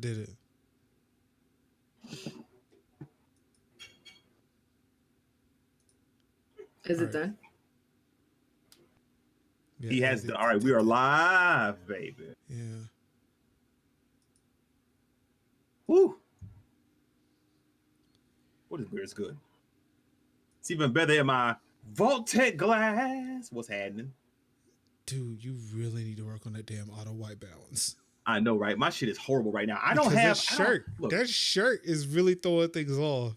Did it? Is All it right. done? Yeah, He has the. All right, we are live, baby. Yeah. Woo. What is beer? It's good. It's even better in my Vault-Tec glass. What's happening? Dude, you really need to work on that damn auto white balance. I know, right? My shit is horrible right now. I Because don't have that shirt. look, That shirt is really throwing things off.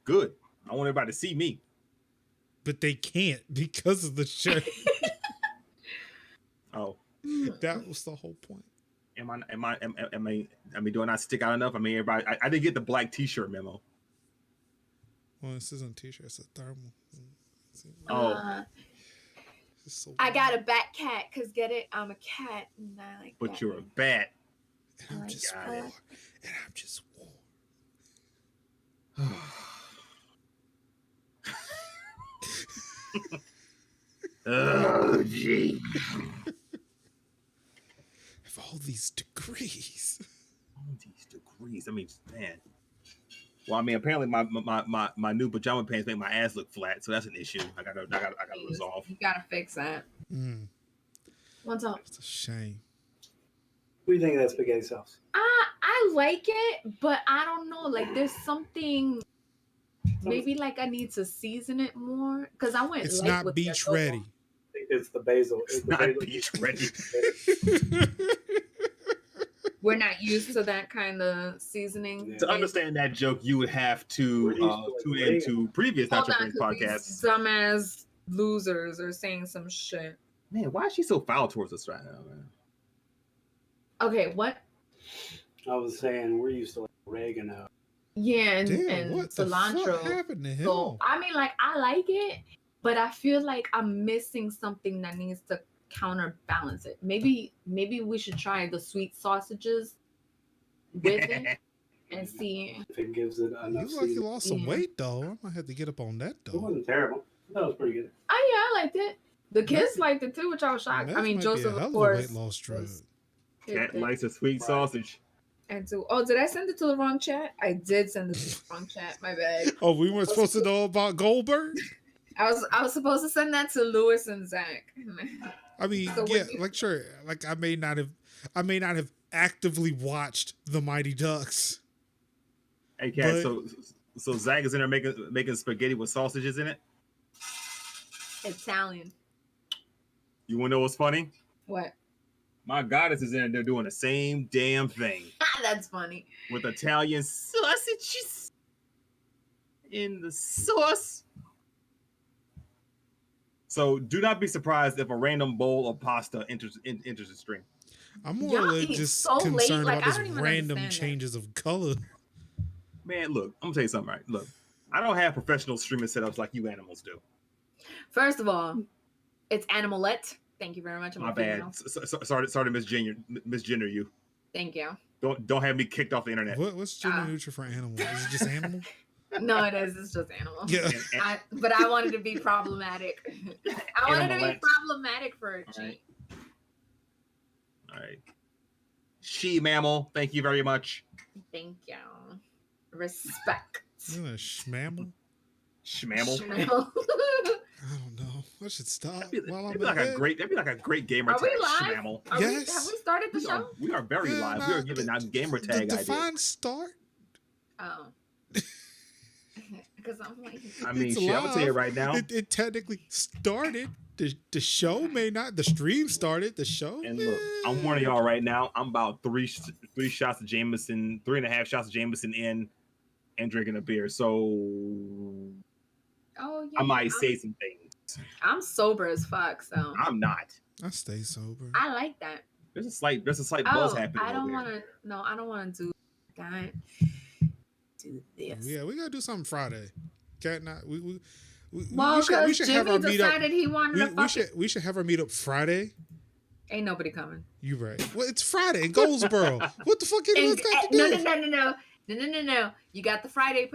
good. I want everybody to see me. But they can't because of the shirt. Oh, That was the whole point. do I not stick out enough? I mean, everybody. I didn't get the black T-shirt memo. Well, this isn't a t-shirt, it's a thermal. Oh, It's so I got a bat cat, cause get it, I'm a cat, and I like. but you're a bat. And I'm Oh, just got warm. it. And I'm just warm. Oh, gee. Have all these degrees. All these degrees. I mean, man. Well, I mean, apparently my new pajama pants make my ass look flat, so that's an issue. I gotta resolve. You gotta fix that. What's up? It's a shame. What do you think of that spaghetti sauce? I like it, but I don't know. Like, there's something. Maybe like I need to season it more, because I went. It's light not with the beach adobo. ready. I think it's the basil. It's the not basil. beach ready. We're not used to that kind of seasoning. Yeah. To understand that joke, you would have to tune into previous Hold Notcho on, Friends 'cause podcasts. these dumbass losers are saying some shit. Man, why is she so foul towards us right now, man? Okay, what? I was saying we're used to like oregano. Yeah, Damn, and what the cilantro. fuck happened to him? So I mean, like, I like it, but I feel like I'm missing something that needs to counterbalance it. Maybe we should try the sweet sausages with it and see. If it gives it You enough look like you seasoning. lost some Yeah. weight though. I might have to get up on that It though. wasn't terrible. That was pretty good. Oh yeah, I liked it. The kids liked it too, which I was shocked. That I mean, might Joseph, be a hell of of a weight course. loss drug. Cat likes a sweet sausage. And so, oh, did I send it to the wrong chat? I did send it to the wrong chat. My bad. Oh, we weren't supposed to know about Goldberg? I was supposed to send that to Lewis and Zach. I mean, So yeah, when you- like sure. Like I may not have actively watched the Mighty Ducks. Hey, Cat. But- So Zach is in there making spaghetti with sausages in it. Italian. You want to know what's funny? What? My goddess is in there doing the same damn thing That's funny. with Italian sausages in the sauce. So do not be surprised if a random bowl of pasta enters the stream. I'm more Y'all like eat just so late, concerned like, about I this don't even random understand that. changes of color. Man, look, I'm gonna tell you something, right? Look, I don't have professional streaming setups like you animals do. First of all, it's Animalette. Thank you very much. I'm My a bad. female. Sorry to misgender you. Thank you. Don't have me kicked off the internet. What's gender neutral for animal? Is it just animal? No, it is. It's just animal. Yeah. But I wanted to be problematic. I wanted to be Animalette. problematic for a All cheat. right. All right. She mammal. Thank you very much. Thank you. Respect. Isn't it a schmammal? Schmammal. Schmammal. I don't know. I should stop while I'm That'd be like a great gamer Are we tag. live? Schmammal. Yes. Have we started the show? We are very Yeah, live. nah, We are giving out gamer tag ideas. Define start. Oh. Because I'm like, I mean, It's shit. I'm gonna tell you live. right now. It technically started. The show may not. The stream started. The show. And look, I'm warning y'all right now. I'm about three shots of Jameson, 3.5 shots of Jameson in, and drinking a beer. So oh yeah. I might say some things. I'm sober as fuck, so I'm not. I stay sober. I like that. There's a slight buzz Oh, happening. I don't over want here. to. No, I don't want to do that. Do this. Yeah, we gotta do something Friday. Cat not. We Well, because should have Jimmy our meetup. decided he wanted to We should have our meetup Friday. Ain't nobody coming. You right. Well, it's Friday in Goldsboro. What the fuck it And, got to do? no. You got the Friday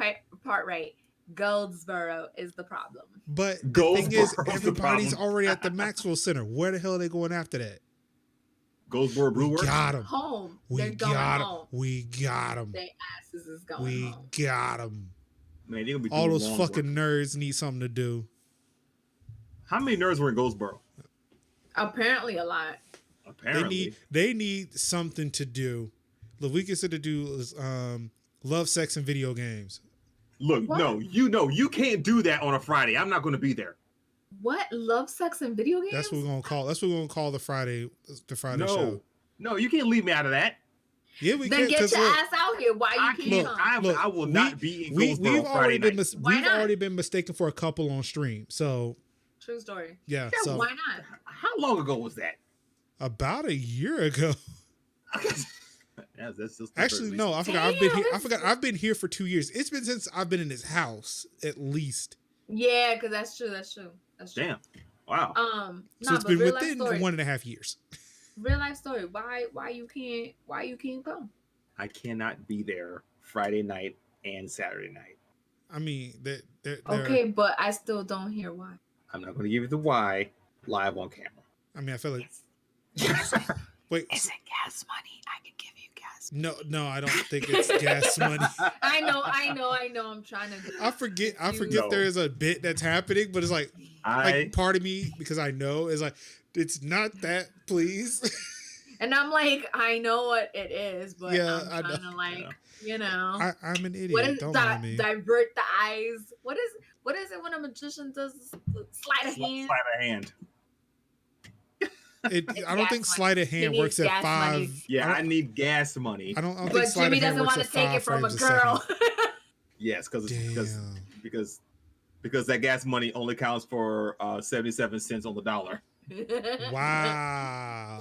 part right. Goldsboro is the problem. But the Goldsboro's thing is, the everybody's problem. already at the Maxwell Center. Where the hell are they going after that? Goldsboro Brew We Works. got him. Home. We They're going got him. home. We got him. Their asses is going We home. got him. Man, they're gonna be All doing those long fucking work. nerds need something to do. How many nerds were in Goldsboro? Apparently a lot. Apparently. They need something to do. Look, we consider do is love, sex, and video games. Look, What? no, you can't do that on a Friday. I'm not going to be there. What? Love, sex, and video games? That's what we're gonna call. That's what we're gonna call the Friday show. No, you can't leave me out of that. Yeah, we Then can. get 'Cause your look, ass out here. Why I you can't. can't come? Look, I will not be in we've Goldsboro already Friday been night. Why we've not? already been mistaken for a couple on stream. So True story. yeah, Yeah, so why not? How long ago was that? about a year ago. That's just Actually, no, I forgot. I've been here for 2 years. It's been since I've been in this house, at least. Yeah, because that's true. That's true. That's true. Damn. Wow. So it's been within 1.5 years. Real life story. Why you can't come? I cannot be there Friday night and Saturday night. I mean, they're Okay, but I still don't hear why. I'm not going to give you the why live on camera. I mean, I feel like wait. Is it gas money? I can give you gas. No, I don't think it's gas money. I know. I'm trying to. I forget No. there is a bit that's happening, but it's like part of me, because I know, is like, it's not that, please. And I'm like, I know what it is, but Yeah, I'm trying to I'm an idiot. what is Don't mind me. divert the eyes? What is it when a magician does sleight of hand? Sleight of hand. I don't think gas sleight of money. hand He works needs at gas money. 5. Yeah, I need gas money. I don't think But sleight Jimmy of hand doesn't works want at to take 5 it from a frames second. girl. Yes, Damn. because that gas money only counts for 77 cents on the dollar. Wow.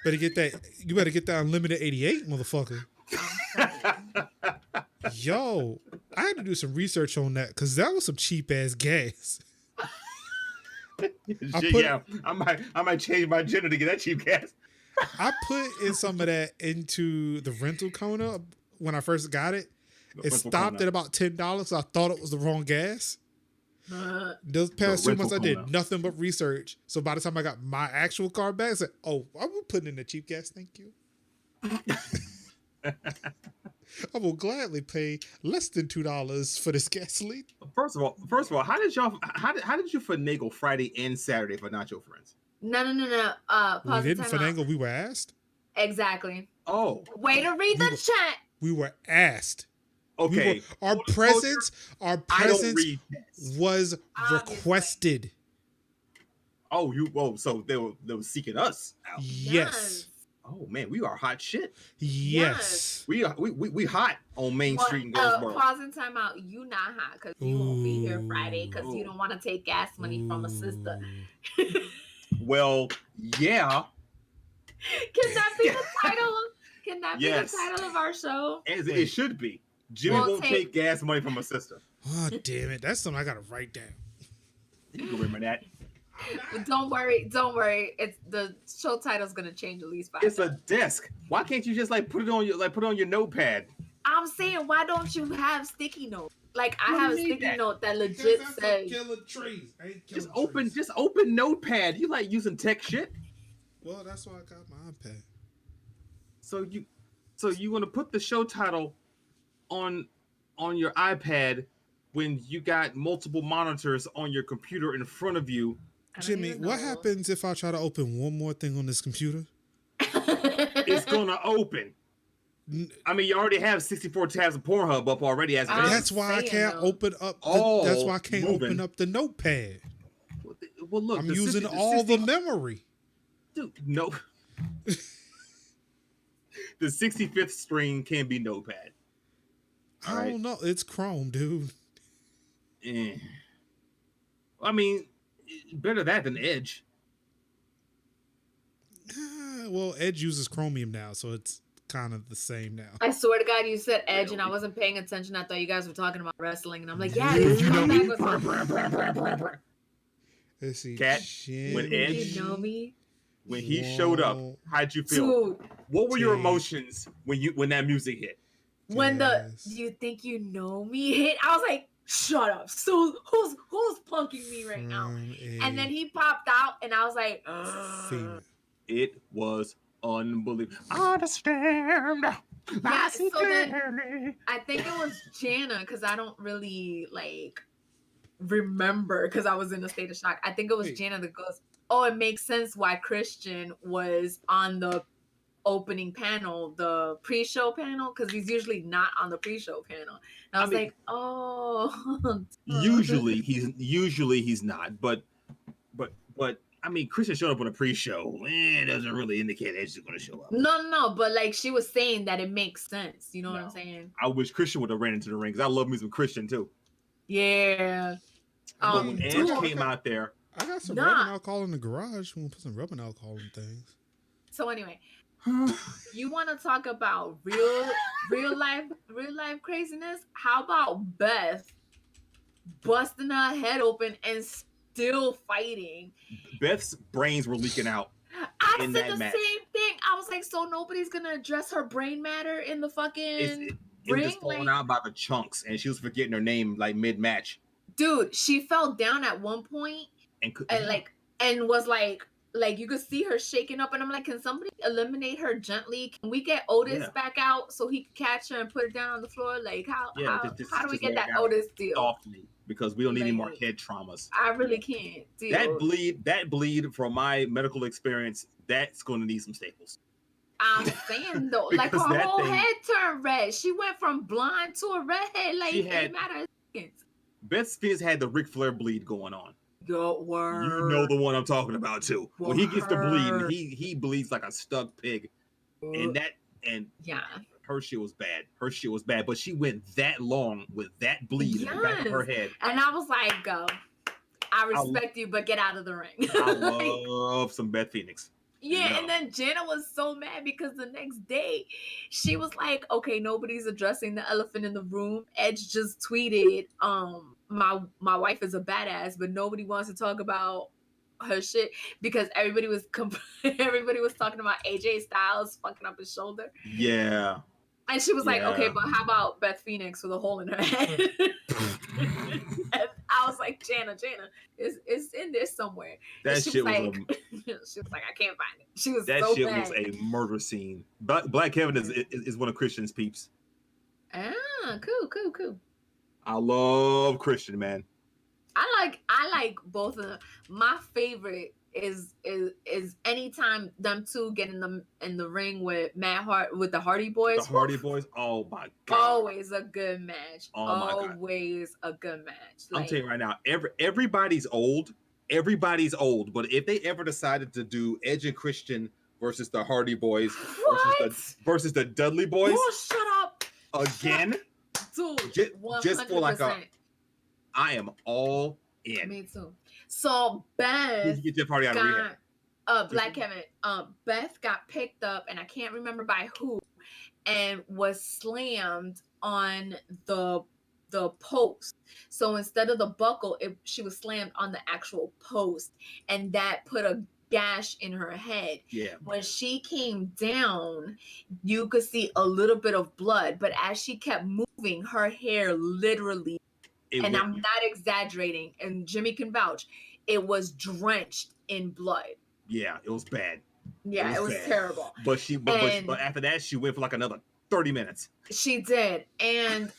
Better get that. You better get that unlimited 88, motherfucker. Yo, I had to do some research on that because that was some cheap ass gas. I might change my gender to get that cheap gas. I put in some of that into the rental Kona when I first got it. It stopped at about $10. I thought it was the wrong gas. Those past 2 months, I did nothing but research. So by the time I got my actual car back, I said, "Oh, I will put in the cheap gas. Thank you. I will gladly pay less than $2 for this gasoline." First of all, how did you finagle Friday and Saturday for Notcho friends? No. We didn't finagle. We were asked. Exactly. Oh, Way to read the chat. We were asked. okay. Our presence I don't read this. was Obviously. requested. So they were seeking us out. Yes. Oh man, we are hot shit. Yes. We hot on Main Street in Goldsboro. Pause and time out. You not hot because you won't be here Friday because you don't want to take gas money from a sister. Well, yeah. Can that be the title? Can that be Yes. the title of our show? As it should be. Jimmy won't take gas money from a sister. Oh, damn it. That's something I got to write down. You can remember that. Don't worry. It's the show title's gonna change at least 5 It's times. a desk. Why can't you just put it on your notepad? I'm saying, why don't you have sticky notes? Like I What do have a you need sticky that? note that legit says. Just open notepad. You like using tech shit. Well, that's why I got my iPad. So you want to put the show title on your iPad when you got multiple monitors on your computer in front of you. Jimmy, what happens if I try to open one more thing on this computer? It's gonna open. I mean, you already have 64 tabs of Pornhub up already as it is. That's why I can't open up. That's why I can't open up the notepad. Well, look, I'm using all the memory. Dude, no. The 65th string can be notepad. I don't know. It's Chrome, dude. I mean, better that than Edge. Well, Edge uses Chromium now, so it's kind of the same now. I swear to God, you said Edge, and I wasn't paying attention. I thought you guys were talking about wrestling, and I'm like, yeah, You this know me. comeback was. Let's see. Cat, when Edge, You know me, when he showed up, how'd you feel? dude. What were your emotions when that music hit? When Yes. the "Do you think you know me" hit, I was like, "Shut up!" So who's punking me right now? And then he popped out, and I was like, Female. It was unbelievable. I understand. Yeah, so then I think it was Jana, because I don't really remember because I was in a state of shock. I think it was Wait. Jana that goes, "Oh, it makes sense why Christian was on the opening panel, the pre-show panel, because he's usually not on the pre-show panel." And I was like, "Oh." Usually he's not, but I mean, Christian showed up on a pre-show. It doesn't really indicate that she's going to show up. No, but she was saying that it makes sense. You know what I'm saying? I wish Christian would have ran into the ring because I love me some Christian too. Yeah. But when Edge came out there, I got some rubbing alcohol in the garage. We'll put some rubbing alcohol in things. So anyway, you want to talk about real life craziness? How about Beth busting her head open and still fighting? Beth's brains were leaking out. I said the same thing. I was like, so nobody's gonna address her brain matter in the fucking it ring? was just falling out by the chunks, and she was forgetting her name mid-match. Dude, she fell down at one point and was like you could see her shaking up, and I'm like, can somebody eliminate her gently? Can we get Otis back out so he can catch her and put her down on the floor? Like how do we get that Otis deal? Softly, because we don't need any more head traumas. I really can't deal. That bleed from my medical experience, that's going to need some staples. I'm saying though, like her whole head turned red. She went from blonde to a redhead. Like it matters. Beth Phoenix had the Ric Flair bleed going on. Your word. You know the one I'm talking about too. When he gets to bleeding, he bleeds like a stuck pig. And her shit was bad. But she went that long with that bleed in the back of her head. And I was like, go. I respect you, but get out of the ring. I love some Beth Phoenix. Yeah, and then Jana was so mad because the next day she was like, okay, nobody's addressing the elephant in the room. Edge just tweeted, my wife is a badass, but nobody wants to talk about her shit because everybody was talking about AJ Styles fucking up his shoulder. Yeah. And she was like, okay, but how about Beth Phoenix with a hole in her head? And I was like, Jana, it's in there somewhere. That shit was she was like, I can't find it. She was that so shit bad. was a murder scene. Black Kevin is one of Christian's peeps. Ah, cool. I love Christian, man. I like both of them. My favorite is anytime them two get in the ring with with the Hardy Boys. The Hardy Boys, oh my god. Always a good match. Oh my god. Always a good match. I'm telling you right now, everybody's old. But if they ever decided to do Edge and Christian versus the Hardy Boys versus the Dudley Boys. Oh, shut up. Again? Dude, just for like I am all in. Me too. So Beth get your party out of rehab. Black Kevin, Beth got picked up, and I can't remember by who, and was slammed on the post. So instead of the buckle, she was slammed on the actual post, and that put a gash in her head. Yeah. When she came down, you could see a little bit of blood, but as she kept moving, her hair literally, I'm not exaggerating, and Jimmy can vouch, it was drenched in blood. Yeah, it was bad. Yeah, it was terrible. But after that, she went for like another 30 minutes. She did. And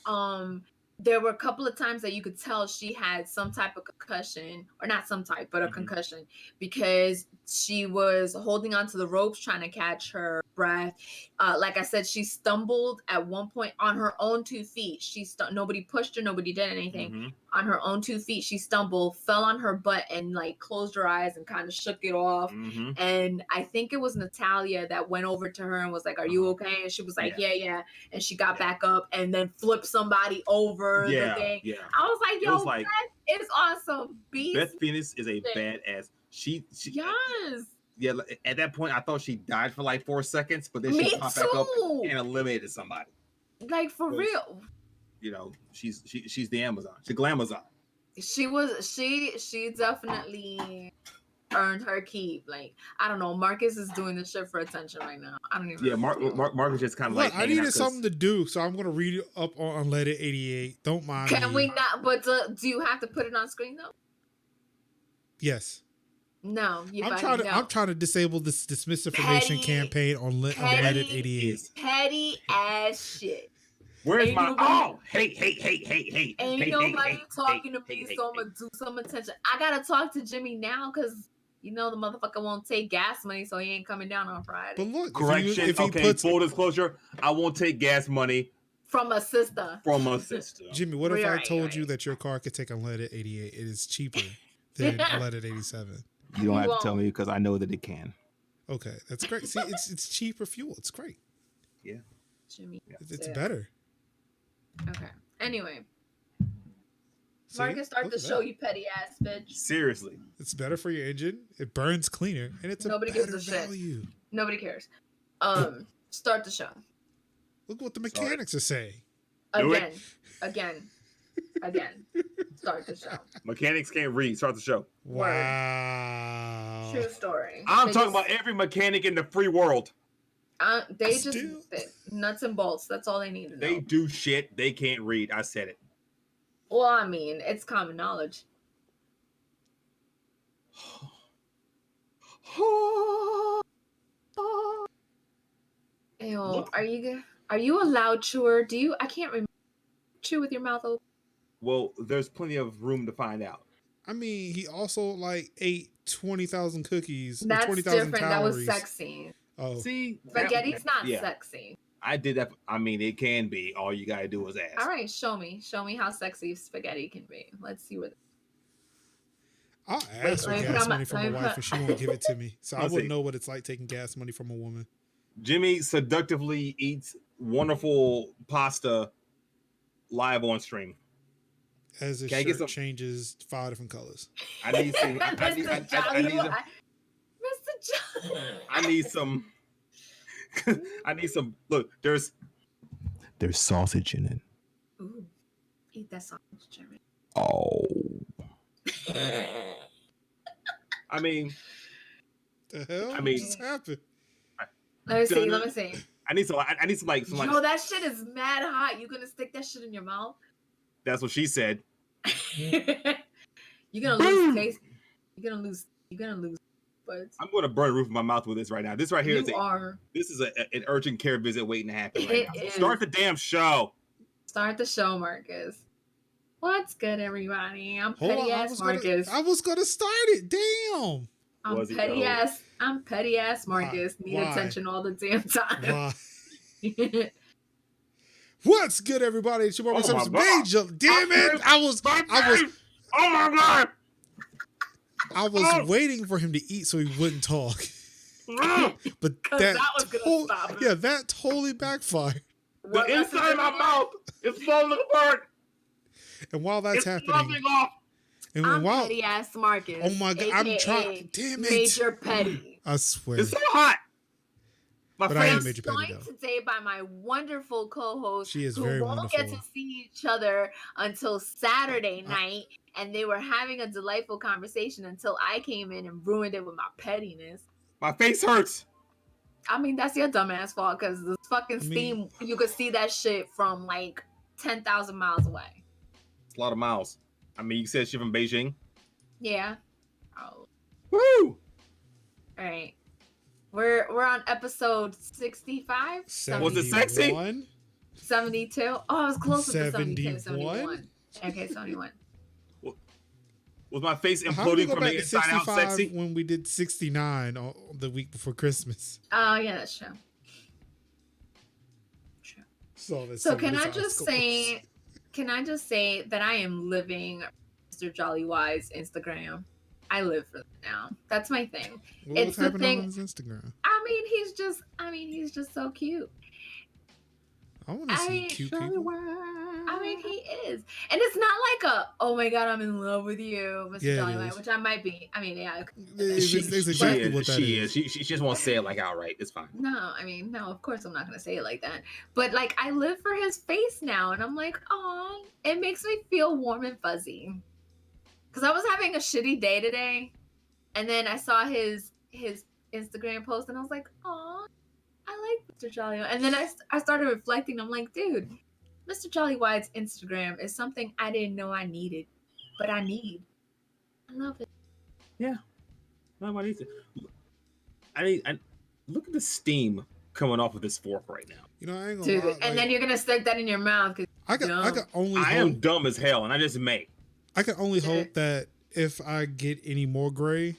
there were a couple of times that you could tell she had some type of concussion, or not some type, but a concussion, because she was holding onto the ropes trying to catch her breath. Like I said, she stumbled at one point on her own 2 feet. Nobody pushed her, nobody did anything. Mm-hmm. On her own 2 feet, she stumbled, fell on her butt, and like closed her eyes and kind of shook it off. Mm-hmm. And I think it was Natalia that went over to her and was like, "Are you okay?" And she was like, "Yeah." And she got back up and then flipped somebody over the thing. Yeah. I was like, "Yo, Beth is awesome." Beth Phoenix is a badass. She yes. Yeah, at that point, I thought she died for like 4 seconds, but then she popped back up and eliminated somebody. Like for real. You know, she's the Amazon. She's Glamazon. She definitely earned her keep. Like, I don't know, Marcus is doing this shit for attention right now. I don't even know. Marcus just kind of like, I needed something to do, so I'm gonna read it up on Unleaded 88. Don't mind. Can we not? But do you have to put it on screen though? Yes. No, I'm trying to disable this dismiss information campaign on Reddit 88. Petty ass shit. Where's Ain't my nobody- hey? Ain't nobody talking to me, so I'm gonna do some attention. I gotta talk to Jimmy now because the motherfucker won't take gas money, so he ain't coming down on Friday. But look, correction. if he puts full disclosure, I won't take gas money from a sister. Jimmy, what if I told you that your car could take unleaded 88? It is cheaper than unleaded 87. You don't have to tell me because I know that it can. Okay, that's great. See, it's cheaper fuel. It's great. Yeah, Jimmy, it's better. Okay. Anyway, See? Marcus, start the show, you petty ass bitch. Seriously, it's better for your engine. It burns cleaner, and it's Nobody a better gives a shit. value. Nobody cares. Start the show. Look what the mechanics are saying. Again. Start the show. Mechanics can't read. Start the show. Wow. True story. I'm talking about every mechanic in the free world. They nuts and bolts. That's all they need to know. They do shit. They can't read. I said it. Well, I mean, it's common knowledge. Ew, are you a loud chewer? I can't remember. Chew with your mouth open? Well, there's plenty of room to find out. I mean, he also ate 20,000 cookies. That's 20,000 different. calories. That was sexy. Oh, see, spaghetti's not sexy. I did that. I mean, it can be. All you gotta do is ask. All right, show me how sexy spaghetti can be. Let's see what. I'll ask for gas money from my wife, and she won't give it to me. So I wouldn't know what it's like taking gas money from a woman. Jimmy seductively eats wonderful pasta live on stream. As his shirt changes 5 different colors. I need some. Mr. John. I need some. I need some. Look, there's sausage in it. Ooh, eat that sausage, Jimmy. Oh. I mean, the hell? I mean, what just happened? Let me see. I need some like. Yo, that shit is mad hot. You gonna stick that shit in your mouth? That's what she said. You're gonna lose taste. You're gonna lose. But I'm gonna burn the roof of my mouth with this right now. This right here this is an urgent care visit waiting to happen. Right now. Is. Start the damn show. Start the show, Marcus. What's good, everybody? I'm petty ass Marcus. I was gonna start it. Damn. I'm petty ass Marcus. Need attention all the damn time. What's good, everybody? It's your boy, Major. Damn it! I was. Oh my god! I was waiting for him to eat so he wouldn't talk. But that was gonna stop him. Yeah, that totally backfired. The inside of my mouth is falling apart. And while that's happening, I'm petty ass Marcus. Oh my god, I'm trying. Damn it, Major Petty. I swear. It's so hot. But I am Major Petty, joined today by my wonderful co-host. She is who very won't wonderful. get to see each other until Saturday night, and they were having a delightful conversation until I came in and ruined it with my pettiness. My face hurts. I mean, that's your dumbass fault because the fucking steam, you could see that shit from like 10,000 miles away. It's a lot of miles. I mean, you said she's from Beijing. Yeah. Oh. Woo! All right. We're on episode 65. Was it sexy? 72. Oh, I was close to 71. Okay, 71. Was my face imploding from the inside out sexy? When we did 69 the week before Christmas. Oh, yeah, that's true. So can I just say that I am living Mr. Jollywise Instagram? I live for that now. That's my thing. What's happening on his Instagram? I mean, he's just so cute. I want to see cute people. I mean, he is. And it's not like oh my God, I'm in love with you, Mr. Jollywise, which I might be. I mean, yeah. She is. She just won't say it like outright. It's fine. No, of course I'm not going to say it like that. But like, I live for his face now. And I'm like, oh, it makes me feel warm and fuzzy. Because I was having a shitty day today. And then I saw his Instagram post and I was like, oh, I like Mr. Jollywise. And then I started reflecting. I'm like, dude, Mr. Jollywise's Instagram is something I didn't know I needed, but I need. I love it. Yeah. Nobody needs it. I look at the steam coming off of this fork right now. You know, I ain't gonna Dude, lie, and then you're gonna stick that in your mouth. I can only I am dumb as hell, and I just may. I can only hope that if I get any more gray,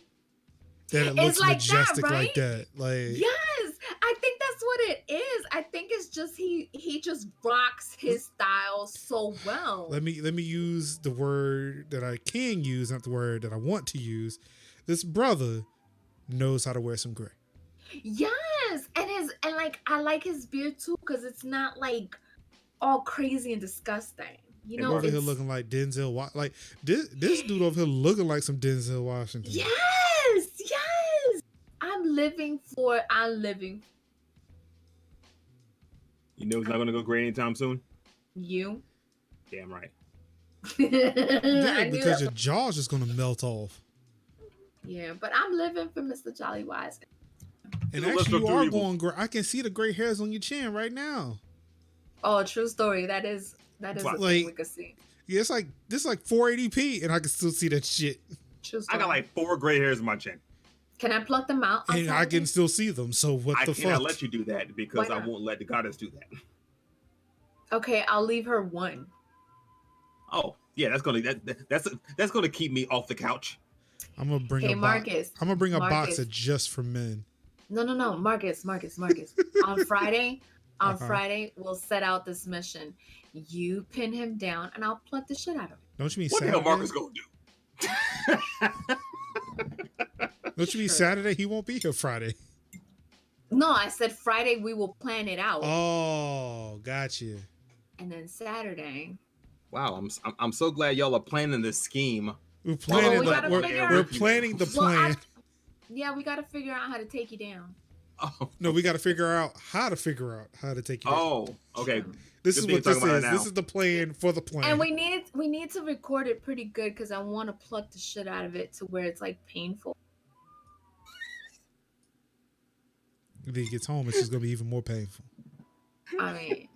that it looks like majestic that, right? like that. Like, yes, I think that's what it is. I think it's just he just rocks his style so well. Let me use the word that I can use, not the word that I want to use. This brother knows how to wear some gray. Yes, and like I like his beard too because it's not like all crazy and disgusting. You know, over here looking like Denzel. Like this dude over here looking like some Denzel Washington. Yes. I'm living. You know, he's not gonna go gray anytime soon. You. Damn right. Yeah, because your jaw's just gonna melt off. Yeah, but I'm living for Mr. Jolly Wise. And actually, you are going gray. I can see the gray hairs on your chin right now. Oh, true story. That is a thing we could see. Yeah, it's like this is like 480p, and I can still see that shit. True story. I got like 4 gray hairs in my chin. Can I pluck them out? And I can still see them. So what the fuck? I cannot let you do that because I won't let the goddess do that. Okay, I'll leave her one. Oh yeah, that's gonna keep me off the couch. I'm gonna bring I'm gonna bring a box of just for men. No, Marcus. On Friday, we'll set out this mission. You pin him down, and I'll pluck the shit out of him. Don't you mean what Saturday? the hell Marcus gonna do? Don't you mean Saturday? He won't be here Friday. No, I said Friday we will plan it out. Oh, gotcha. And then Saturday. Wow, I'm so glad y'all are planning this scheme. We're planning we're planning the plan. Yeah, we got to figure out how to take you down. Oh. No, we got to figure out how to take you down. Oh, okay. This is what this is. This is the plan for the plan. And we need to record it pretty good because I want to pluck the shit out of it to where it's like painful. If he gets home, it's just gonna be even more painful. I mean,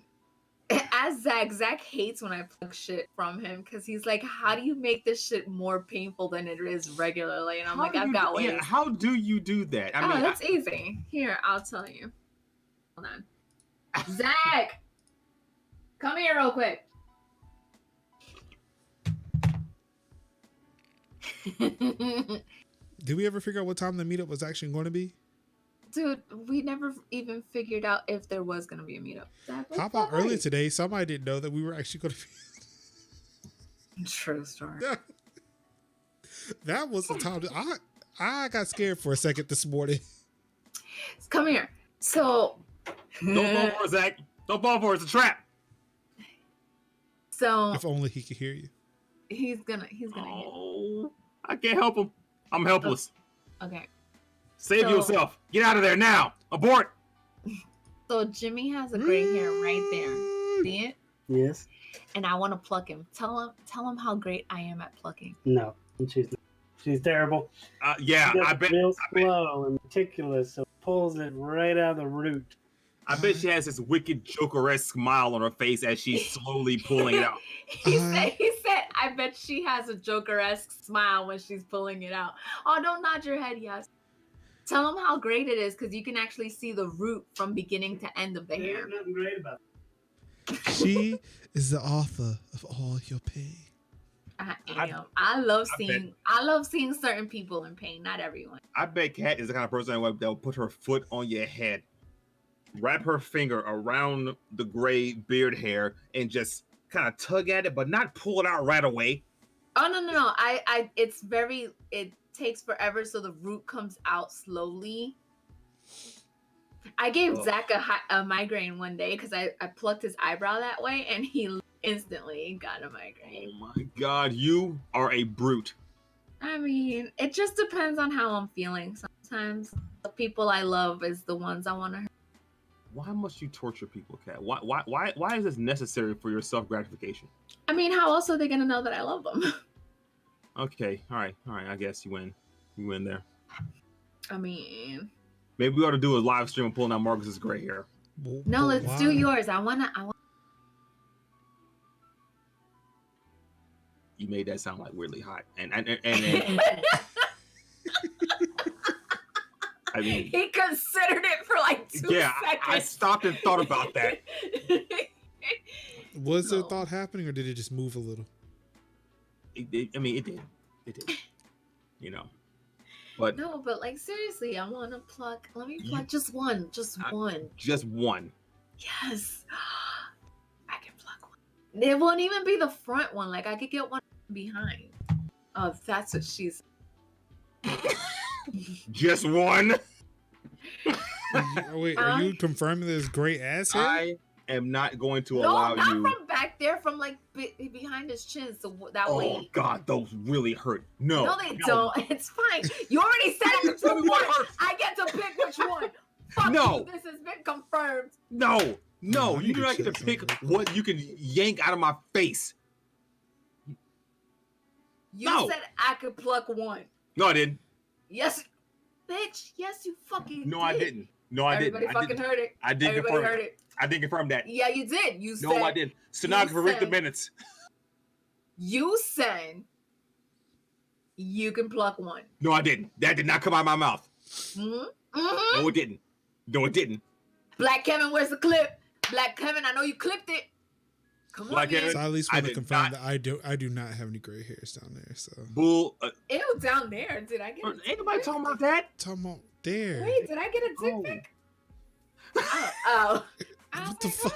as Zach hates when I pluck shit from him because he's like, "How do you make this shit more painful than it is regularly?" And I'm like, "I've got ways." Yeah, how do you do that? That's easy. Here, I'll tell you. Hold on, Zach, come here real quick. Did we ever figure out what time the meetup was actually going to be? Dude, we never even figured out if there was going to be a meetup. How about earlier today, somebody didn't know that we were actually going to be... True story. That was the time. I got scared for a second this morning. Come here. So... Don't fall for it, Zach. Don't fall for it. It's a trap. So... If only he could hear you. He's gonna hear. I can't help him. I'm helpless. Okay. Save yourself. Get out of there now. Abort. So Jimmy has a gray hair right there. See it? Yes. And I want to pluck him. Tell him how great I am at plucking. No, she's terrible. Yeah, I bet. Real slow and meticulous, so pulls it right out of the root. I bet she has this wicked Joker-esque smile on her face as she's slowly pulling it out. He said, I bet she has a Joker-esque smile when she's pulling it out. Oh, don't nod your head, yes. Tell him how great it is because you can actually see the root from beginning to end of the hair. There's nothing great about it. She is the author of all your pain. I am. I love seeing certain people in pain, not everyone. I bet Kat is the kind of person that will put her foot on your head, wrap her finger around the gray beard hair, and just kind of tug at it, but not pull it out right away. Oh no! It takes forever, so the root comes out slowly. I gave Zach a migraine one day because I plucked his eyebrow that way, and he instantly got a migraine. Oh my God, you are a brute. I mean, it just depends on how I'm feeling. Sometimes the people I love is the ones I want to hurt. Why must you torture people, Kat? Why is this necessary for your self-gratification? I mean, how else are they gonna know that I love them? Okay, all right. I guess you win. You win there. I mean, maybe we ought to do a live stream of pulling out Marcus's gray hair. No, let's do yours. I want. You made that sound like weirdly hot, and I mean, he considered it for like 2 seconds. I stopped and thought about that. Was there thought happening, or did it just move a little? It did. It did. You know. But no, but like seriously, I want to pluck. Let me pluck just one. Just one. Just one. Yes. I can pluck one. It won't even be the front one. Like I could get one behind. Oh, that's what she's. Just one. Wait, are you confirming this great ass hair? I am not going to allow not you. from back there, from like behind his chin. So that way. Oh God, those really hurt. No, they don't. It's fine. You already said it. Tell me what hurts. I get to pick which one. Fuck No. you. This has been confirmed. No, No, you do not get to pick what you can yank out of my face. You said I could pluck one. No, I didn't. Yes, bitch. Yes, you fucking. No, did. I didn't. No, I Everybody didn't. fucking heard it. I did Everybody confirm heard it. it. I did confirm that. Yeah, you did. You said. No, I didn't. Stenographer, read the said- minutes. You said you can pluck one. No, I didn't. That did not come out of my mouth. Mm-hmm. Mm-hmm. No, it didn't. No, it didn't. Black Kevin, where's the clip? Black Kevin, I know you clipped it. Come Black on, man. Kevin? So I at least I want to did confirm not. that I do not have any gray hairs down there. So Bull. Ew, down there. Did I get a Ain't dick nobody pic? talking about that. talking about there. Wait, did I get a dick Oh. pic? Oh. I was What the like, fuck?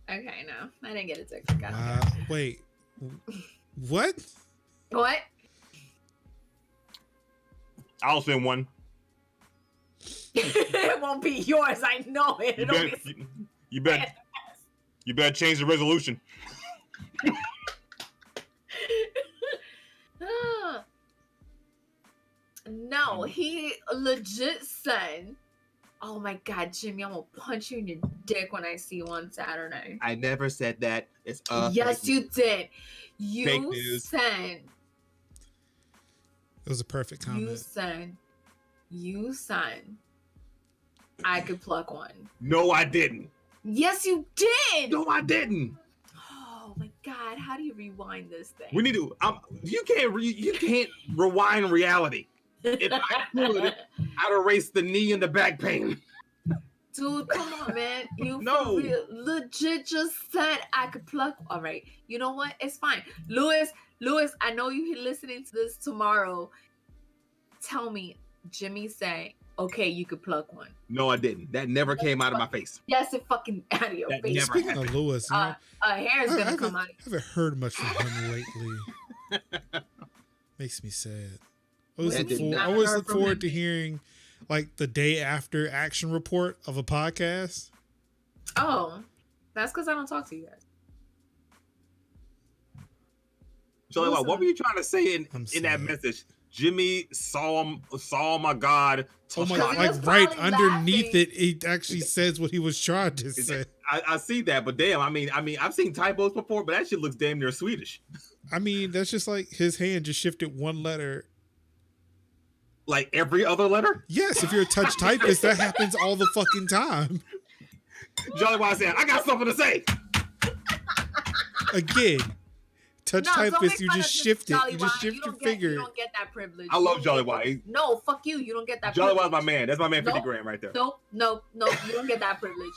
Okay, no. I didn't get a dick pic. I don't care. Wait. What? What? I'll send one. It won't be yours. I know it. You It'll better, be you better change the resolution. No, he legit said, "Oh my God, Jimmy, I'm gonna punch you in your dick when I see you on Saturday." I never said that. It's Yes, you did. Fake You news. said. It was a perfect comment. You said. I could pluck one. No, I didn't. Yes, you did. No, I didn't. Oh my God, how do you rewind this thing? We need to. You can't rewind reality. If I could, I'd erase the knee and the back pain. Dude, come on, man. You No. for real, legit just said I could pluck. All right. You know what? It's fine. Lewis, I know you listening to this tomorrow. Tell me, Jimmy say, okay, you could pluck one. No, I didn't. That never came out of my face. Yes, it fucking out of your That face. never Speaking of Lewis, you know, A hair is I gonna come out. haven't heard much from him lately. Makes me sad. I always That look did forward, not I always heard look from forward him. to hearing like the day after action report of a podcast. Oh, that's because I don't talk to you guys. So, like, what were you trying to say in I'm that sad. message? Jimmy saw my God. Oh my! Because he was Like right probably underneath laughing. it, he actually says what he was trying to say. I see that, but damn, I mean, I've seen typos before, but that shit looks damn near Swedish. I mean, that's just like his hand just shifted one letter. Like every other letter. Yes, if you're a touch typist, that happens all the fucking time. Jolly Wise said, "I got something to say." Again, touch No, don't typist, make you fun just of shift it. Jolly You just Wise. shift You your don't get- finger. You don't get that privilege. I love You Jolly don't get- Wise. No, fuck you. You don't get that Jolly privilege. Wise, my man. That's my man, 50 Nope. grand right there. No, you don't get that privilege.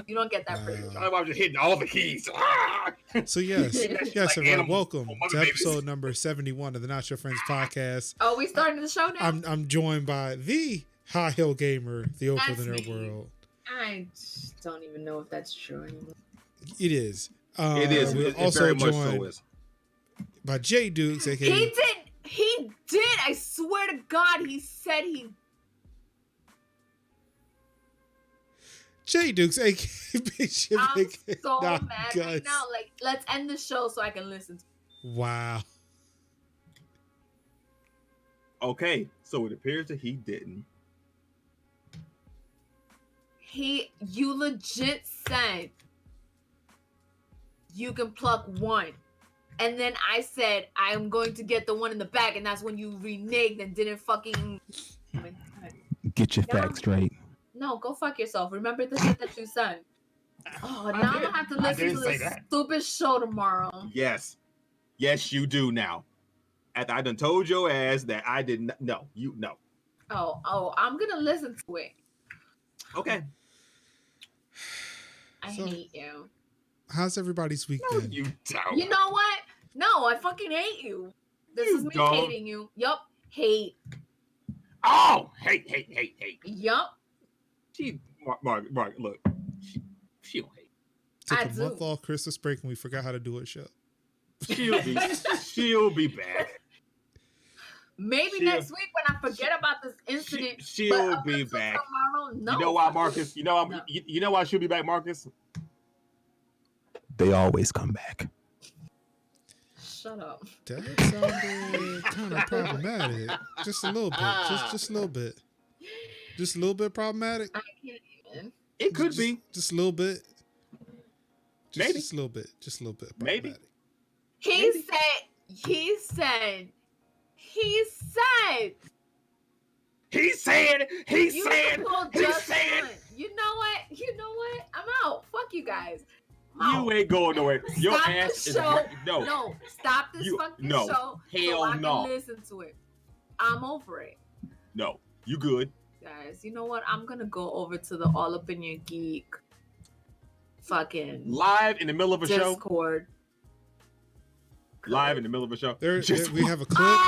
You don't get that privilege. Jolly Wise just hitting all the keys. Ah! So yes, That shit yes, like everyone, animal welcome mother to babies. episode number 71 of the Notcho Friends podcast. Oh, we starting the show now? I'm joined by the High Hill Gamer, the Oprah of the That's Nerd me. World. I just don't even know if that's true anymore. It is. It is. We're It also very much joined so is. by JayDukes, aka He did. I swear to God, he said he. JayDukes, aka Bitch I'm Big so Knock mad Guts. right now. Like, let's end the show so I can listen. Wow. Okay, so it appears that he didn't. You legit said you can pluck one. And then I said, I'm going to get the one in the back. And that's when you reneged and didn't fucking. Oh my God. Get your Yeah. facts straight. No, go fuck yourself. Remember the shit that you said. Oh, I now I'm did. going to have to I listen didn't to say this that. stupid show tomorrow. Yes, you do now. After I done told your ass that I didn't. No, you no. Oh, I'm gonna listen to it. Okay. I hate you. How's everybody's week been? You don't. You know what? No, I fucking hate you. This is me hating you. Yup. Hate. Oh, hate. Yup. Mark, look. She don't hate. Took a month off Christmas break and we forgot how to do a show. She'll be back. Maybe next week when I forget about this incident. She'll be back. Tomorrow, no. You know why, Marcus? You know why she'll be back, Marcus? They always come back. Shut up. That sounded kind of problematic. Just a little bit. Just a little bit. Just a little bit problematic. I can't even. It could be. Just a little bit. Maybe. Just a little bit. Just a little bit. Maybe. He said. You know what? I'm out. Fuck you guys. You ain't going nowhere. Your ass is no. Stop this fucking show. Hell so I no. can listen to it. I'm over it. No, you good. Guys, you know what? I'm gonna go over to the All Up in Your Geek fucking live in the middle of a Discord. Live in the middle of a show. We have a clip.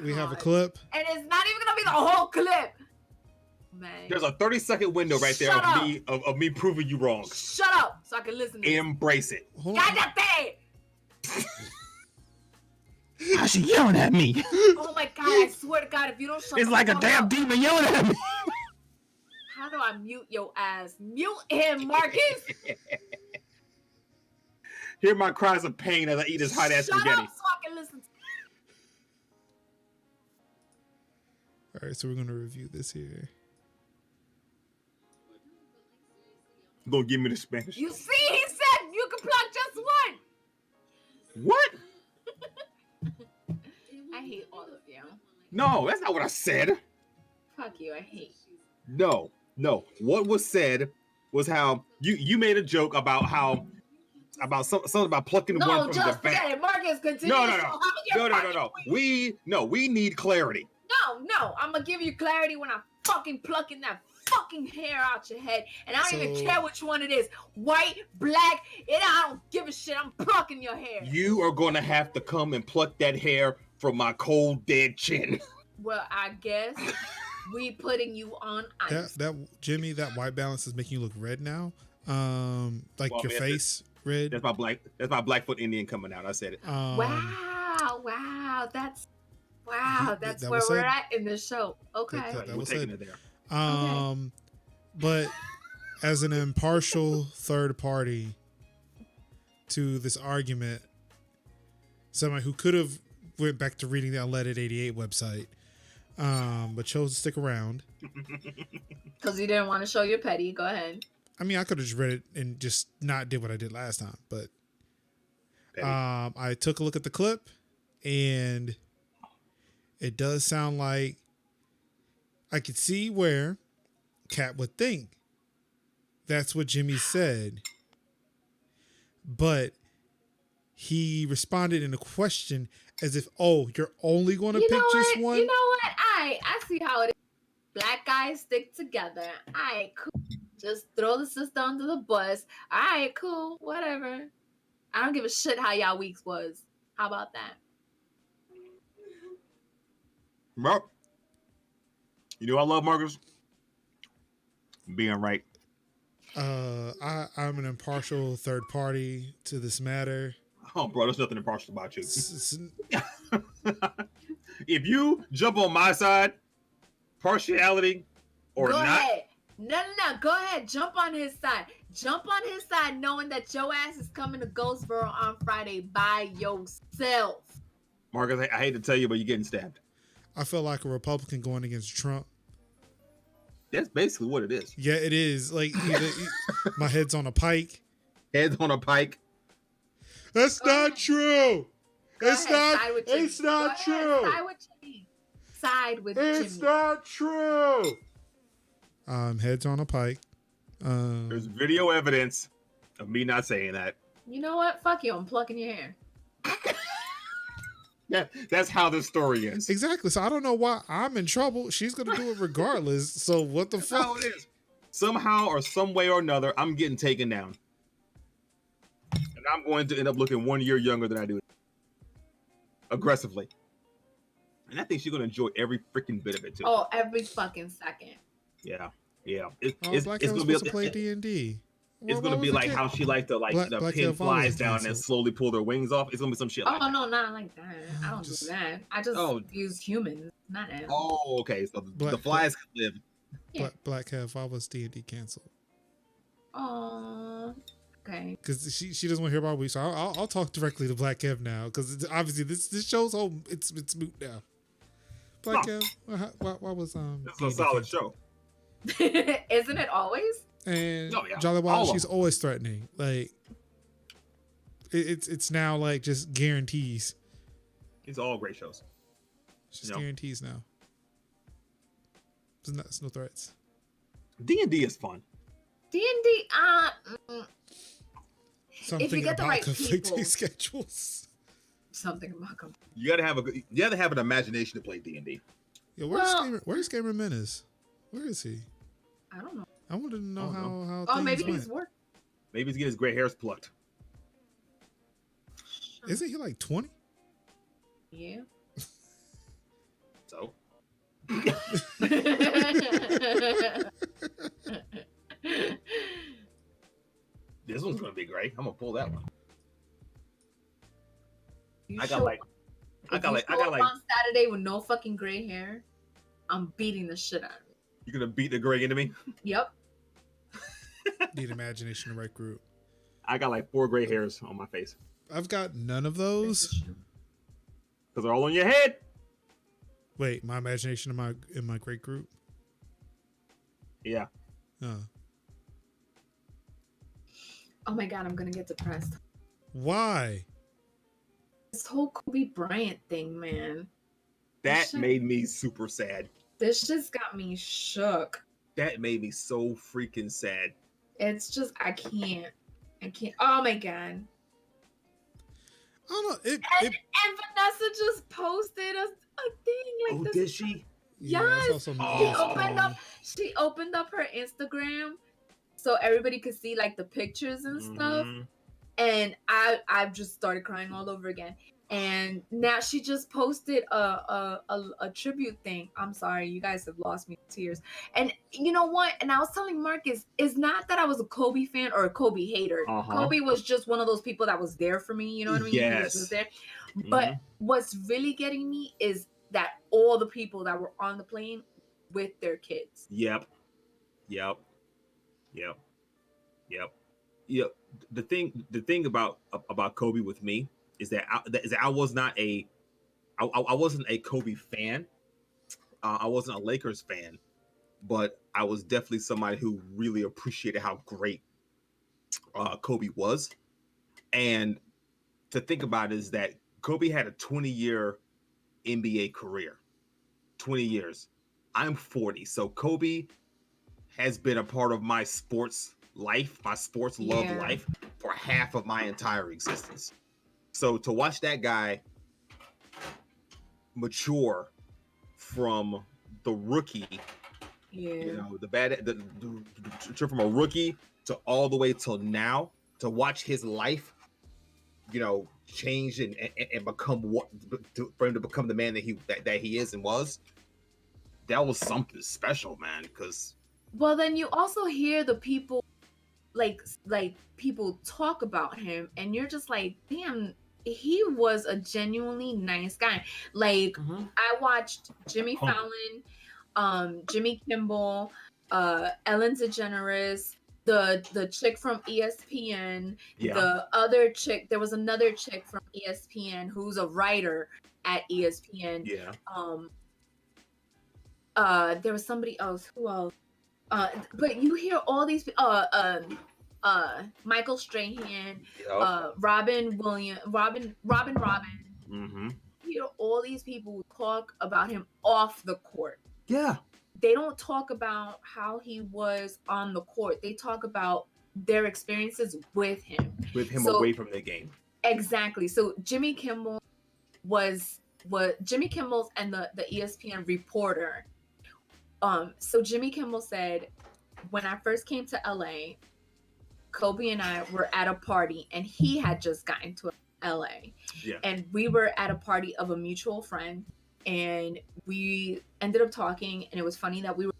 We have a clip. And it's not even gonna be the whole clip. Man. There's a 30-second window right there of me proving you wrong. Shut up, so I can listen to Embrace it. Cállate! How's she yelling at me? Oh my god, I swear to God, if you don't shut it's like a damn demon yelling at me. How do I mute your ass? Mute him, Marcus! Hear my cries of pain as I eat this hot ass spaghetti. Shut up so I can listen to All right, so we're going to review this here. Gonna give me the Spanish. You see, he said you can pluck just one. What? I hate all of you. No, that's not what I said. Fuck you, I hate you. No. What was said was how you made a joke about something about plucking one from the back. It. Marcus, continue. No. We need clarity. No. I'm gonna give you clarity when I'm fucking plucking that fucking hair out your head, and I don't even care which one it is, white, black. I don't give a shit. I'm plucking your hair. You are gonna have to come and pluck that hair from my cold dead chin. Well, I guess we putting you on ice. That Jimmy, that white balance is making you look red now. Your face red. That's my Blackfoot Indian coming out. I said it. Wow. That's where we're at in this show. Okay. We're taking it there. But as an impartial third party to this argument, somebody who could have went back to reading the Unleaded 88 website, but chose to stick around because you didn't want to show your petty. Go ahead. I mean, I could have just read it and just not did what I did last time, but I took a look at the clip, and it does sound like I could see where Kat would think that's what Jimmy said, but he responded in a question as if, "Oh, you're only going to pick just one." You know what? I see how it is. Black guys stick together. Alright, cool. Just throw the sister under the bus. Alright, cool. Whatever. I don't give a shit how y'all weeks was. How about that? Well, you know I love Marcus being right. I'm an impartial third party to this matter. Oh, bro, there's nothing impartial about you. If you jump on my side, partiality or go not. Ahead. No. Go ahead. Jump on his side. Jump on his side knowing that your ass is coming to Ghostboro on Friday by yourself. Marcus, I hate to tell you, but you're getting stabbed. I feel like a Republican going against Trump. That's basically what it is. Yeah, it is. Like, my head's on a pike. Head's on a pike. That's not true. It's not true. Side with Jimmy. It's not true. Heads on a pike. There's video evidence of me not saying that. You know what? Fuck you. I'm plucking your hair. That's how the story is. Exactly. So I don't know why I'm in trouble. She's gonna do it regardless. So what the That's fuck? how it is. Somehow or some way or another, I'm getting taken down, and I'm going to end up looking 1 year younger than I do. Aggressively. And I think she's gonna enjoy every freaking bit of it too. Oh, every fucking second. Yeah. It's gonna be supposed to play D&D. It's gonna be like how she liked to the pin flies down and slowly pull their wings off. It's gonna be some shit like that. No, not like that. I don't do that. I just use humans, not animals. Oh, okay. So the flies can live. Yeah. Black Cat, why was D&D canceled? Oh, okay. Because she doesn't want to hear about me, so I'll talk directly to Black Kev now. Because obviously this show's home. It's moot now. Black Kev, why was It's a solid show. Isn't it always? And Jolly Wild, she's always threatening. Like it's now like just guarantees. It's all great shows. It's just guarantees now. It's no threats. D&D is fun. D&D, So if you get the right people, schedules. Something about them. You gotta have an imagination to play D&D. Yeah, where's Gamer Menace? Where is he? I don't know. I wanted to know how. Oh, maybe he's work. Maybe he's getting his gray hairs plucked. Isn't he like 20? Yeah. So. This one's gonna be great. I'm gonna pull that one. I got like on Saturday with no fucking gray hair, I'm beating the shit out of you. You're gonna beat the gray into me? Yep. Need imagination in the right group. I got like 4 gray hairs on my face. I've got none of those. Because they're all on your head. Wait, my imagination in my great group? Yeah. Oh my god, I'm gonna get depressed. Why? This whole Kobe Bryant thing, man. That made me super sad. This just got me shook. That made me so freaking sad. It's just, I can't. Oh my god. I don't know. And Vanessa just posted a thing like this. Oh, did she? Yes. She opened up her Instagram so everybody could see like the pictures and stuff. And I've just started crying all over again. And now she just posted a tribute thing. I'm sorry, you guys have lost me to tears. And you know what? And I was telling Marcus, it's not that I was a Kobe fan or a Kobe hater. Kobe was just one of those people that was there for me. You know what I mean? Yes. He was just there. But what's really getting me is that all the people that were on the plane with their kids. Yep. The thing about Kobe with me is that I wasn't a Kobe fan. I wasn't a Lakers fan, but I was definitely somebody who really appreciated how great Kobe was. And to think about it is that Kobe had a 20-year NBA career. 20 years. I'm 40, so Kobe has been a part of my sports life, my sports love life for half of my entire existence. So to watch that guy mature from the rookie, you know, from a rookie to all the way till now, to watch his life, you know, change and become for him to become the man that he is and was, that was something special, man. Because well, then you also hear the people like people talk about him, and you're just like, damn, he was a genuinely nice guy. Like I watched Jimmy Fallon, Jimmy Kimmel, Ellen DeGeneres, the chick from ESPN, the other chick. There was another chick from ESPN who's a writer at ESPN. There was somebody else. Who else? But you hear all these. Michael Strahan, Robin. You hear all these people talk about him off the court. Yeah. They don't talk about how he was on the court. They talk about their experiences with him. Away from the game. Exactly. So Jimmy Kimmel was what Jimmy Kimmel's and the ESPN reporter. So Jimmy Kimmel said, when I first came to LA, Kobe and I were at a party, and he had just gotten to LA. Yeah. And we were at a party of a mutual friend, and we ended up talking, and it was funny that we were,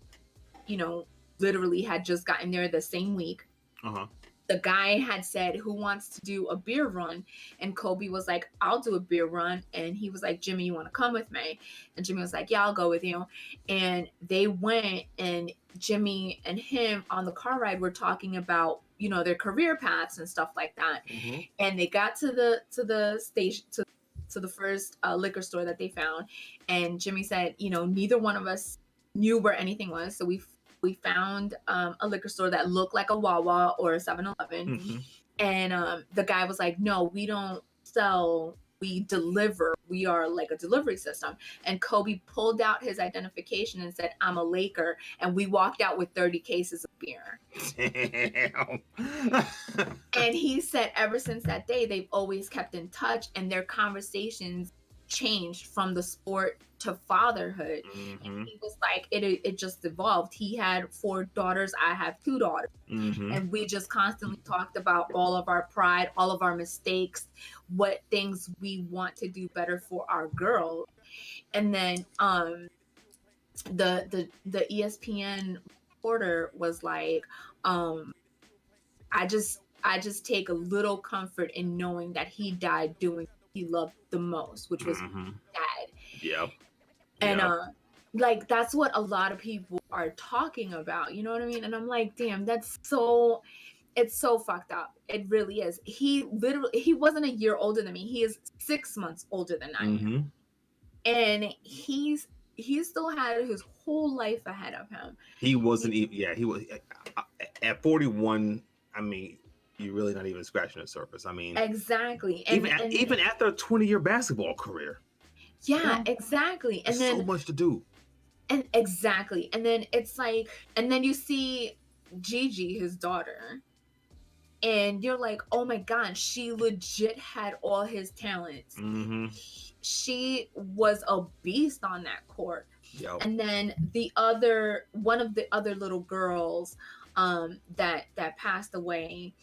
you know, literally had just gotten there the same week. Uh-huh. The guy had said, who wants to do a beer run? And Kobe was like, I'll do a beer run. And he was like, Jimmy, you want to come with me? And Jimmy was like, yeah, I'll go with you. And they went, and Jimmy and him on the car ride were talking about, you know, their career paths and stuff like that. Mm-hmm. And they got to the station, to the first liquor store that they found. And Jimmy said, you know, neither one of us knew where anything was. So we found a liquor store that looked like a Wawa or a 7-Eleven. Mm-hmm. And the guy was like, no, we don't sell, we deliver. We are like a delivery system. And Kobe pulled out his identification and said, I'm a Laker. And we walked out with 30 cases of beer. Damn. And he said ever since that day, they've always kept in touch, and their conversations changed from the sport to fatherhood. Mm-hmm. And he was like, it just evolved. He had 4 daughters, I have 2 daughters. Mm-hmm. And we just constantly talked about all of our pride, all of our mistakes, what things we want to do better for our girls. And then the ESPN reporter was like, I just take a little comfort in knowing that he died doing what he loved the most, which was Mm-hmm. dad. Yep. And Yep. like that's what a lot of people are talking about, you know what I mean? And I'm like, damn, it's so fucked up. It really is. He wasn't a year older than me. He is 6 months older than I am. Mm-hmm. And he still had his whole life ahead of him. He wasn't even. Yeah, he was at 41. I mean, you're really not even scratching the surface. I mean, Exactly. even after a 20-year basketball career. Yeah, exactly. And There's then so much to do. And exactly. And then it's like, and then you see Gigi, his daughter, and you're like, oh my God, she legit had all his talents. Mm-hmm. She was a beast on that court. Yep. And then one of the other little girls that passed away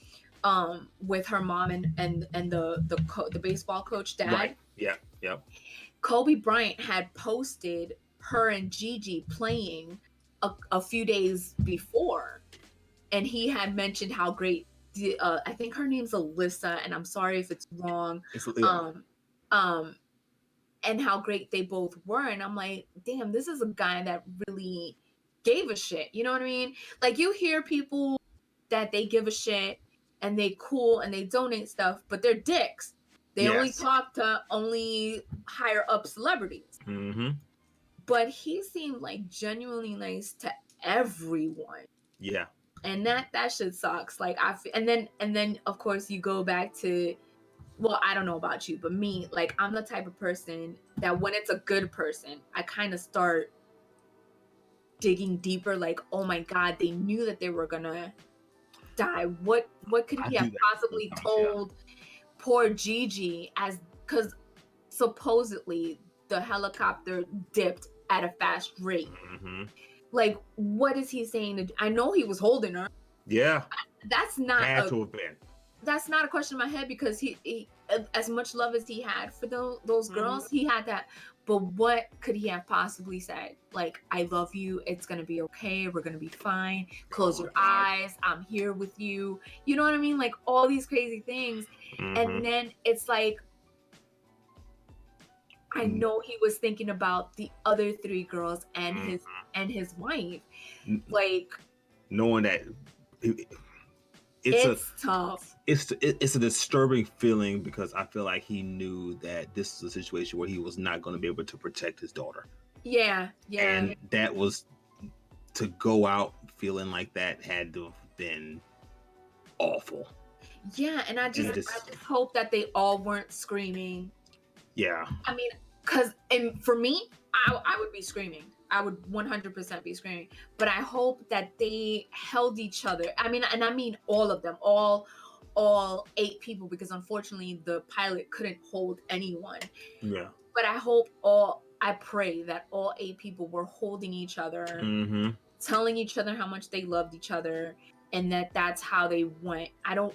with her mom and the baseball coach dad. Right. Yeah. Yep. Kobe Bryant had posted her and Gigi playing a few days before, and he had mentioned how great I think her name's Alyssa, and I'm sorry if it's wrong. And how great they both were. And I'm like, damn, this is a guy that really gave a shit. You know what I mean? Like, you hear people that they give a shit and they cool and they donate stuff, but they're dicks. They only talk to only higher up celebrities. Mm-hmm. But he seemed like genuinely nice to everyone. Yeah. And that shit sucks. Like, and then of course you go back to, well, I don't know about you, but me, like, I'm the type of person that when it's a good person, I kind of start digging deeper. Like, oh my God, they knew that they were gonna die. What could he have possibly told poor Gigi, because supposedly the helicopter dipped at a fast rate. Mm-hmm. Like, what is he saying? I know he was holding her. Yeah. That's not had to have been. That's not a question in my head, because he as much love as he had for those girls, he had that. But what could he have possibly said? Like, I love you. It's going to be okay. We're going to be fine. Close your eyes. I'm here with you. You know what I mean? Like, all these crazy things. Mm-hmm. And then it's like, I know he was thinking about the other 3 girls and his wife. Like, knowing that it's tough. It's a disturbing feeling, because I feel like he knew that this was a situation where he was not going to be able to protect his daughter. Yeah. And that was, to go out feeling like that had to have been awful. Yeah, and I just hope that they all weren't screaming. Yeah. I mean, and for me, I would be screaming. I would 100% be screaming. But I hope that they held each other. I mean, and I mean all of them, all 8 people, because unfortunately the pilot couldn't hold anyone. Yeah. But I pray that all 8 people were holding each other, telling each other how much they loved each other, and that's how they went. I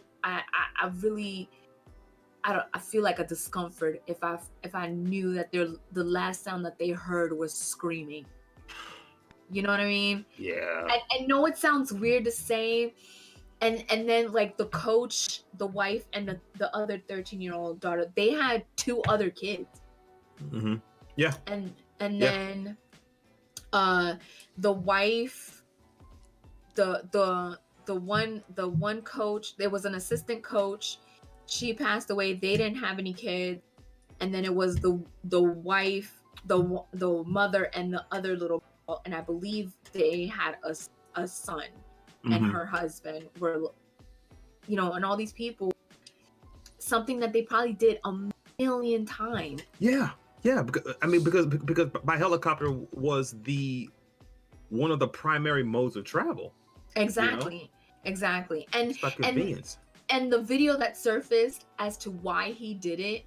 feel like a discomfort if I knew that the last sound that they heard was screaming. You know what I mean? Yeah. I know it sounds weird to say, and then like the coach, the wife, and the other 13-year-old daughter, they had 2 other kids. Yeah. And then the wife, the one coach, there was an assistant coach, she passed away. They didn't have any kids. And then it was the wife, the mother, and the other little girl, and I believe they had a son, and her husband were, and all these people, something that they probably did a million times. Yeah, because by helicopter was one of the primary modes of travel. Exactly. And it's like convenience. And the video that surfaced as to why he did it,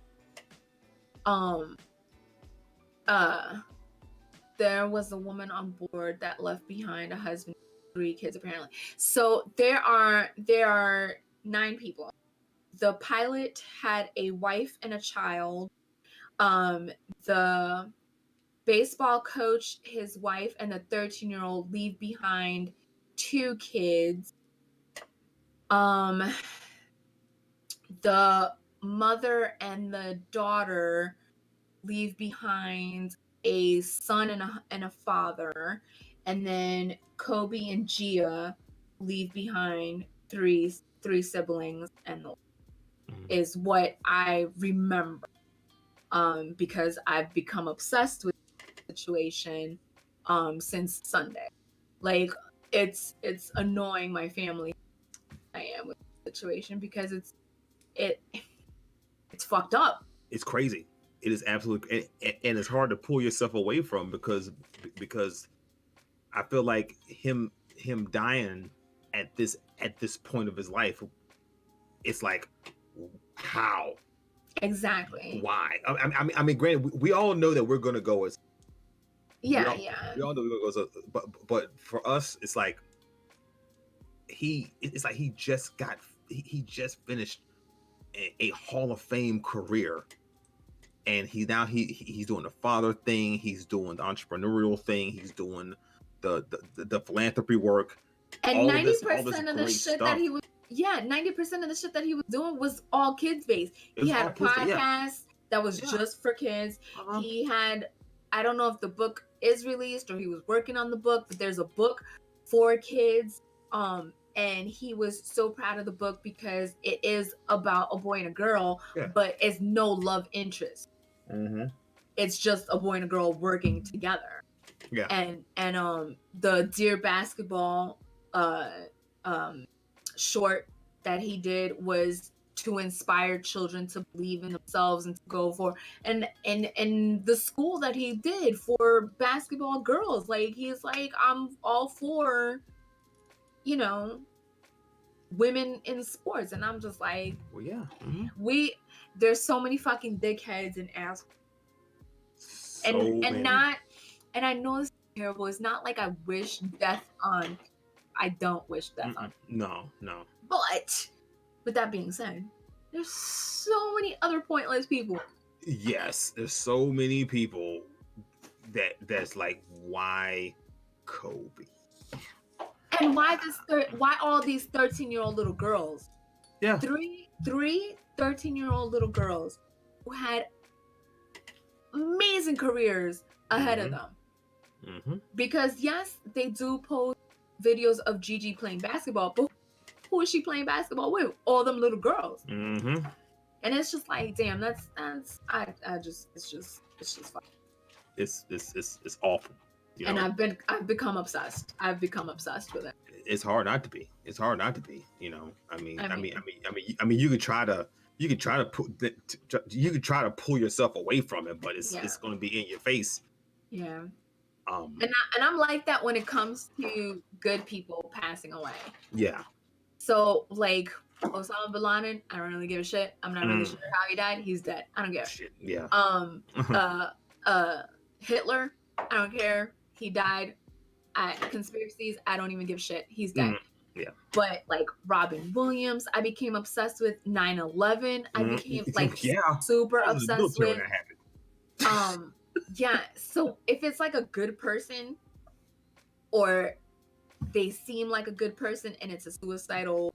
there was a woman on board that left behind a husband, 3 kids apparently. So there are 9 people. The pilot had a wife and a child. The baseball coach, his wife, and the 13-year-old leave behind 2 kids. The mother and the daughter leave behind a son and a father, and then Kobe and Gia leave behind three siblings, and is what I remember, because I've become obsessed with the situation since Sunday. Like, it's annoying my family. I am with the situation because it's fucked up. It's crazy. It is absolutely, and it's hard to pull yourself away from because I feel like him dying at this point of his life, it's like, how? Exactly. Why? I mean, granted, we all know that we're gonna go as. We all know we're gonna go, but for us, it's like he just finished a Hall of Fame career, and he's doing the father thing, he's doing the entrepreneurial thing, he's doing the philanthropy work, and 90% of the shit that he was 90% of the shit that he was doing was all kids based. He had a podcast that was just for kids. He had, I don't know if the book is released or he was working on the book, but there's a book for kids. And he was so proud of the book because it is about a boy and a girl, but it's no love interest. It's just a boy and a girl working together. Yeah. And the Dear Basketball short that he did was to inspire children to believe in themselves and to go for, and the school that he did for basketball girls, like, he's like, I'm all for, women in sports. And I'm just like, well, yeah. There's so many fucking dickheads and assholes. And I know this is terrible. It's not like I wish death on. I don't wish death on. No. But with that being said, there's so many other pointless people. Yes, there's so many people that's like, why Kobe? And why all these 13-year-old little girls? Yeah. Three 13-year-old little girls who had amazing careers ahead of them. Because yes, they do post videos of Gigi playing basketball, but who is she playing basketball with? All them little girls. And it's just like, damn, it's just fun. It's awful. And I've become obsessed. I've become obsessed with it. It's hard not to be. I mean, you could try to pull yourself away from it, but it's going to be in your face. Yeah. And I'm like that when it comes to good people passing away. Yeah. So, like, Osama bin Laden, I don't really give a shit. I'm not really sure how he died. He's dead. I don't care. Shit. Yeah. Hitler, I don't care. He died. Conspiracies, I don't even give a shit. He's dead. Yeah. But like Robin Williams, I became obsessed with 9/11. I became like super obsessed with. Yeah. So if it's like a good person, or they seem like a good person, and it's a suicidal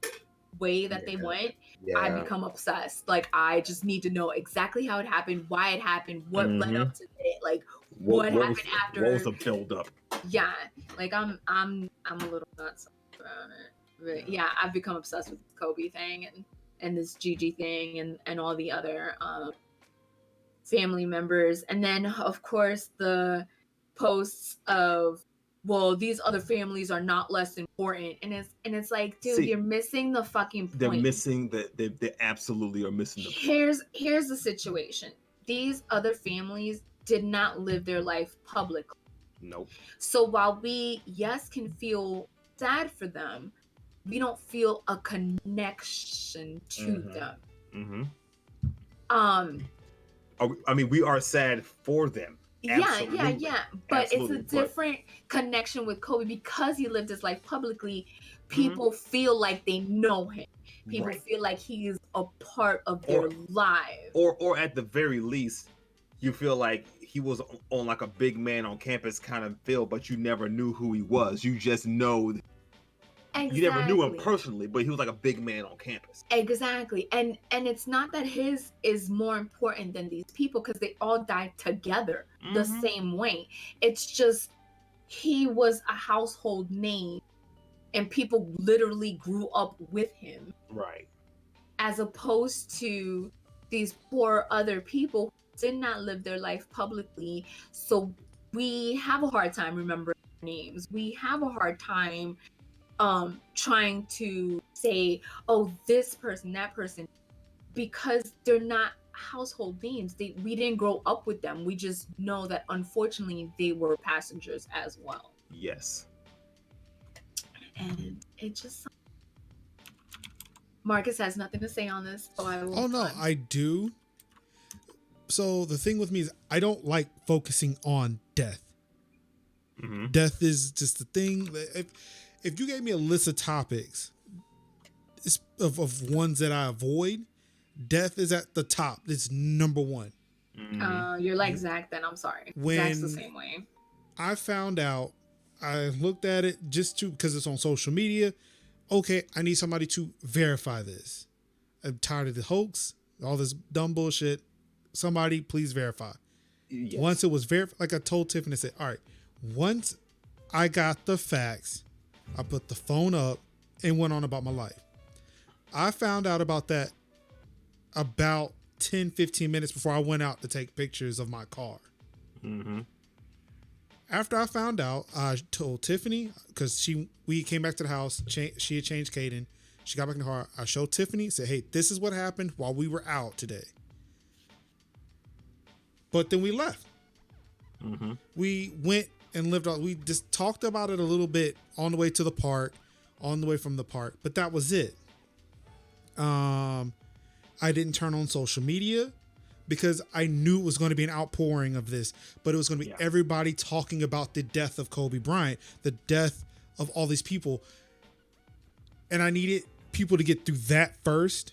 way that they went, I become obsessed. Like I just need to know exactly how it happened, why it happened, what led up to it, like what happened after. What was the build up? Yeah, like I'm a little nuts about it. But yeah, I've become obsessed with this Kobe thing and this Gigi thing and all the other family members. And then of course the posts of, well, these other families are not less important, and it's like, dude, you're missing the fucking point. They're missing they absolutely are missing the point. Here's the situation. These other families did not live their life publicly. Nope. So while we can feel sad for them, we don't feel a connection to them. I mean, we are sad for them. Absolutely. Yeah. But it's a different connection with Kobe because he lived his life publicly. People feel like they know him. People feel like he is a part of their lives. Or at the very least, you feel like he was on like a big man on campus kind of feel, but you never knew who he was. You just know. Exactly. You never knew him personally, but he was like a big man on campus. Exactly. And it's not that his is more important than these people because they all died together the same way. It's just he was a household name and people literally grew up with him. Right. As opposed to these poor other people who did not live their life publicly. So we have a hard time remembering names. We have a hard time trying to say, oh, this person, that person, because they're not household names. We didn't grow up with them. We just know that unfortunately they were passengers as well. Yes. And it just, Marcus has nothing to say on this, so I will. Oh no, I do. So the thing with me is I don't like focusing on death. Death is just the thing that if you gave me a list of topics of ones that I avoid, death is at the top. It's number one. You're like Zach then. I'm sorry. Zach's the same way. I found out, I looked at it just because it's on social media. Okay, I need somebody to verify this. I'm tired of the hoax, all this dumb bullshit. Somebody please verify. Yes. Once it was verified, like I told Tiffany, I said, all right, once I got the facts, I put the phone up and went on about my life. I found out about that about 10, 15 minutes before I went out to take pictures of my car. After I found out, I told Tiffany, because we came back to the house, she had changed Caden. She got back in the car. I showed Tiffany, said, hey, this is what happened while we were out today. But then we left. We went and lived on. We just talked about it a little bit on the way to the park, on the way from the park, but that was it. I didn't turn on social media because I knew it was going to be an outpouring of this, but it was going to be everybody talking about the death of Kobe Bryant, the death of all these people. And I needed people to get through that first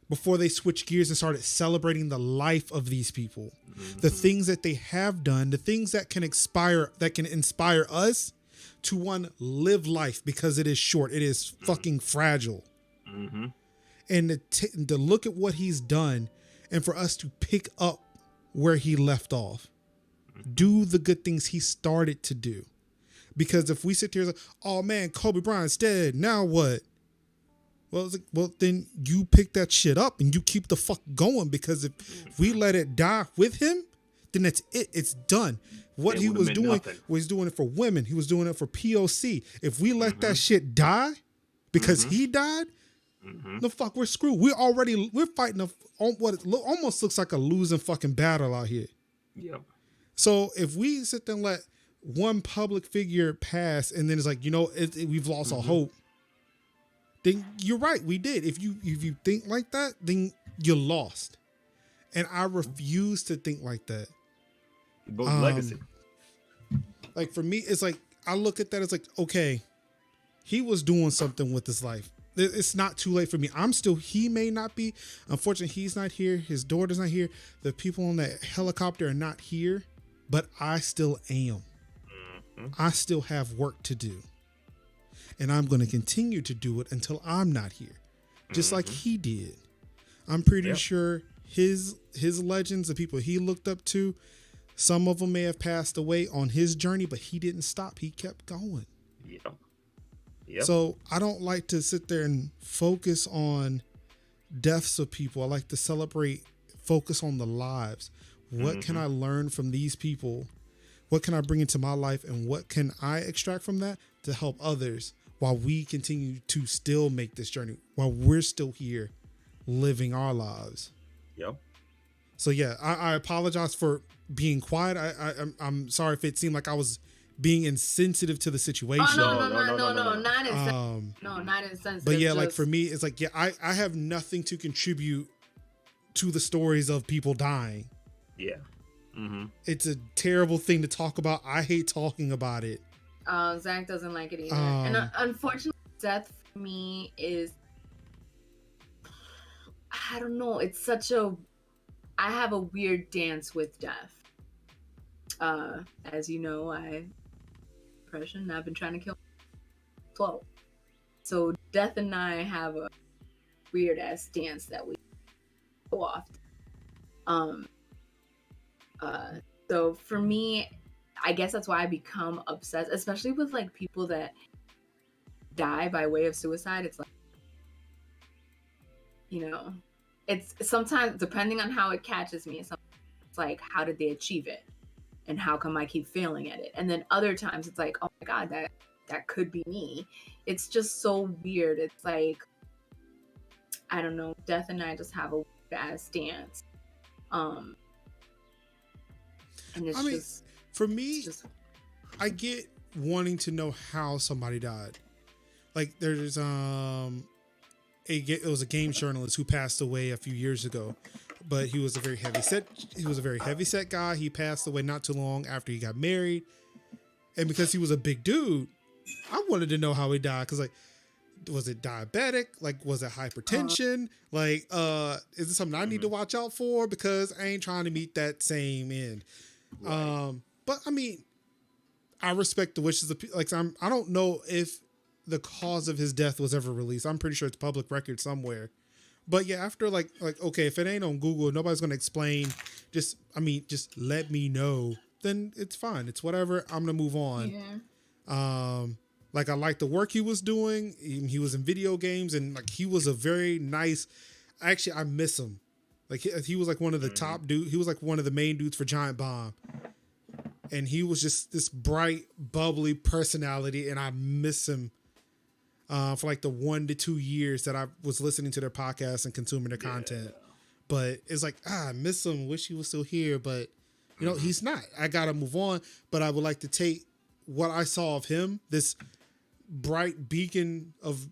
before they switched gears and started celebrating the life of these people, the things that they have done, the things that can inspire us to live life, because it is short. It is fucking fragile. And to look at what he's done and for us to pick up where he left off, do the good things he started to do. Because if we sit here and say, oh man, Kobe Bryant's dead, now what? Well, then you pick that shit up and you keep the fuck going, because if we let it die with him, then that's it. It's done. What he was doing was doing it for women. He was doing it for POC. If we let that shit die because he died, the fuck, we're screwed. We're fighting what it almost looks like a losing fucking battle out here. Yep. So if we sit there and let one public figure pass and then it's like, we've lost all hope, then you're right. We did. If you think like that, then you're lost. And I refuse to think like that. He built legacy. Like for me, it's like I look at that as like, okay, he was doing something with his life. It's not too late for me. He may not be. Unfortunately, he's not here. His daughter's not here. The people on that helicopter are not here, but I still am. I still have work to do. And I'm going to continue to do it until I'm not here. Just like he did. I'm pretty sure his legends, the people he looked up to, some of them may have passed away on his journey, but he didn't stop. He kept going. Yep. So I don't like to sit there and focus on deaths of people. I like to focus on the lives. What can I learn from these people? What can I bring into my life? And what can I extract from that to help others while we continue to still make this journey, while we're still here living our lives? Yep. So yeah, I apologize for being quiet. I'm sorry if it seemed like I was being insensitive to the situation. Oh, no, not insensitive. No, not insensitive. But yeah, like for me, it's like, yeah, I have nothing to contribute to the stories of people dying. Yeah. It's a terrible thing to talk about. I hate talking about it. Zach doesn't like it either. And unfortunately, death for me is, I don't know. It's I have a weird dance with death. As you know, depression. I've been trying to kill 12. So death and I have a weird ass dance that we go often. So for me, I guess that's why I become obsessed, especially with like people that die by way of suicide. It's like, it's sometimes depending on how it catches me. It's like, how did they achieve it? And how come I keep failing at it? And then other times it's like, oh my God, that could be me. It's just so weird. It's like, I don't know, death and I just have a weird ass dance. And it's for me, I get wanting to know how somebody died. Like there's it was a game journalist who passed away a few years ago, but he was a very heavy set guy. He passed away not too long after he got married. And because he was a big dude, I wanted to know how he died. Cause like, was it diabetic? Like, was it hypertension? Is it something I need to watch out for? Because I ain't trying to meet that same end. Right. But I mean, I respect the wishes of people. Like, I don't know if the cause of his death was ever released. I'm pretty sure it's public record somewhere. But yeah, after like, okay, if it ain't on Google, nobody's going to explain. Just let me know. Then it's fine. It's whatever. I'm going to move on. Yeah. Like I like the work he was doing. He was in video games and like, he was a very nice, actually, I miss him. Like he was like one of the top dudes. He was like one of the main dudes for Giant Bomb. And he was just this bright, bubbly personality. And I miss him. For like the 1 to 2 years that I was listening to their podcast and consuming their content. But it's like, I miss him. Wish he was still here. But, he's not. I got to move on. But I would like to take what I saw of him, this bright beacon of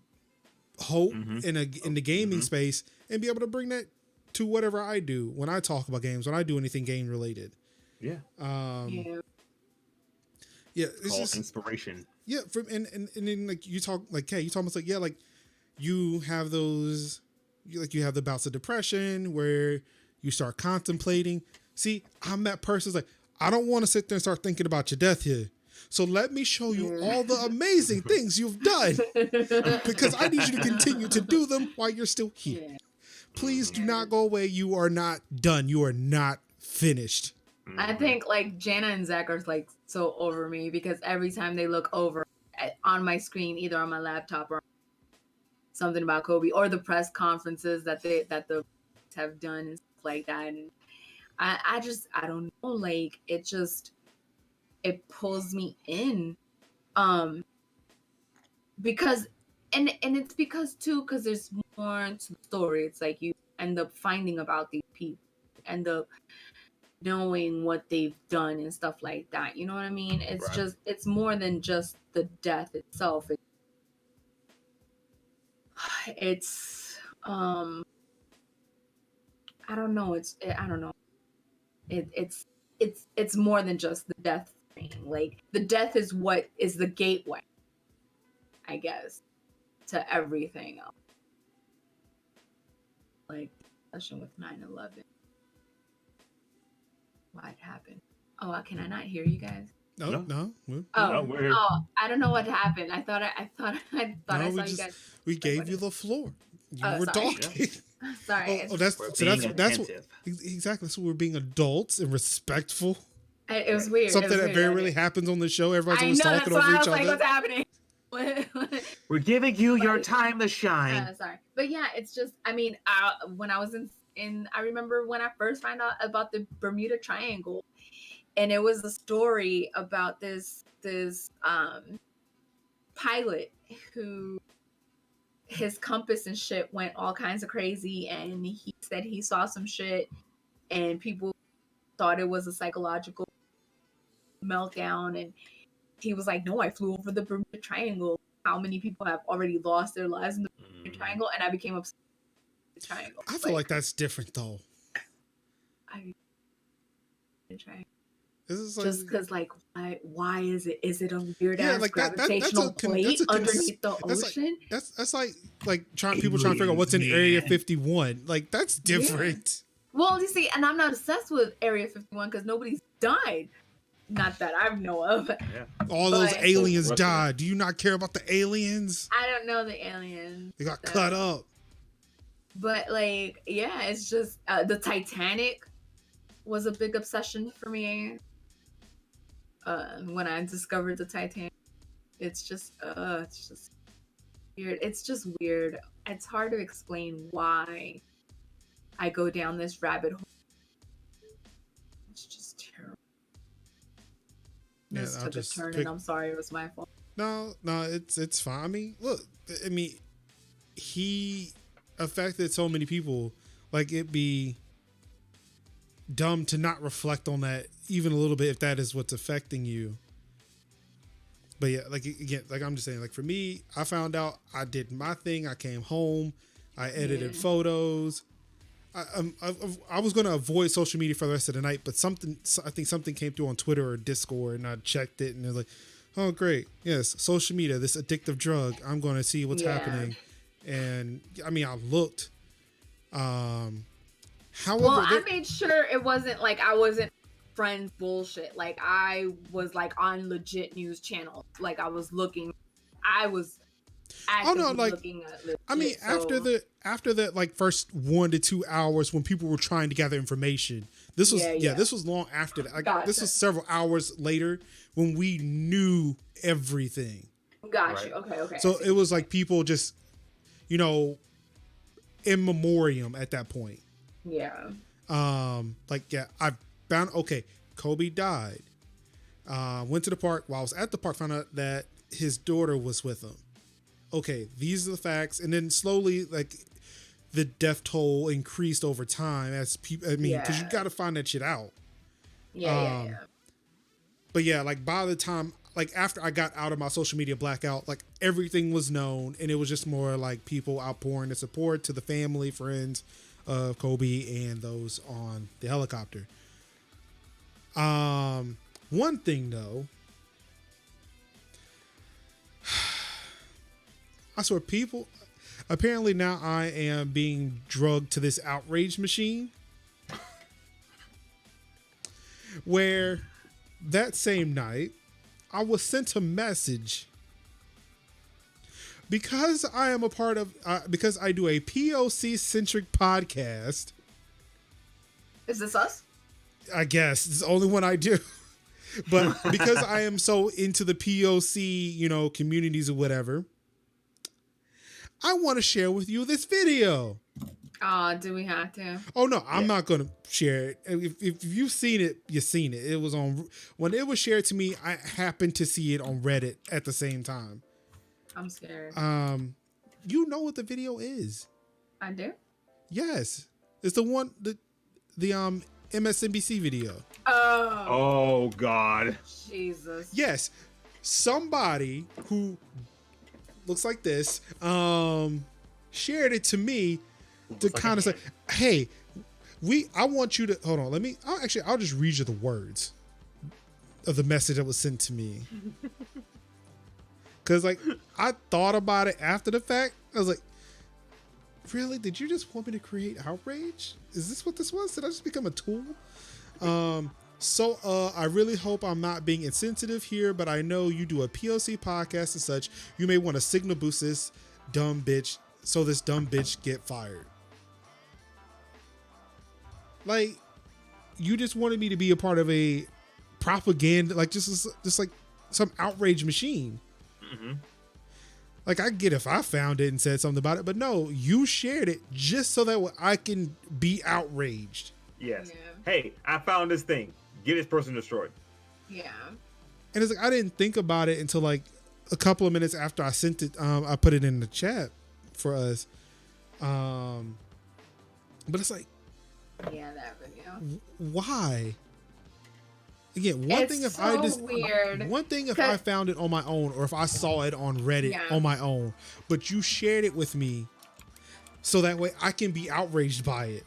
hope in the gaming space, and be able to bring that to whatever I do when I talk about games, when I do anything game related. Yeah. Yeah. It's just inspiration. Yeah, and then like you talk like, hey, you talk about like, yeah, like you have those, you have the bouts of depression where you start contemplating. See, I'm that person who's like, I don't want to sit there and start thinking about your death here. So let me show you all the amazing things you've done because I need you to continue to do them while you're still here. Please do not go away. You are not done. You are not finished. I think like Jana and Zach are like so over me because every time they look over on my screen, either on my laptop or something about Kobe or the press conferences that the have done and stuff like that, and I don't know, like it pulls me in, because and it's because there's more to the story. It's like you end up finding about these people, end up knowing what they've done and stuff like that. You know what I mean? It's it's more than just the death itself. It's I don't know. I don't know. It's more than just the death thing. Like the death is what is the gateway, I guess, to everything else. Like especially with 9/11. What happened? Oh, can I not hear you guys? No. Oh, I don't know what happened. I thought I saw you guys. We gave you the floor. You were sorry. talking. Sorry. That's what, exactly. So we're being adults and respectful. It was weird. Something that very rarely happens on the show. Everybody's always talking over each other. Like, what's happening? We're giving you your time to shine. Sorry, but yeah, it's just. I mean, when I was in, I remember when I first found out about the Bermuda Triangle, and it was a story about this pilot who his compass and shit went all kinds of crazy, and he said he saw some shit, and people thought it was a psychological meltdown, and he was like, no, I flew over the Bermuda Triangle. How many people have already lost their lives in the Bermuda Triangle? And I became obsessed with the triangle. I feel like that's different though. Just because, like, why is it? Is it a weird ass gravitational plate underneath the ocean? That's like people trying to figure out what's in Area 51. Like that's different. Yeah. Well, you see, and I'm not obsessed with Area 51 because nobody's died. Not that I know of. Yeah. All those aliens died. Do you not care about the aliens? I don't know the aliens. They got cut up. But like, yeah, it's just the Titanic was a big obsession for me. When I discovered the Titanic, it's just weird. It's just weird. It's hard to explain why I go down this rabbit hole. It's just terrible. Yeah, this took a turn, and I'm sorry, it was my fault. No, it's fine. I mean, look, he affected so many people. Like, it'd be dumb to not reflect on that even a little bit if that is what's affecting you. But yeah, like, again, like I'm just saying, like for me, I found out, I did my thing, I came home, I edited photos. I was going to avoid social media for the rest of the night, but I think something came through on Twitter or Discord, and I checked it, and it was like, oh great, yes, social media, this addictive drug, I'm going to see what's happening. And I mean, I looked. However, I made sure it wasn't like I wasn't friends bullshit. Like I was like on legit news channels. Like I was looking. I was actively looking at legit, I mean, after the like first 1 to 2 hours when people were trying to gather information, this was this was long after that. Like, gotcha. This was several hours later when we knew everything. Got you. Okay. So it was like people just, in memoriam at that point. Yeah. I found, Kobe died. Went to the park. While I was at the park, found out that his daughter was with him. Okay, these are the facts. And then slowly, like, the death toll increased over time as people, because you got to find that shit out. Yeah. But yeah, like, by the time, like, after I got out of my social media blackout, like, everything was known, and it was just more like people outpouring their support to the family, friends of Kobe and those on the helicopter. One thing though, I swear, people, apparently now I am being drugged to this outrage machine where that same night I was sent a message because I am a part of, because I do a POC centric podcast. Is this us? I guess it's the only one I do. But because I am so into the POC, communities or whatever, I want to share with you this video. Do we have to? Oh no, I'm not going to share it. If you've seen it, you've seen it. It was when it was shared to me, I happened to see it on Reddit at the same time. I'm scared. You know what the video is? I do? Yes. It's the one, the MSNBC video. Oh God. Jesus. Yes. Somebody who looks like this, shared it to me to kind of say, hey, I want you to, hold on, I'll just read you the words of the message that was sent to me. Because, like, I thought about it after the fact. I was like, really? Did you just want me to create outrage? Is this what this was? Did I just become a tool? So I really hope I'm not being insensitive here, but I know you do a POC podcast and such. You may want to signal boost this dumb bitch so this dumb bitch get fired. Like, you just wanted me to be a part of a propaganda, like just like some outrage machine. Mm-hmm. Like, I get if I found it and said something about it, but no, you shared it just so that I can be outraged. Yes. Yeah. Hey, I found this thing. Get this person destroyed. Yeah. And it's like, I didn't think about it until like a couple of minutes after I sent it. I put it in the chat for us. But it's like, yeah, that video. Why? Again, one thing if I found it on my own, or if I saw it on Reddit on my own, but you shared it with me so that way I can be outraged by it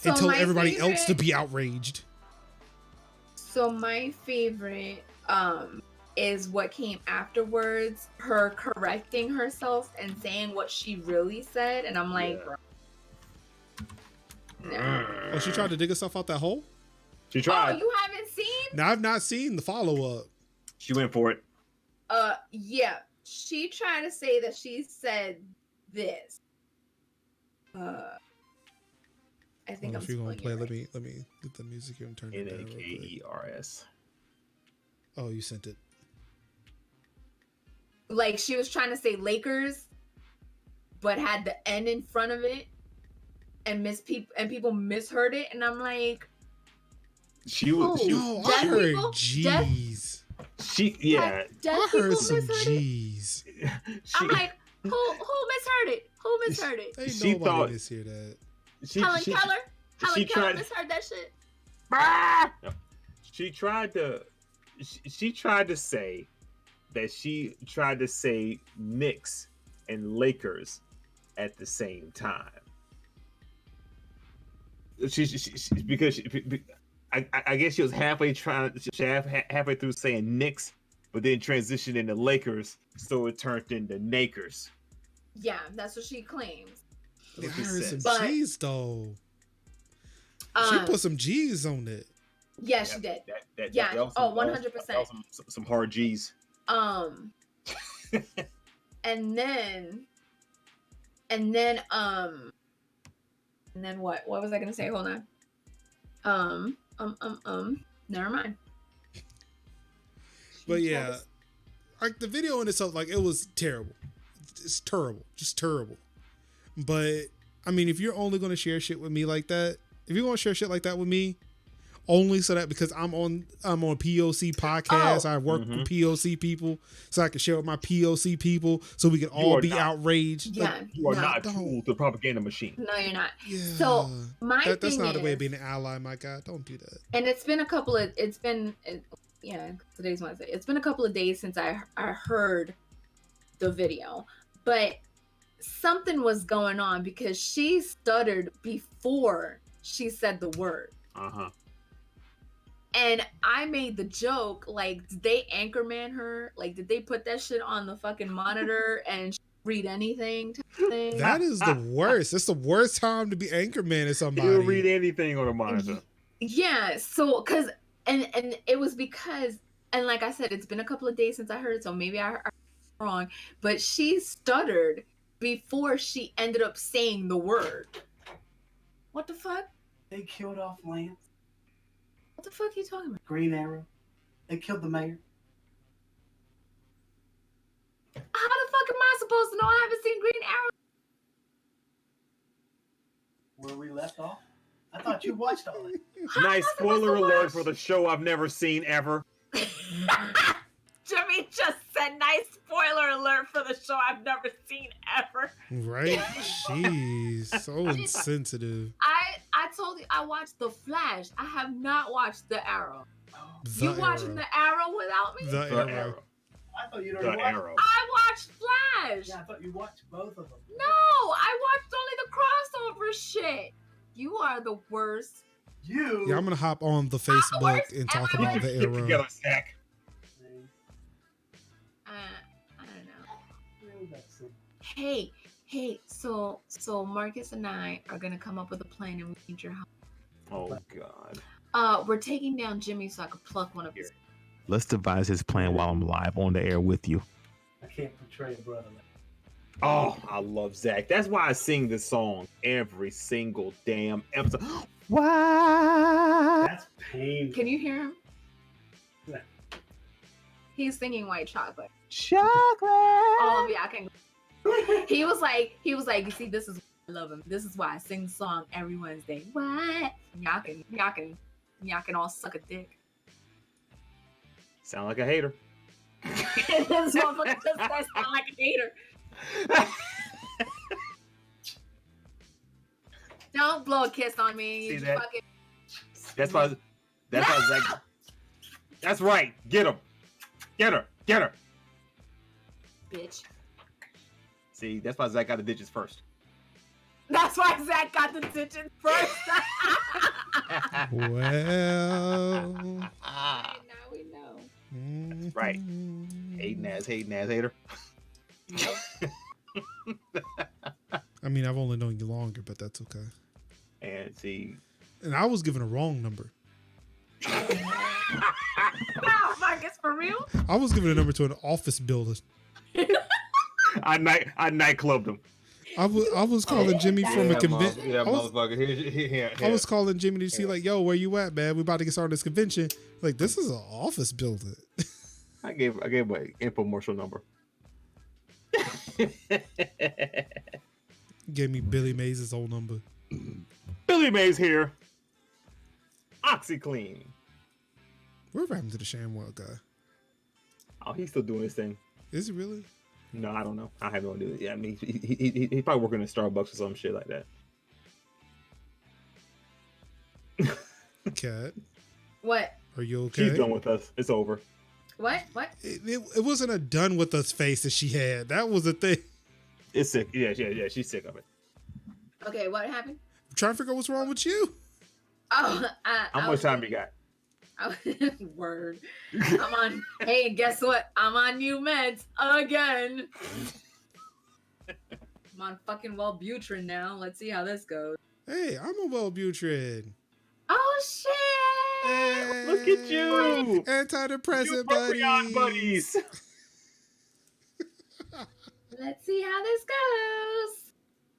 and tell everybody else to be outraged. So my favorite is what came afterwards, her correcting herself and saying what she really said, and I'm like, bro. No. Oh, she tried to dig herself out that hole? She tried. Oh, you haven't seen? No, I've not seen the follow-up. She went for it. Yeah. She tried to say that she said this. I think I'm. If you're gonna play, let me get the music here and turn it down. NAKERS. Oh, you sent it. Like, she was trying to say Lakers, but had the N in front of it, and people misheard it, and I'm like, she was. I heard G's. I heard some G's. I'm like, who misheard it? Who misheard it? Ain't she nobody misheard that. Helen Keller misheard that shit. She tried to say that she tried to say Knicks and Lakers at the same time. I guess she was halfway through saying Knicks, but then transitioned into Lakers, so it turned into Nakers. Yeah, that's what she claims. I heard some G's though. She put some G's on it. Yeah, she did. That 100%. Some hard G's. And then what? What was I gonna say? Hold on. Never mind. But yeah, like the video in itself, like it was terrible. It's terrible, just terrible. But I mean, if you're only gonna share shit with me like that, if you're gonna share shit like that with me, only so that because I'm on POC podcast, I work with POC people, so I can share with my POC people, so we can all be outraged. Yeah, like, you are not a tool to propaganda machine. No, you're not. Yeah. So that's not a way of being an ally, my God. Don't do that. And today's Wednesday. It's been a couple of days since I heard the video, but something was going on because she stuttered before she said the word. And I made the joke, like, did they anchorman her? Like, did they put that shit on the fucking monitor and read anything? That is the worst. It's the worst time to be anchorman at somebody. You'll read anything on a monitor. Yeah, so, and it was because, and like I said, it's been a couple of days since I heard it, so maybe I heard it wrong, but she stuttered before she ended up saying the word. What the fuck? They killed off Lance. What the fuck are you talking about? Green Arrow. They killed the mayor. How the fuck am I supposed to know? I haven't seen Green Arrow. Where we left off? I thought you watched all it. Nice spoiler alert for the show I've never seen ever. Jimmy just said, nice spoiler alert for the show I've never seen ever. Right? Jeez, so insensitive. I told you I watched The Flash. I have not watched The Arrow. You watching The Arrow without me? The Arrow. I thought you'd already watched it. I watched Flash. Yeah, I thought you watched both of them. No, I watched only the crossover shit. You are the worst. You. Yeah, I'm gonna hop on the Facebook and talk about the Get together, Arrow. Zach. I don't know. Hey, so Marcus and I are gonna come up with a plan and we need your help. Oh God. We're taking down Jimmy so I can pluck one of his. Let's devise his plan while I'm live on the air with you. I can't portray a brother. Oh, I love Zach. That's why I sing this song every single damn episode. Why? That's painful. Can you hear him? Yeah. He's singing White Chocolate. Chocolate. Oh yeah, I can. He was like, you see, this is why I love him. This is why I sing the song every Wednesday. What? Y'all can all suck a dick. Sound like a hater. This motherfucker just sound like a hater. Don't blow a kiss on me. See You that? fucking... That's why Zach. That's right. Get him. Get her. Bitch. See, that's why Zach got the digits first. That's why Zach got the digits first. Well, Now we know. That's right. Hating ass hater. I mean, I've only known you longer, but that's okay. And see. And I was given a wrong number. Wow, Marcus, for real? I was given a number to an office building. I nightclubbed him. I was calling Jimmy from a convention. Yeah, motherfucker. Here. I was calling Jimmy to see, like, yo, where you at, man? We about to get started this convention. Like, this is an office building. I gave my infomercial number. Gave me Billy Mays' old number. Billy Mays here. OxyClean. Whatever happened to the ShamWow guy? Oh, he's still doing his thing. Is he really? No, I don't know. I have no idea. Yeah, I mean, he's probably working at Starbucks or some shit like that. Cat, What? are you okay? She's done with us. It's over. What? It wasn't a done with us face that she had. That was the thing. It's sick. Yeah. She's sick of it. Okay, what happened? I'm trying to figure out what's wrong with you. Oh, How much time you got? Word. I'm on. Hey, guess what? I'm on new meds again. I'm on fucking Wellbutrin now. Let's see how this goes. Hey, I'm a Wellbutrin. Oh shit! Hey, Look at you. Antidepressant Patreon buddies. buddies. Let's see how this goes.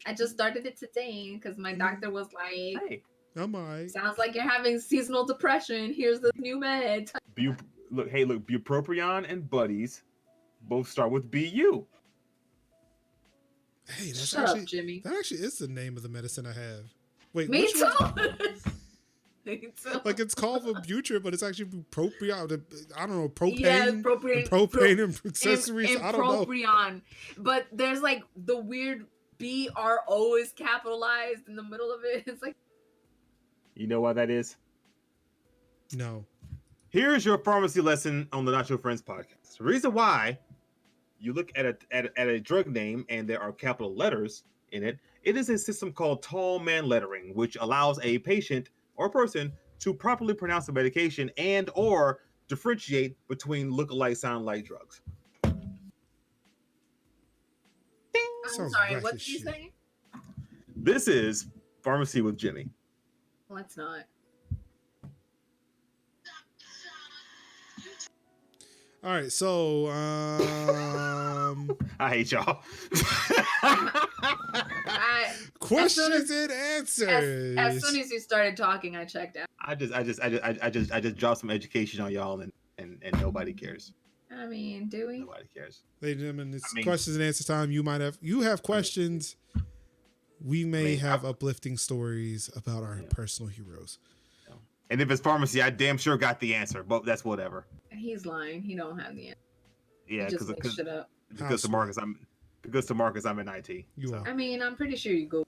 I just started it today because my doctor was like, Hey. I'm alright. sounds like you're having seasonal depression. Here's the new med. Look, bupropion and buddies both start with BU. Hey, that's Shut actually up, Jimmy. that actually is the name of the medicine I have. Wait, Me which too. one? Me too. Like, it's called Wellbutrin, but it's actually bupropion. I don't know, propane. Yeah, propane and accessories. I don't know. Proprion. But there's like the weird BRO is capitalized in the middle of it. It's like, You know why that is? No. Here's your pharmacy lesson on the Notcho Friends podcast. The reason why you look at a drug name and there are capital letters in it, it is a system called tall man lettering, which allows a patient or person to properly pronounce the medication and or differentiate between look-alike, sound-alike drugs. I'm Sounds sorry, wacky what did you shit. say? This is Pharmacy with Jimmy. Let's not. All right, so I hate y'all. questions and answers. As soon as you started talking, I checked out. I just dropped some education on y'all and nobody cares. I mean, do we? Nobody cares. Ladies and gentlemen, it's I mean- questions and answer time. You have questions. We may have uplifting stories about our personal heroes. And if it's pharmacy, I damn sure got the answer, but that's whatever. He's lying. He don't have the answer. Yeah, He just makes shit up. because to Marcus, I'm in IT. You are. I mean, I'm pretty sure you go.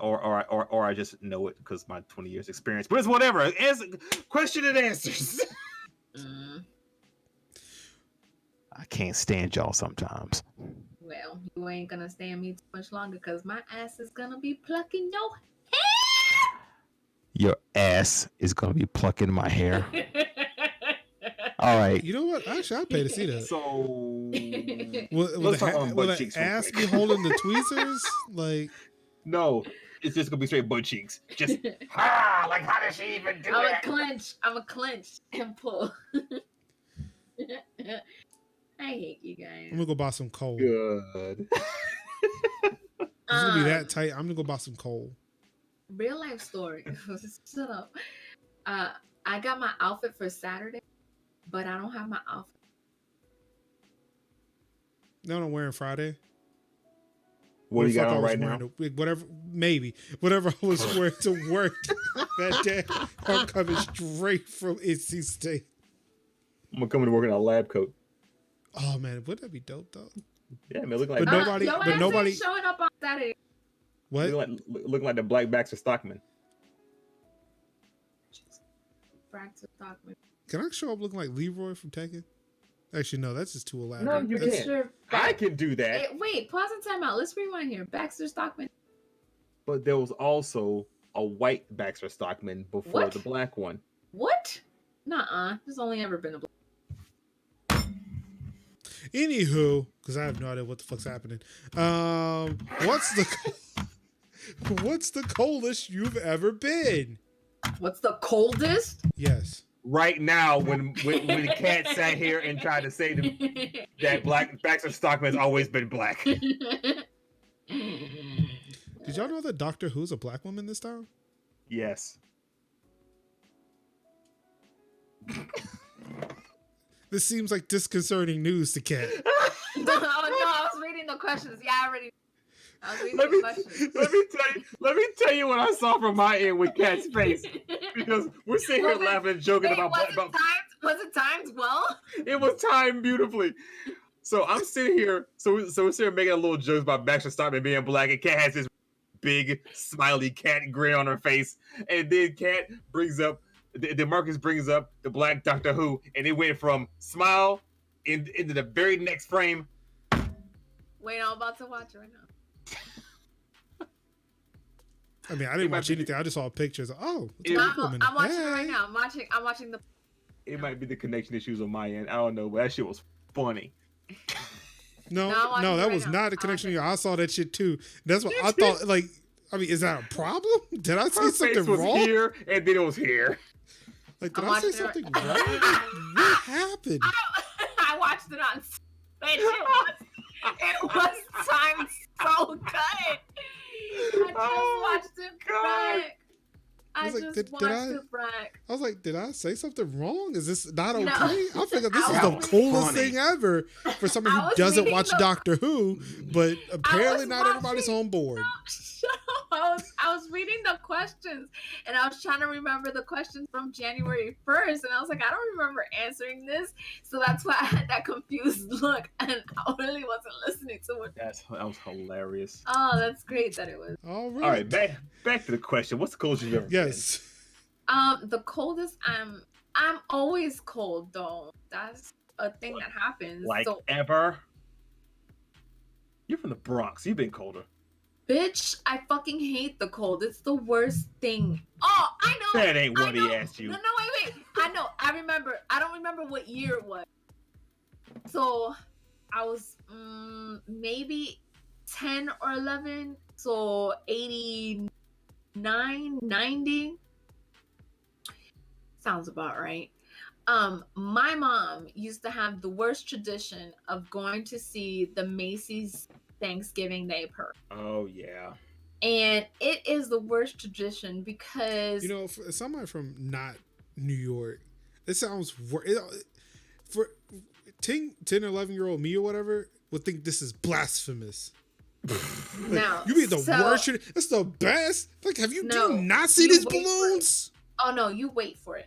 Or I just know it because my 20 years experience. But it's whatever. Question and answers. I can't stand y'all sometimes. Well, you ain't gonna stand me too much longer because my ass is gonna be plucking your hair. Your ass is gonna be plucking my hair. All right. You know what? Actually, I'd pay to see that. So Will the ass be holding the tweezers? Like, no, it's just gonna be straight butt cheeks. Just like how does she even do that? I'm a clench and pull. I hate you guys. I'm gonna go buy some coal. Good. It's gonna be that tight. I'm gonna go buy some coal. Real life story. Shut up. I got my outfit for Saturday, but I don't have my outfit. No, I'm wearing Friday. What do you got on right now? Whatever I was wearing to work that day. I'm coming straight from NC State. I'm gonna come to work in a lab coat. Oh man, wouldn't that be dope though? Yeah, man, look like nobody showing up on Saturday. What? Looking like the Black Baxter Stockman. Baxter Stockman. Can I show up looking like Leroy from Tekken? Actually, no, that's just too elaborate. No, you can't. I can do that. Wait, pause and time out. Let's rewind here. Baxter Stockman. But there was also a white Baxter Stockman before the black one. What? Nuh-uh. There's only ever been a black. Anywho, because I have no idea what the fuck's happening. What's the coldest you've ever been? What's the coldest? Yes. Right now, when the cat sat here and tried to say that Black Baxter Stockman's always been black. Did y'all know that Doctor Who's a black woman this time? Yes. This seems like disconcerting news to Kat. No, I was reading the questions. Yeah, I was reading the questions. Let me tell you what I saw from my end with Kat's face, because we're sitting here laughing and joking about. Was it timed well? It was timed beautifully. So I'm sitting here. So we're sitting here making a little jokes about Baxter Stockman being black, and Kat has this big smiley cat grin on her face, and then Kat brings up. Then Marcus brings up the black Doctor Who, and it went from smile into the very next frame. Wait, I'm about to watch it right now. I mean, I didn't watch anything. I just saw pictures. Oh, I'm watching it right now. I'm watching the. It might be the connection issues on my end. I don't know, but that shit was funny. No, that was not a connection. I saw that shit too. That's what I thought. Like, I mean, is that a problem? Did I say something wrong? Here and then it was here. Like, did I say something wrong? What happened? I watched it on. It was timed so good. I just watched it back. I was like, did I say something wrong? Is this not okay? I figure this is the coolest thing ever for someone who doesn't watch Doctor Who, but apparently not everybody's on board. I was reading the questions and I was trying to remember the questions from January 1st, and I was like, I don't remember answering this, so that's why I had that confused look, and I really wasn't listening to it. That was hilarious. Oh, that's great that it was. All right, back to the question. What's the coldest you've ever been? The coldest, I'm always cold though. That's a thing that happens. Ever? You're from the Bronx. You've been colder. Bitch, I fucking hate the cold. It's the worst thing. Oh, I know. That ain't what he asked you. No, wait. I know. I remember. I don't remember what year it was. So, I was maybe 10 or 11. So, 89, 90. Sounds about right. My mom used to have the worst tradition of going to see the Macy's Thanksgiving Day parade. Oh yeah. And it is the worst tradition because for somebody from not New York, it sounds for 10 or 11-year-old me or whatever would think this is blasphemous. No, you mean the worst? It's the best. Like, do you not see these balloons? Oh no, you wait for it.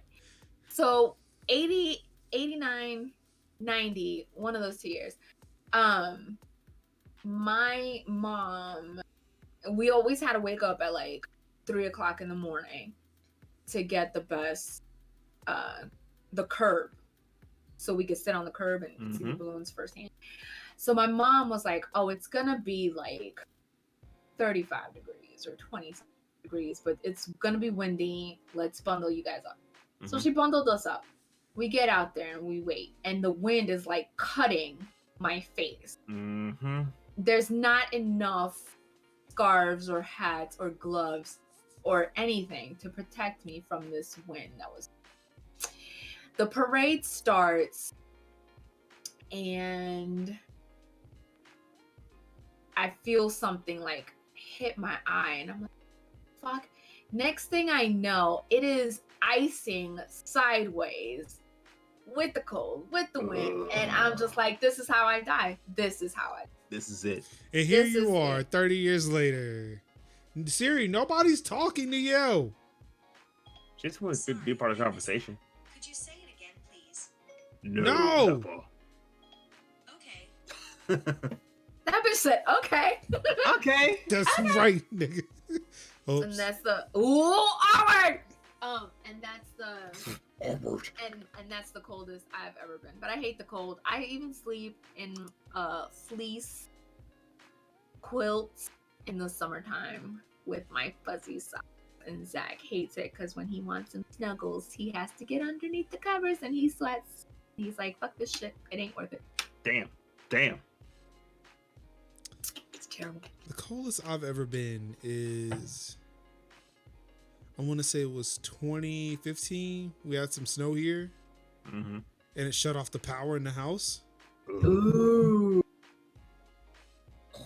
So 80, 89, 90, one of those 2 years. My mom, we always had to wake up at like 3:00 in the morning to get the bus, the curb so we could sit on the curb and see the balloons firsthand. So my mom was like, oh, it's gonna be like 35 degrees or 20 degrees, but it's gonna be windy. Let's bundle you guys up. So she bundled us up. We get out there and we wait, and the wind is like cutting my face. There's not enough scarves or hats or gloves or anything to protect me from this wind that was. The parade starts, and I feel something like hit my eye, and I'm like, fuck. Next thing I know, it is icing sideways with the cold, with the wind, and I'm just like, this is how I die. This is how I die. This is it. And here you are, 30 years later. Siri, nobody's talking to you. Just want to be part of the conversation. Could you say it again, please? No. Okay. That bitch said, okay. Okay. That's right, nigga. Oops. And that's the onward. And that's the Onward. and that's the coldest I've ever been. But I hate the cold. I even sleep in fleece quilts in the summertime with my fuzzy socks. And Zach hates it because when he wants some snuggles, he has to get underneath the covers and he sweats. He's like, fuck this shit. It ain't worth it. Damn. It's terrible. The coldest I've ever been is, I want to say it was 2015. We had some snow here, and it shut off the power in the house. Ooh.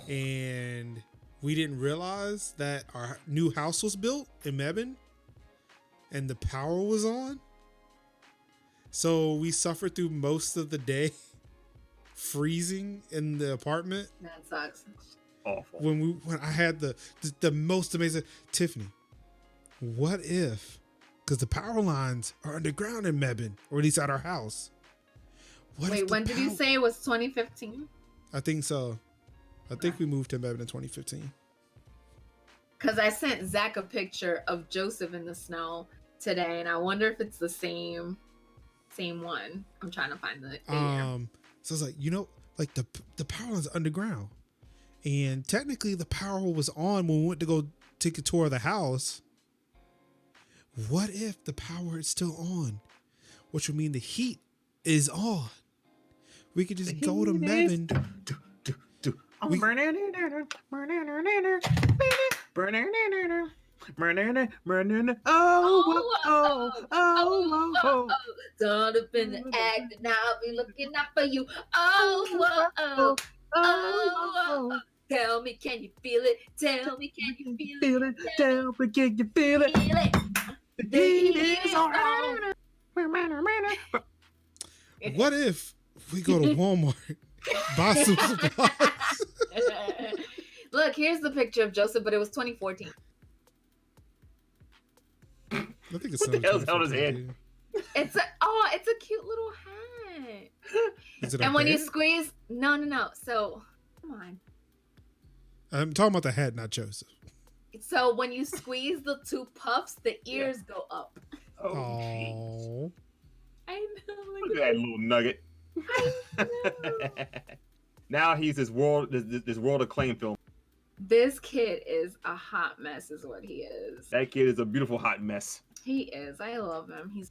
And we didn't realize that our new house was built in Mebane, and the power was on. So we suffered through most of the day freezing in the apartment. That sucks. Awful. When I had the most amazing, Tiffany, what if, because the power lines are underground in Mebane, or at least at our house. Wait, when did you say it was 2015? I think so. I think we moved to Mebane in 2015. Because I sent Zach a picture of Joseph in the snow today, and I wonder if it's the same one. I'm trying to find the year. So it's like, like the power lines are underground. And technically the power was on when we went to go take a tour of the house. What if the power is still on? Which would mean the heat is on. We could just go to Mebane. Don't have been acting, I'll be looking out for you. Tell me, can you feel it? Tell me, can you feel it? Tell me, can you feel it? Feel it. The heat is on. What if we go to Walmart, buy some supplies? Look, here's the picture of Joseph, but it was 2014. I think it's What the hell's on his head? It's a cute little hat. Is it And a when you bear? squeeze, no. So come on. I'm talking about the hat, not Joseph. So when you squeeze the two puffs, the ears go up. Oh, I know. Look at that little nugget. Now he's this world acclaimed film. This kid is a hot mess, is what he is. That kid is a beautiful hot mess. He is. I love him.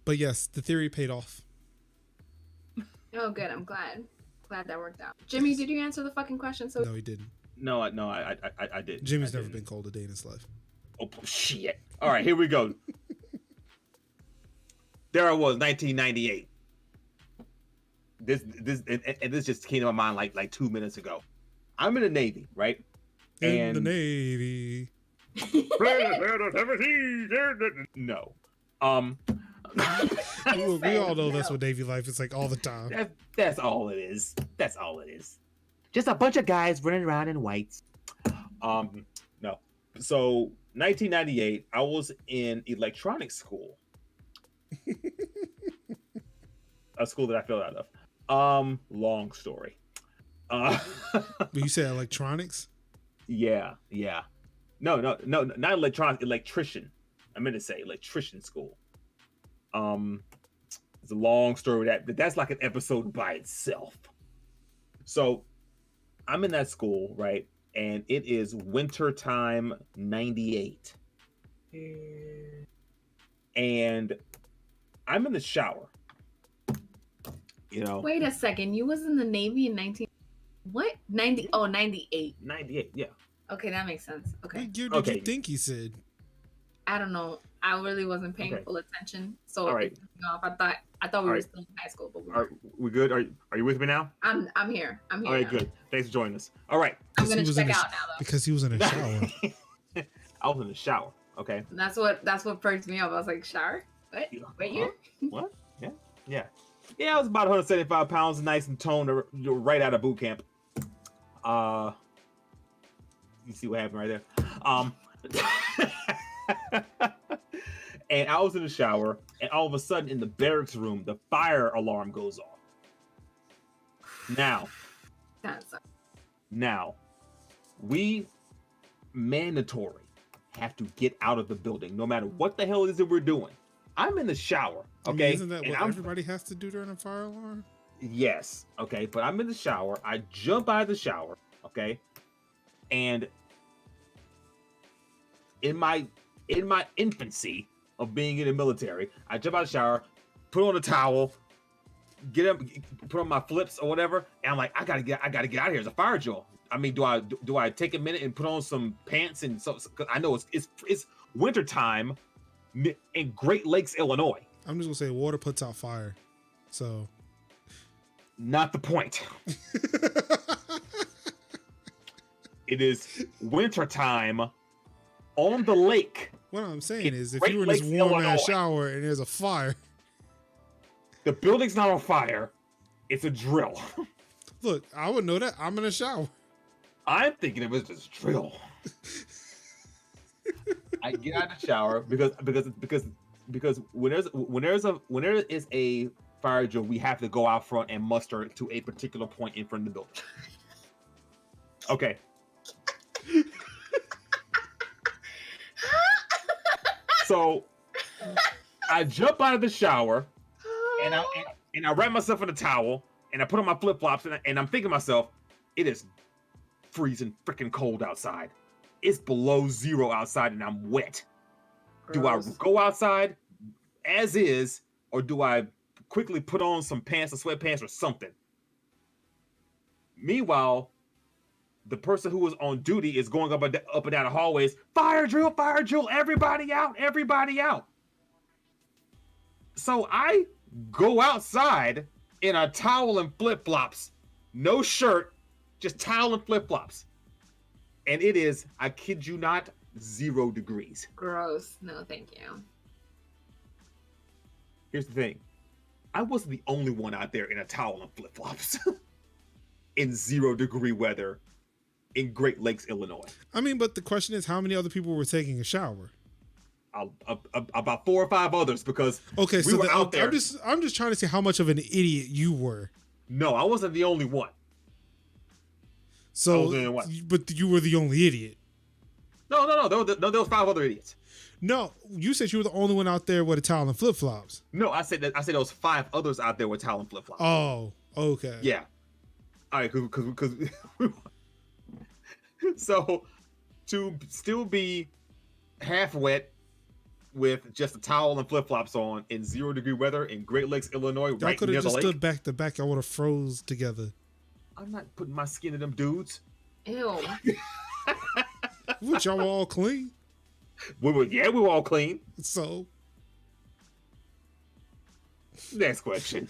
but yes, the theory paid off. Oh, good. I'm glad. Glad that worked out. Jimmy, did you answer the fucking question? So No, he didn't. No, I did. Jimmy's never been cold a day in his life. Oh shit! All right, here we go. There I was, 1998. This just came to my mind like 2 minutes ago. I'm in the Navy, right? In the Navy. No. We all know that's what Navy life is like all the time. That's all it is. That's all it is. Just a bunch of guys running around in whites. No. So 1998, I was in electronics school. A school that I fell out of. Long story. But you said electronics? Yeah. No, not electronics, electrician. I meant to say electrician school. It's a long story that's like an episode by itself. So I'm in that school, right? And it is wintertime 98. And I'm in the shower. You know. Wait a second. You was in the Navy in 98. 98, yeah. Okay, that makes sense. Okay. What year did you think he said? I don't know. I really wasn't paying full attention. So all right. I thought we were still in high school, but we good? Are you with me now? I'm here. I'm here. All right, good. Thanks for joining us. All right. I'm gonna check out now though. Because he was in a shower. I was in the shower. Okay. That's what perked me up. I was like, shower? What year? What? Yeah. Yeah, I was about 175 pounds, nice and toned, right out of boot camp. You see what happened right there. And I was in the shower, and all of a sudden in the barracks room, the fire alarm goes off. Now, we mandatory have to get out of the building, no matter what the hell it is that we're doing. I'm in the shower, okay? I mean, isn't that what everybody has to do during a fire alarm? Yes, okay, but I'm in the shower. I jump out of the shower, okay? And in my infancy of being in the military, I jump out of the shower, put on a towel, get up, put on my flips or whatever, and I'm like, I gotta get out of here. There's a fire drill. I mean, do I take a minute and put on some pants and so? Cause I know it's winter time in Great Lakes, Illinois. I'm just gonna say water puts out fire, so not the point. It is winter time on the lake. What I'm saying is, if you were in this warm ass shower and there's a fire, the building's not on fire. It's a drill. Look, I would know that. I'm in a shower. I'm thinking it was just drill. I get out of the shower because when there is a fire drill, we have to go out front and muster to a particular point in front of the building. Okay. So I jump out of the shower and I wrap myself in a towel and I put on my flip flops and I'm thinking to myself, it is freezing freaking cold outside. It's below 0 outside and I'm wet. Gross. Do I go outside as is, or do I quickly put on some pants or sweatpants or something? Meanwhile, the person who was on duty is going up and down the hallways. Fire drill, everybody out, everybody out. So I go outside in a towel and flip-flops, no shirt, just towel and flip-flops. And it is, I kid you not, 0 degrees. Gross. No, thank you. Here's the thing. I wasn't the only one out there in a towel and flip-flops in 0 degree weather in Great Lakes, Illinois. I mean, but the question is, how many other people were taking a shower? About 4 or 5 others, because we were out there. I'm just trying to see how much of an idiot you were. No, I wasn't the only one. So, but you were the only idiot. No. There was 5 other idiots. No, you said you were the only one out there with a towel and flip flops. No, I said there was 5 others out there with towel and flip flops. Oh, okay. Yeah. All right, because so to still be half wet with just a towel and flip flops on in 0 degree weather in Great Lakes, Illinois, y'all right could near have the just lake. stood back to back. I would have froze together. I'm not putting my skin in them dudes. Ew. Which y'all were all clean. We were all clean. So, next question.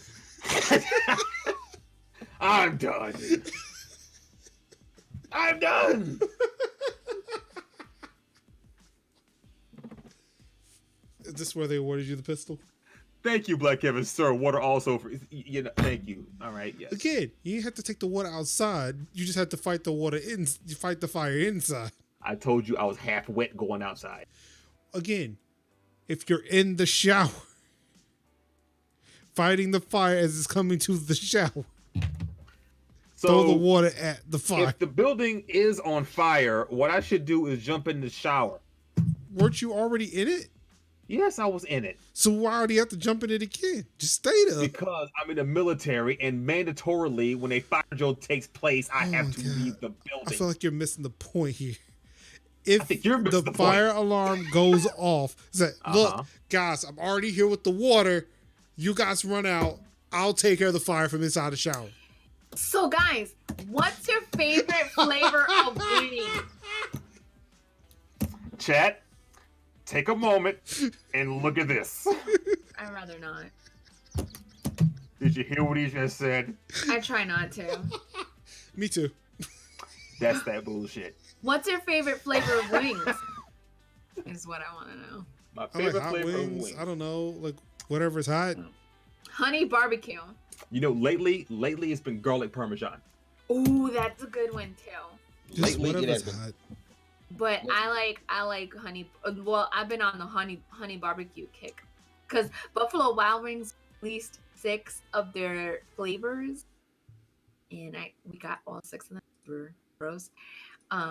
I'm done. I'm done. Is this where they awarded you the pistol? Thank you, Black Kevin. Sir, water also for thank you. All right, yes. Again, you didn't have to take the water outside. You just had to fight fight the fire inside. I told you I was half wet going outside. Again, if you're in the shower, fighting the fire as it's coming to the shower, so throw the water at the fire. If the building is on fire, what I should do is jump in the shower. Weren't you already in it? Yes, I was in it. So why do you have to jump in it again? Just stay there. Because I'm in the military, and mandatorily, when a fire drill takes place, I have to leave the building. I feel like you're missing the point here. I think you're missing the fire alarm goes off, say, look, guys, I'm already here with the water. You guys run out. I'll take care of the fire from inside the shower. So, guys, what's your favorite flavor of wings? Chat, take a moment and look at this. I'd rather not. Did you hear what he just said? I try not to. Me too. That's that bullshit. What's your favorite flavor of wings? Is what I want to know. My favorite hot flavor wings, of wings. I don't know, like whatever's hot. Honey barbecue. You know, lately it's been garlic parmesan. Ooh, that's a good one too. Just Lately, it whatever's has been. hot. But I like honey. Well, I've been on the honey barbecue kick, because Buffalo Wild Wings released 6 of their flavors, and we got all 6 of them. We're gross.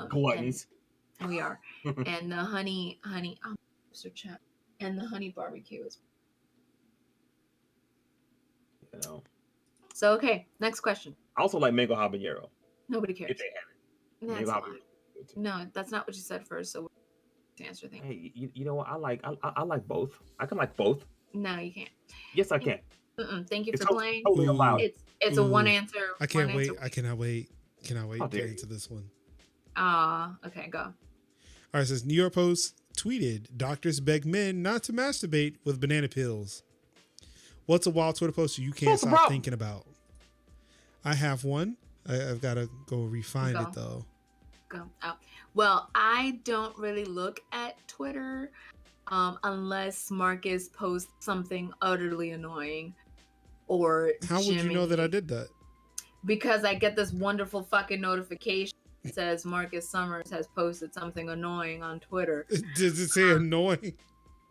Gluttons. We are. And the honey. Oh, Mr. Chat. And the honey barbecue is. You know. So okay, next question. I also like mango habanero. Nobody cares. If they have it. That's Mango a lie. habanero. No, that's not what you said first. So to answer things. Hey, you know what? I like both. I can like both. No, you can't. Yes, I can. Thank you It's for playing. totally allowed. It's a one answer. I can't one wait. answer. I cannot wait. Cannot wait How to dare get into this one. Okay, go. All right, it says New York Post tweeted, doctors beg men not to masturbate with banana pills. What's a wild Twitter post you can't stop thinking about? I have one. I've got to go refine it though. Go. Oh. Well, I don't really look at Twitter unless Marcus posts something utterly annoying or How would you know that I did that? Because I get this wonderful fucking notification that says Marcus Summers has posted something annoying on Twitter. Does it say annoying?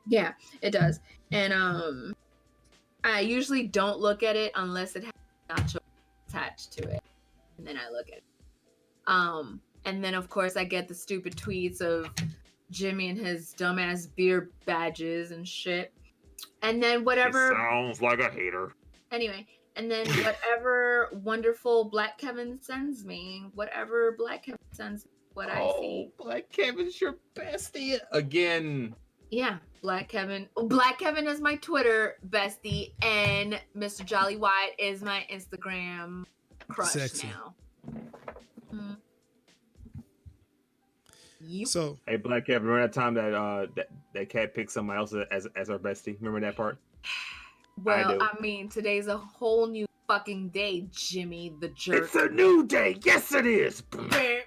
Yeah, it does. And I usually don't look at it unless it has Notcho attached to it. And then I look at it. And then of course I get the stupid tweets of Jimmy and his dumbass beer badges and shit. And then whatever. It sounds like a hater. Anyway, and then whatever wonderful Black Kevin sends me, what I see. Black Kevin's your bestie again. Yeah, Black Kevin. Black Kevin is my Twitter bestie, and Mr. Jolly White is my Instagram crush now. Mm. Yep. So, hey, Black Kevin, remember that time that cat picked somebody else as her bestie? Remember that part? Well, I mean, today's a whole new fucking day, Jimmy the jerk. It's a new day. Yes, it is. That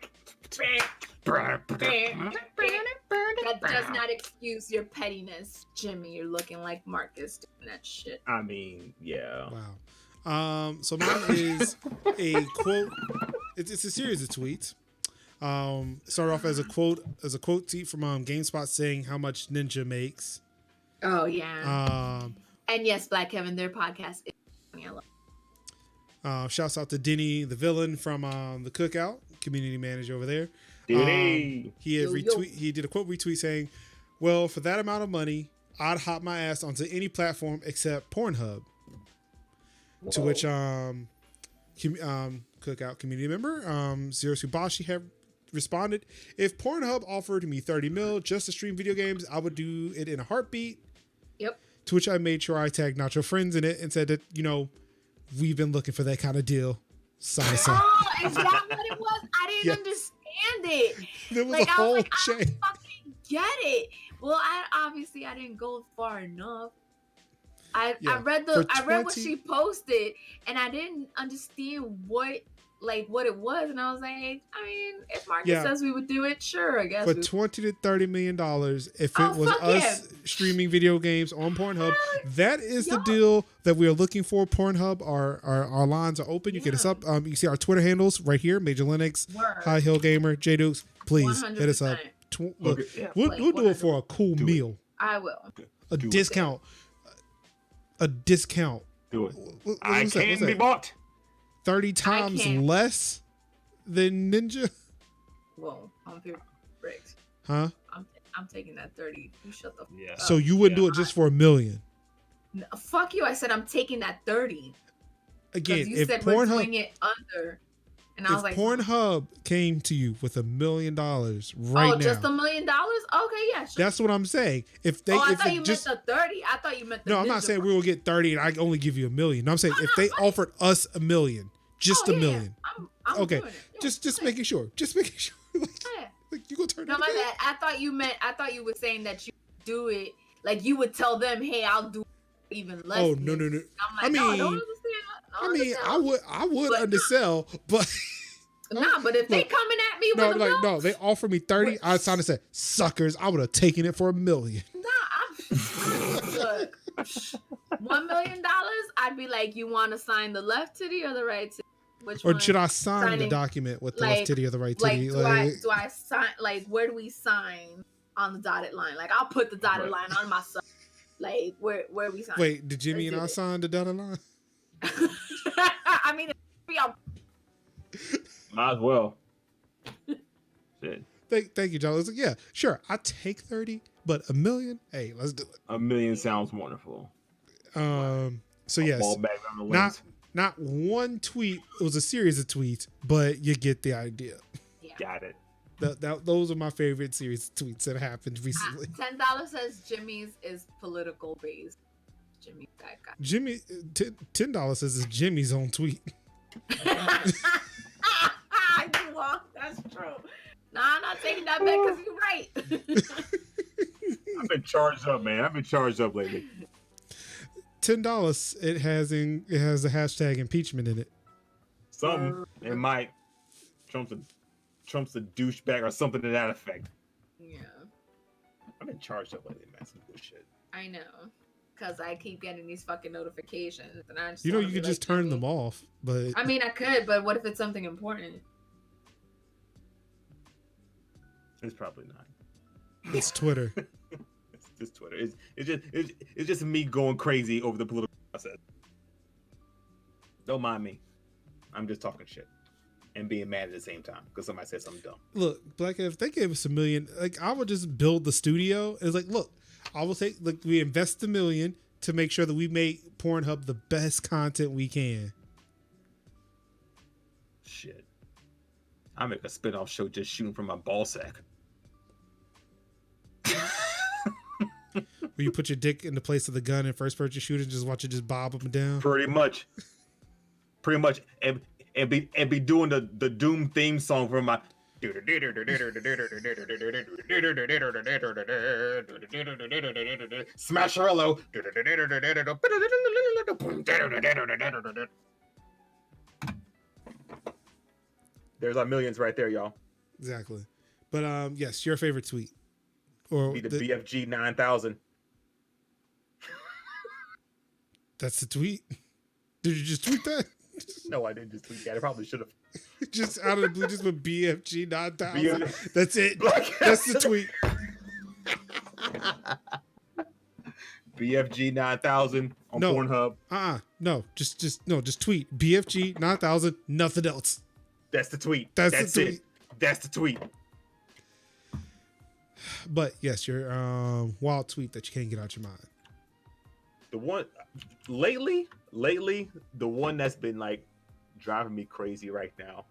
does not excuse your pettiness, Jimmy. You're looking like Marcus doing that shit. I mean, yeah. Wow. So mine is a quote. It's a series of tweets. Start off as a quote tweet from GameSpot saying how much Ninja makes. Oh yeah. And yes, Black Kevin, their podcast is Shouts out to Denny, the villain from the Cookout, community manager over there. Denny. He did a quote retweet saying, "Well, for that amount of money, I'd hop my ass onto any platform except Pornhub." Whoa. To which Cookout community member Zero Subashi have responded, "If Pornhub offered me 30 mil just to stream video games, I would do it in a heartbeat." Yep. To which I made sure I tagged Notcho friends in it and said that, we've been looking for that kind of deal. Oh, is that what it was? I didn't understand it. There was a whole chain. I don't fucking get it. Well, I didn't go far enough. I read what she posted, and I didn't understand what it was, and I was like, I mean, if Marcus says we would do it, sure, I guess. For $20 to $30 million, if it was us streaming video games on Pornhub, that is the deal that we are looking for. Pornhub, our lines are open. You can hit us up. You see our Twitter handles right here: Major Linux, High Hill Gamer, JayDukes. Please 100%. Hit us up. We'll do it for a cool meal. I will. A discount. A discount. Do it. I can be bought. 30 times less than Ninja? Whoa, I'm 50 bricks. Huh? I'm taking that 30. You shut the fuck up. So you wouldn't do it just for $1 million? No, fuck you. I said I'm taking that 30. Again, you if said we're Pornhub, doing it under, and I was like, Pornhub came to you with $1 million right now, just $1 million? Okay, yeah. Sure. That's what I'm saying. If they, I if thought it you just, meant the 30. I thought you meant the. no, I'm not saying we will get 30 and I only give you $1 million. No, I'm saying if they offered us $1 million, just $1 million. I'm okay, doing it. Yeah, just making sure. Just making sure. Like, yeah. like you gonna turn. No, my bad. I thought you were saying that you do it like you would tell them, hey, I'll do even less. Oh no. I'm like, I mean, no, I don't understand. I would undersell, but nah. But if they coming at me with no, they offer me 30. I was trying to say, suckers, I would have taken it for $1 million. Nah, look, $1 million. I'd be like, you want to sign the left titty or the right titty? Which Or one? should I sign the document with the left titty or the right titty? Do I sign? Like, where do we sign on the dotted line? Like, I'll put the dotted line on myself. Like, where we sign? Wait, did Jimmy and I sign the dotted line? I mean, might as well. Shit. Thank you, John. I was like, yeah, sure. I take 30, but $1 million. Hey, let's do it. $1 million sounds wonderful. So yes, not one tweet. It was a series of tweets, but you get the idea. Yeah. Got it. Those are my favorite series of tweets that happened recently. $10 says Jimmy's is political based. Jimmy's that guy. Jimmy, $10 says it's Jimmy's own tweet. That's true. Nah, I'm not taking that back because you're right. I've been charged up, man. I've been charged up lately. $10. It has the hashtag impeachment in it. Something. It might. Trump's a douchebag or something to that effect. Yeah. I've been charged up lately, man. Some bullshit. I know. Because I keep getting these fucking notifications. And I just you could just turn them off. But I mean, I could, but what if it's something important? It's probably not. It's Twitter. It's just Twitter. It's just me going crazy over the political process. Don't mind me. I'm just talking shit and being mad at the same time because somebody said something dumb. Look, Black, if they gave us $1 million, like I would just build the studio. It's like, look, I will take, like, we invest $1 million to make sure that we make Pornhub the best content we can. Shit. I make a spinoff show just shooting from my ball sack. Where you put your dick in the place of the gun and first person shooter, just watch it just bob up and down. Pretty much, and be doing the Doom theme song from my. Smasherello. There's our millions right there, y'all. Exactly. But yes, your favorite tweet. Or be the BFG 9000. That's the tweet. Did you just tweet that? No, I didn't just tweet that. I probably should have. Just out of the blue, just with BFG 9000. That's it. That's the tweet. BFG 9000 on Pornhub. No, just tweet BFG 9000. Nothing else. That's the tweet. That's the tweet. It. That's the tweet. But yes, your wild tweet that you can't get out your mind. The one lately, the one that's been like driving me crazy right now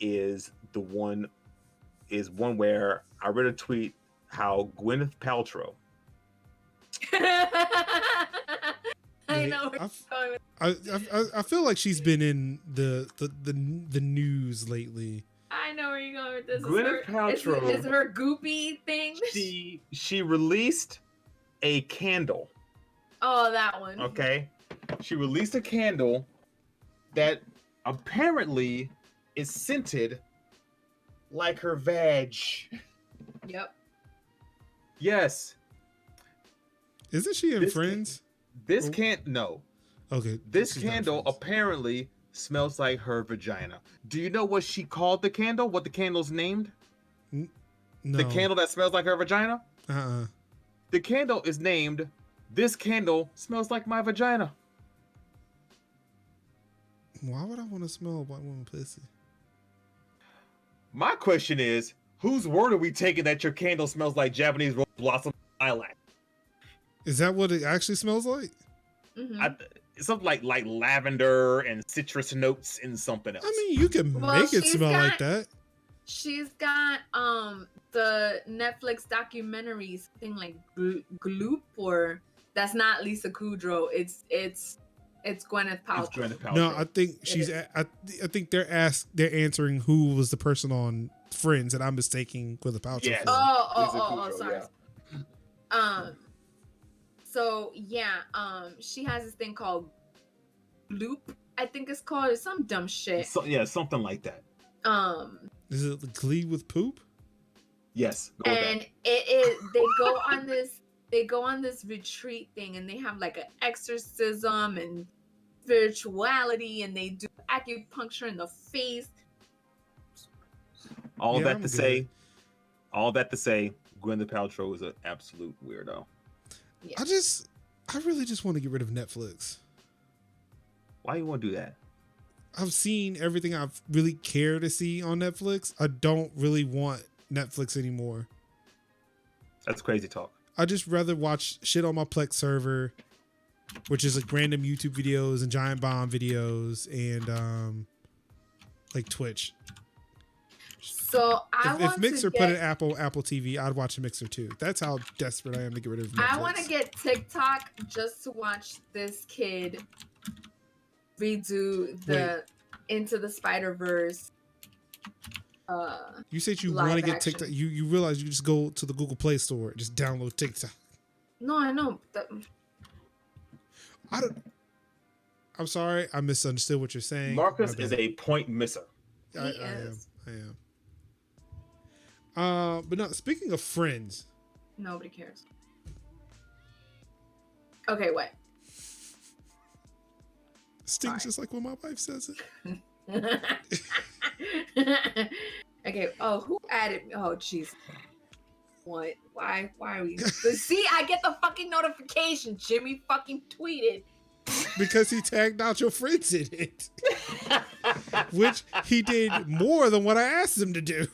is one where I read a tweet how Gwyneth Paltrow. I know. I feel like she's been in the news lately. I know where you're going with this. Gwyneth Paltrow is her goopy thing. She released a candle. Oh, that one. Okay. She released a candle that apparently is scented like her vag. Yep. Yes. Isn't she in Friends? This can't. No. Okay. This candle apparently smells like her vagina. Do you know what she called the candle? What the candle's named? No. The candle that smells like her vagina? The candle is named, "This candle smells like my vagina." Why would I want to smell a white woman pussy? My question is, Whose word are we taking that your candle smells like Japanese rose blossom lilac? Is that what it actually smells like? Mm-hmm. Something like lavender and citrus notes and something else. I mean, you can make it smell like that. She's got the Netflix documentaries thing like Gloop, or that's not Lisa Kudrow. It's Gwyneth Paltrow. No, I think I think they're answering who was the person on Friends, and I'm mistaking Gwyneth Paltrow. Yes. For. Oh, sorry. Yeah. So yeah, she has this thing called Loop, I think it's called. It's some dumb shit. Something like that. Is it the Glee with poop? Yes. And it is. They go on this retreat thing, and they have like an exorcism and spirituality, and they do acupuncture in the face. All that to say, Gwyneth Paltrow is an absolute weirdo. Yeah. I really just want to get rid of Netflix. Why you want to do that? I've seen everything I've really cared to see on Netflix. I don't really want Netflix anymore. That's crazy talk. I just rather watch shit on my Plex server, which is like random YouTube videos and Giant Bomb videos and like Twitch. So if Mixer put an Apple TV, I'd watch a Mixer too. That's how desperate I am to get rid of Netflix. I want to get TikTok just to watch this kid redo the Into the Spider-Verse. You said you want to get TikTok. You realize you just go to the Google Play Store and just download TikTok. No, I know. I'm sorry, I misunderstood what you're saying. Marcus is a point misser. I am. But no, speaking of Friends. Nobody cares. Okay, what? Stings just like when my wife says it. Okay. Oh, who added me? Oh, jeez. What? Why are we? See, I get the fucking notification. Jimmy fucking tweeted. Because he tagged out your friends in it. Which he did more than what I asked him to do.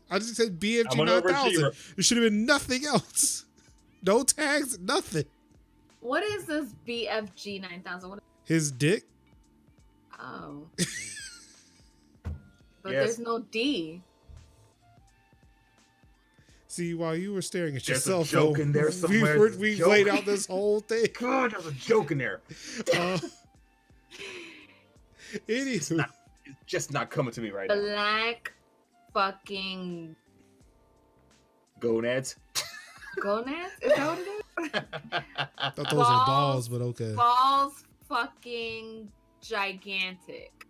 I just said BFG 9000. There should have been nothing else. No tags, nothing. What is this BFG 9000? His dick? Oh. But there's no D. See, while you were staring at there's your cell phone, in there somewhere. We laid out this whole thing. God, there's a joke in there. It's just not coming to me right now. Black fucking gonads. Gonads? Is that what it is? I thought those were balls, but okay. Balls fucking gigantic.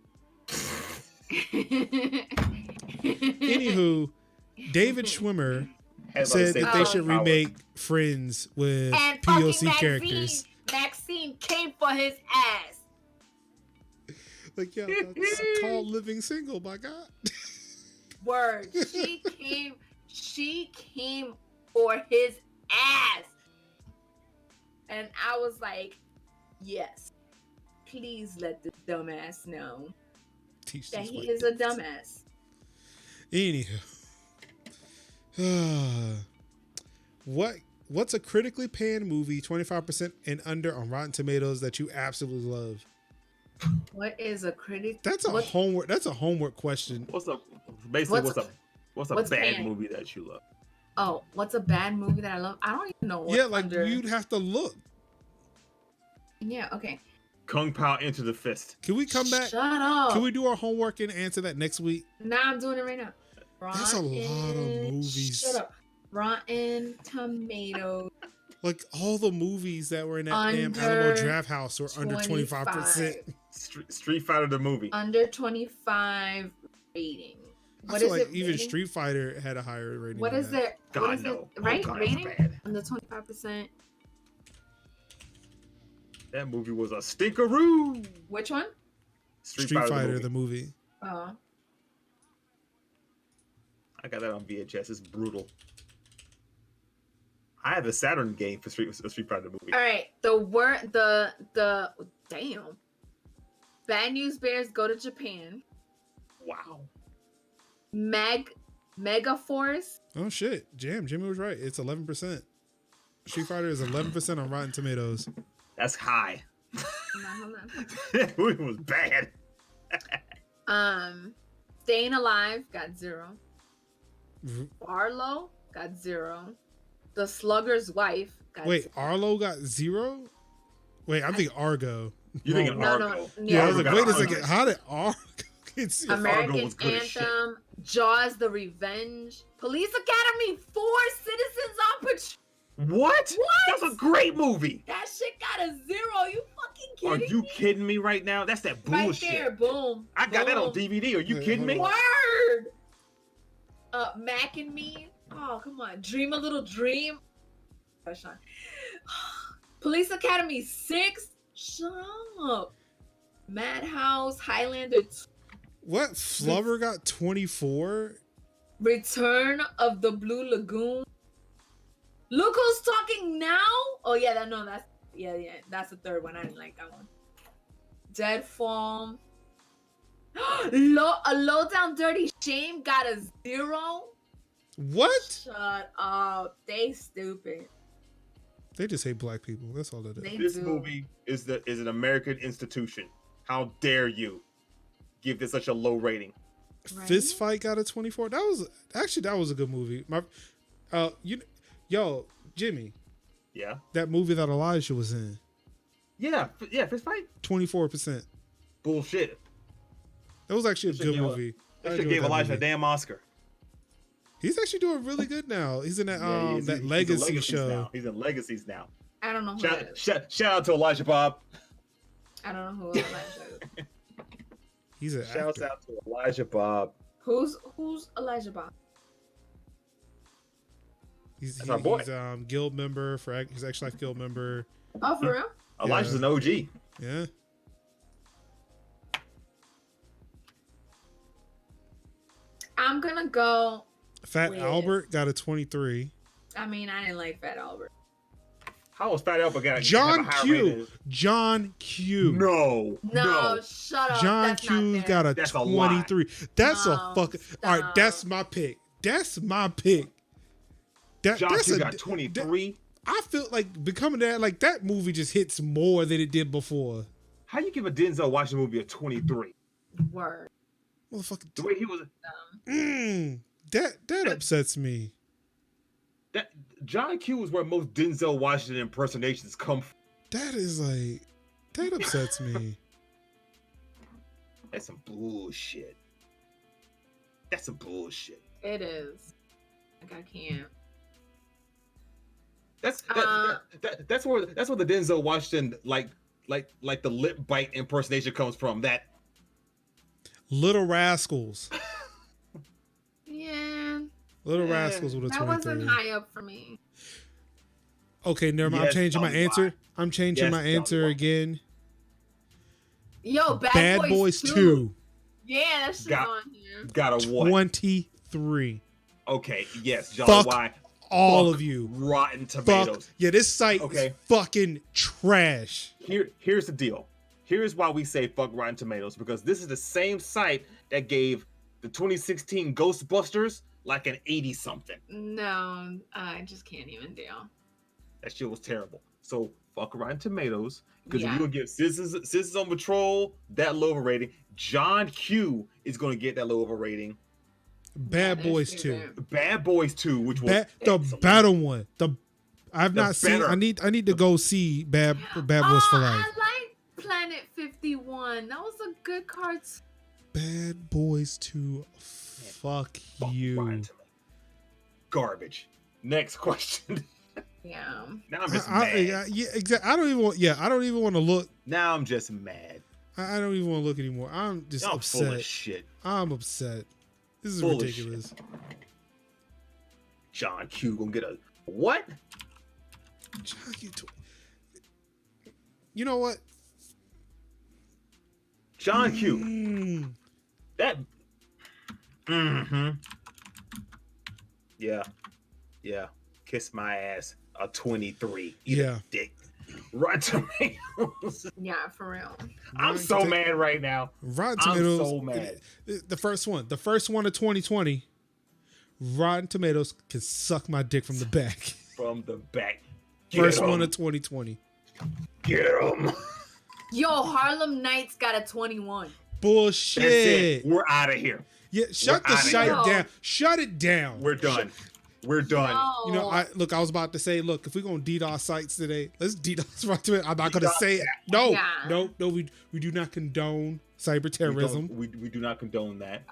Anywho, David Schwimmer said that they should remake Friends with and POC characters. Maxine came for his ass. Like, yeah, that's called living single, my God. Word. She came for his ass. And I was like, yes, please let the dumbass know that he is a dumbass. Anywho. What's a critically panned movie 25% and under on Rotten Tomatoes that you absolutely love? What is a critic? That's a homework question. What's a bad panned? Movie that you love? Oh, what's a bad movie that I love? I don't even know. You'd have to look. Yeah, okay. Kung Pao Enter the Fist. Can we come back? Shut up. Can we do our homework and answer that next week? Nah, I'm doing it right now. That's a lot of movies. Shut up. Rotten Tomatoes. Like all the movies that were in that damn Alamo Draft House were under 25%. Street Fighter the movie. Under 25 rating. I feel like even Street Fighter had a higher rating. What is there? God, what is no. it? Right? God, rating? Under 25%. That movie was a stinkeroo. Which one? Street Fighter the movie. Oh. I got that on VHS. It's brutal. I have the Saturn game for Street Fighter the movie. All right. The Bad News Bears go to Japan. Wow. Mega Force. Oh shit, Jimmy was right. It's 11%. Street Fighter is 11% on Rotten Tomatoes. That's high. Hold on. That movie was bad. Staying Alive got 0. Arlo got 0. The Slugger's Wife got 0. Arlo got 0? Wait, I'm thinking Argo. You thinking Argo? No. Yeah, I was like, wait a Argo. second. How did Argo get 0? American was good as shit. Anthem, Jaws: The Revenge, Police Academy 4, Citizens on Patrol. What? That's a great movie. That shit got a 0. You fucking Are kidding you me? kidding me right now? That's that Right bullshit. there, boom. I got that on boom. DVD. Are you Wait, kidding me? hold Word. Mac and Me. Oh, come on. Dream a Little Dream. Police Academy 6. Shut up. Madhouse, Highlander 2. What? Flubber got 24? Return of the Blue Lagoon. Look Who's Talking Now. Oh yeah, that's the third one. I didn't like that one. Deadfall. A Low Down Dirty Shame got a 0. What? Shut up. They stupid. They just hate black people. That's all it is. They This do. movie is an American institution. How dare you give this such a low rating? Right? Fist Fight got a 24. That was a good movie. Jimmy, Yeah. that movie that Elijah was in, Yeah. Fist Fight. 24%. Bullshit. That was actually a They good should movie. They I should enjoyed give that Elijah a movie. damn Oscar. He's actually doing really good now. He's in that Yeah, he's in Legacy Legacies show. now. He's in Legacies now. I don't know who that is. Shout out to Elijah Bob. I don't know who Elijah is. He's an Shouts actor. out to Elijah Bob. Who's Elijah Bob? He's our boy. He's guild member he's actually like guild member. Oh, for real? Elijah's an OG. Yeah. I'm gonna go. Fat with- Albert got a 23. I mean, I didn't like Fat Albert. How was Fat Albert got John have a higher Q. rating? John Q. No, shut up. John That's Q not got a That's a lie. 23. That's No, a fucking. All right, stop. that's my pick. That's my pick. John That's Q a- got 23. I feel like becoming that movie just hits more than it did before. How you give a Denzel Washington movie a 23? Word. Motherfucker. The way he was That upsets me. that John Q is where most Denzel Washington impersonations come from. That upsets me. That's some bullshit. That's some bullshit. It is. Like, I can't. That's where the Denzel Washington like the lip bite impersonation comes from. That Little Rascals. Yeah. Little Yeah. Rascals with a That 23. wasn't high up for me. Okay, never mind. Yes, I'm changing my Johnny answer. Why. I'm changing Yes, my Johnny answer Why. again. Yo, Bad Boys 2. Yeah, that shit's Got- on here. got a what? 23. Okay, yes, John Fuck Y. all Fuck of you. Rotten Fuck. Tomatoes. Yeah, this site Okay. is fucking trash. Here's the deal. Here's why we say fuck Rotten Tomatoes, because this is the same site that gave the 2016 Ghostbusters like an 80 something. No, I just can't even deal. That shit was terrible. So fuck Rotten Tomatoes, because if Yeah. you're gonna give Citizens on Patrol that low of a rating, John Q is gonna get that low of a rating. Bad Yeah, Boys that's 2. stupid. Bad Boys 2, which was The excellent. better one. I've The not seen. better. I need to go see Bad Boys for Life. I like Planet 51. That was a good cartoon. Bad Boys 2. Fuck Fuck you. Rotten Tomatoes. Garbage. Next question. Yeah. Now I'm just mad. Yeah, exactly. I don't even want to look. Now I'm just mad. I don't even want to look anymore. I'm just Y'all full of upset. shit. I'm upset. This is Full of ridiculous. John Q gonna get a what? You know what? John Q. Mm. That. Mm-hmm. Yeah. Yeah. Kiss my ass. A 23. Eat a Yeah. dick. Rotten Tomatoes. Yeah, for real. I'm so mad right now. Rotten Tomatoes. I'm so mad. The first one of 2020. Rotten Tomatoes can suck my dick from the back. From the back. First one of 2020. Get him. Yo, Harlem Nights got a 21. Bullshit. That's it. We're out of here. Yeah, shut the shit down. Shut it down. We're done. We're done. No. You know, I was about to say, look, if we're gonna DDoS sites today, let's DDoS Rotten Tomatoes. I'm not gonna say it. No, no, we do not condone cyber terrorism. We do not condone that.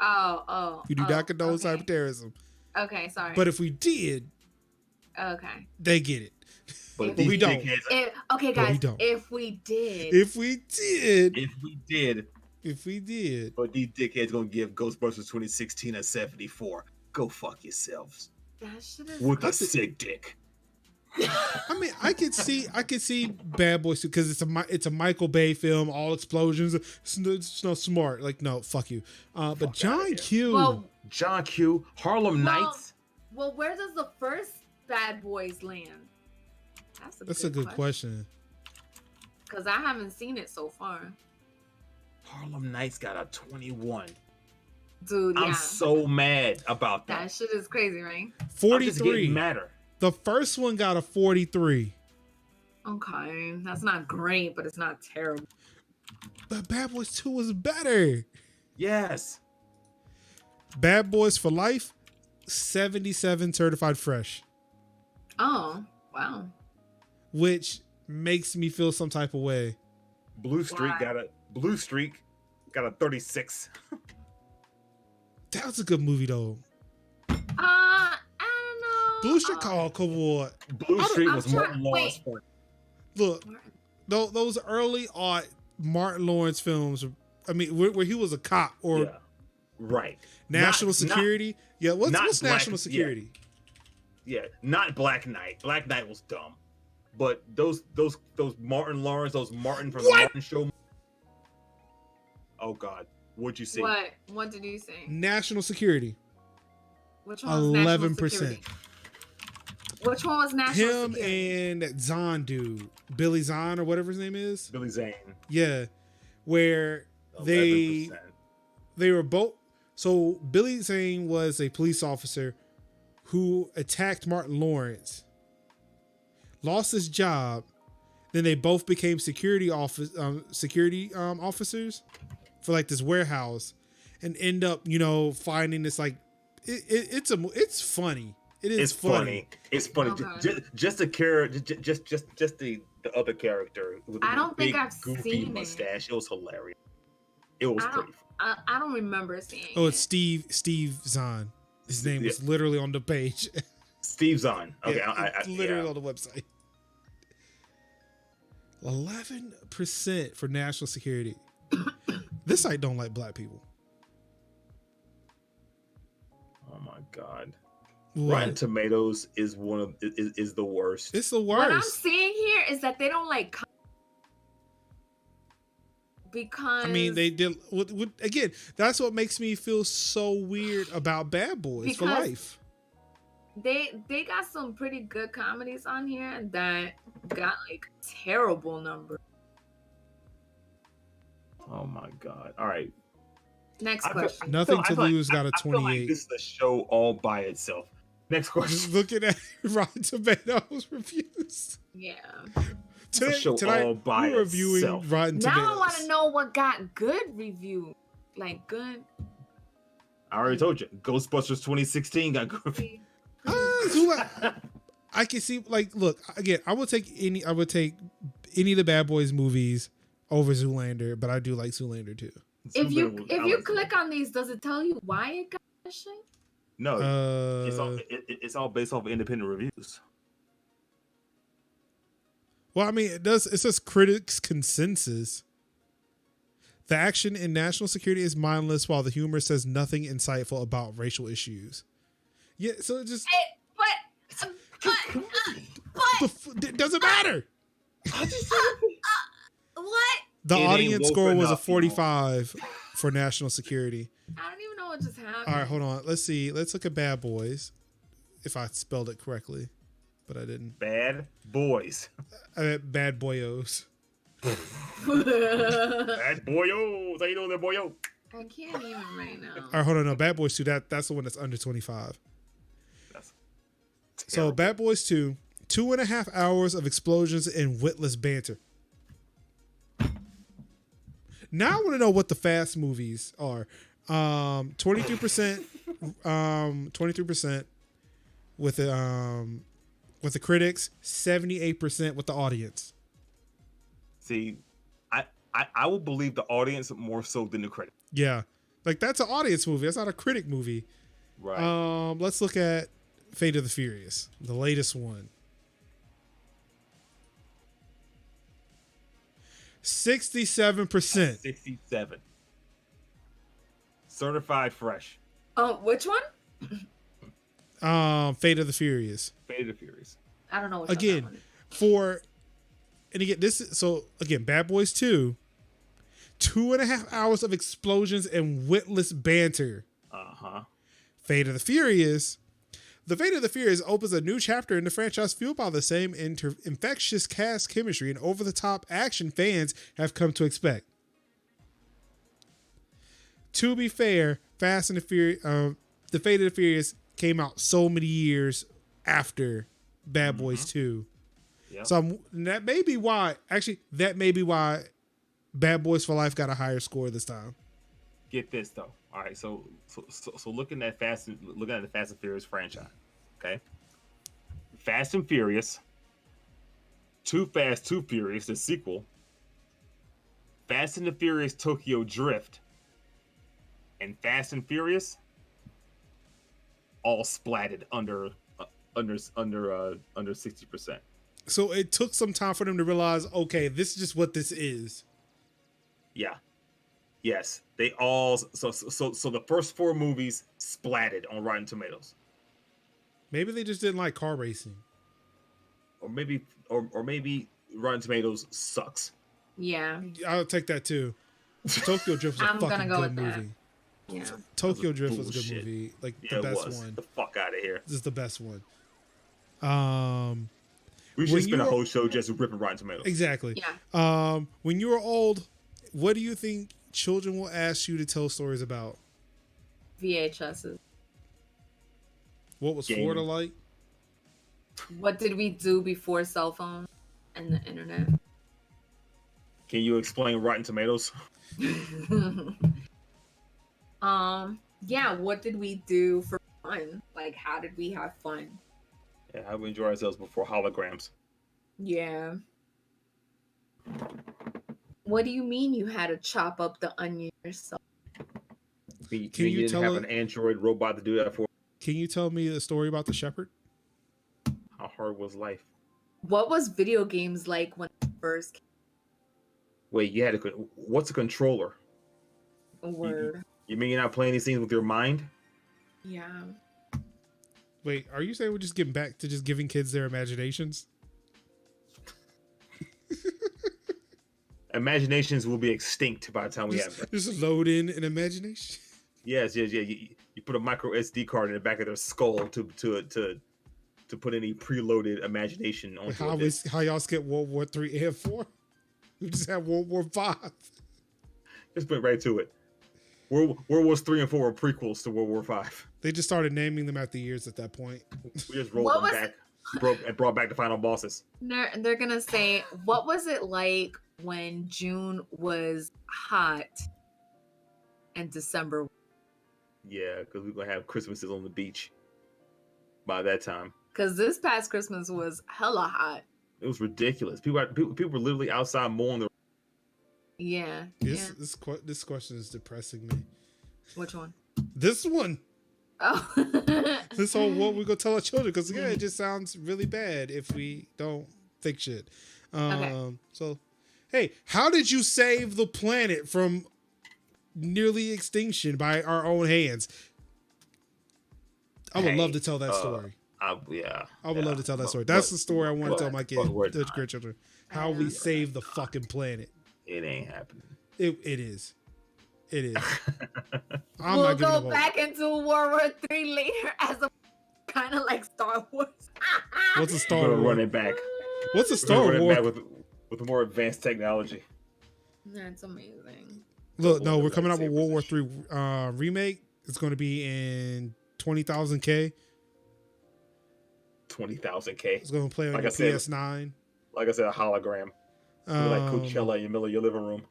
We do not condone cyber terrorism. Okay, sorry. But if we did, okay, they get it. But we don't. Okay, guys. If we did. But these dickheads gonna give Ghostbusters 2016 a 74. Go fuck yourselves. That shit is with a sick dick. I mean, I could see Bad Boys 2 because it's a Michael Bay film, all explosions. It's no smart. Like, no, fuck you. But John Q. John Q. Harlem Nights. Well, where does the first Bad Boys land? That's a good question. Because I haven't seen it so far. Harlem Nights got a 21. Dude, I'm so mad about that. That shit is crazy, right? 43. Matter. The first one got a 43. Okay, that's not great, but it's not terrible. But Bad Boys 2 was better. Yes. Bad Boys for Life, 77 certified fresh. Oh, wow. Which makes me feel some type of way. Blue Streak got a 36. That was a good movie though. I don't know. Blue Streak called Award. Blue Streak was Martin Lawrence point. Look, those early Martin Lawrence films. I mean, where he was a cop or right. National Security. What's National Security? Yeah, not Black Knight. Black Knight was dumb. But those Martin Lawrence, those Martin from the Martin Show. Oh God, what'd you see? What did you say? National Security. Which one was 11%? Which one was National Him Security? and Zahn dude, Billy Zahn or whatever his name is. Billy Zane. Yeah, where 11%. they were both. So Billy Zane was a police officer who attacked Martin Lawrence, lost his job. Then they both became security officers for like this warehouse, and end up finding this like it's funny. It is funny. It's funny. Okay. Just the character, just the other character with the big goofy mustache. It was hilarious. It was pretty funny. I don't remember seeing. Oh, it's Steve Zahn. His name is literally on the page. Steve Zahn. Okay, it's literally on the website. 11% for national security. This site don't like black people. Oh my God. What? Rotten Tomatoes is is the worst. It's the worst. What I'm seeing here is that they don't like because I mean they did again. That's what makes me feel so weird about Bad Boys for Life. They got some pretty good comedies on here that got like terrible numbers. Oh my God! All right. Next question. Nothing to Lose got a 28. I feel like this is a show all by itself. Next question. Just looking at Rotten Tomatoes reviews. Yeah. Tonight we're reviewing Rotten Tomatoes. Now I want to know what got good review. Like good. I already told you. Ghostbusters 2016 got good review. I can see, like, look, again, I would take any of the Bad Boys movies over Zoolander, but I do like Zoolander too. If you click on these, does it tell you why it got that shit? No, it's all based off of independent reviews. Well, I mean, it says critics' consensus. The action in national security is mindless, while the humor says nothing insightful about racial issues. Yeah, so it just. It doesn't matter. What? The audience score was a 45 for national security. I don't even know what just happened. All right, hold on. Let's see. Let's look at Bad Boys. If I spelled it correctly. but I didn't. Bad Boys. I meant Bad Boyos. Bad Boyos. How you doing there, boyo? I can't even right now. All right, hold on. No, Bad Boys 2. That's the one that's under 25. That's So terrible. Bad Boys 2, 2.5 hours of explosions and witless banter. Now I want to know what the Fast movies are. 23%, 23% with the critics, 78% with the audience. See, I will believe the audience more so than the critic. Yeah, like that's an audience movie. That's not a critic movie. Right. Let's look at Fate of the Furious, the latest one. 67%. 67. Certified fresh. Which one? Fate of the Furious. Fate of the Furious. I don't know. Which Again, one that and again, Bad Boys 2, 2.5 hours of explosions and witless banter. Uh-huh. Fate of the Furious. The Fate of the Furious opens a new chapter in the franchise fueled by the same infectious cast chemistry and over-the-top action fans have come to expect. To be fair, Fast and the Furious, the Fate of the Furious came out so many years after Bad Boys 2. Yep. So that may be why. Actually, that may be why Bad Boys for Life got a higher score this time. Get this though. All right, so looking at the Fast and Furious franchise, okay? Fast and Furious, Too Fast, Too Furious, the sequel, Fast and the Furious Tokyo Drift, and Fast and Furious, all splatted under 60%. So it took some time for them to realize, okay, this is just what this is. Yeah. Yes, they all. So the first 4 movies splatted on Rotten Tomatoes, Maybe they just didn't like car racing. or maybe Rotten Tomatoes sucks. Yeah. I'll take that too. Tokyo Drift was a I'm gonna fucking go good with that. movie. Yeah. Tokyo Drift was a good bullshit. movie. Like Yeah, the best it was. one. The fuck out of here. This is the best one. We When should spend you a were- whole show just ripping Rotten Tomatoes. Exactly. Yeah. When you were old, what do you think children will ask you to tell stories about? VHSs. What was Gaming. Florida like? What did we do before cell phones and the internet? Can you explain Rotten Tomatoes? Yeah, what did we do for fun? Like, how did we have fun? Yeah, how we enjoy ourselves before holograms. Yeah. What do you mean you had to chop up the onion yourself? You Can you didn't tell have it- an Android robot to do that for? Can you tell me a story about the shepherd? How hard was life? What was video games like when they first came? Wait, you had what's a controller? Word. You mean you're not playing these things with your mind? Yeah. Wait, are you saying we're just getting back to just giving kids their imaginations? Imaginations will be extinct by the time we have that. Just load in an imagination. Yes. You put a micro SD card in the back of their skull to put any preloaded imagination on. How y'all skip World War 3 and 4? We just have World War 5. Just put right to it. World Wars 3 and 4 were prequels to World War 5. They just started naming them after years at that point. We just rolled What them was- back, and brought back the final bosses. They're gonna say, what was it like when June was hot and December? Yeah, because we're gonna have Christmases on the beach by that time. Because this past Christmas was hella hot. It was ridiculous. People were literally outside mowing the. Yeah. This question is depressing me. Which one? This one. Oh. This whole what we gonna tell our children, because it just sounds really bad if we don't fix shit. Okay. So, hey, how did you save the planet from nearly extinction by our own hands? I would love to tell that story. I would love to tell that story. That's the story I want to tell my kids, the grandchildren. How we save the fucking planet. It ain't happening. It is. It is. I'm We'll not giving go up hope. back into World War III later as a kind of like Star Wars. What's a We're Star gonna run Wars? it back. What's a We're Star gonna run it Wars? back with more advanced technology. That's amazing. Look, no, Double we're coming out with lightsabers World War and III remake. It's going to be in 20,000K. 20,000K. It's going to play on Like your I said- PS9. Like I said, a hologram. Like Coachella in the middle of your living room.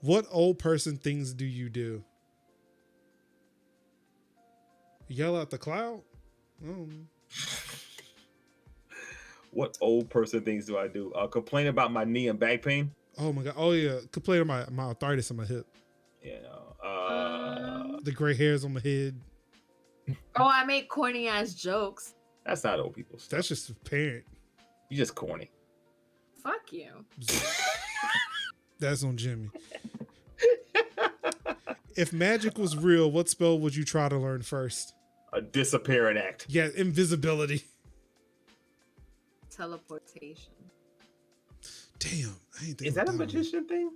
What old person things do you do? Yell at the cloud? Oh. What old person things do I do? Complain about my knee and back pain. Oh my god. Oh yeah. Complain about my arthritis on my hip. You know, The gray hairs on my head. Oh, I make corny ass jokes. that's not old people stuff. That's just apparent. You just corny. Fuck you. That's on Jimmy. If magic was real, what spell would you try to learn first? A disappearing act. Yeah, invisibility. Teleportation. Damn. I ain't think Is that a about magician thing?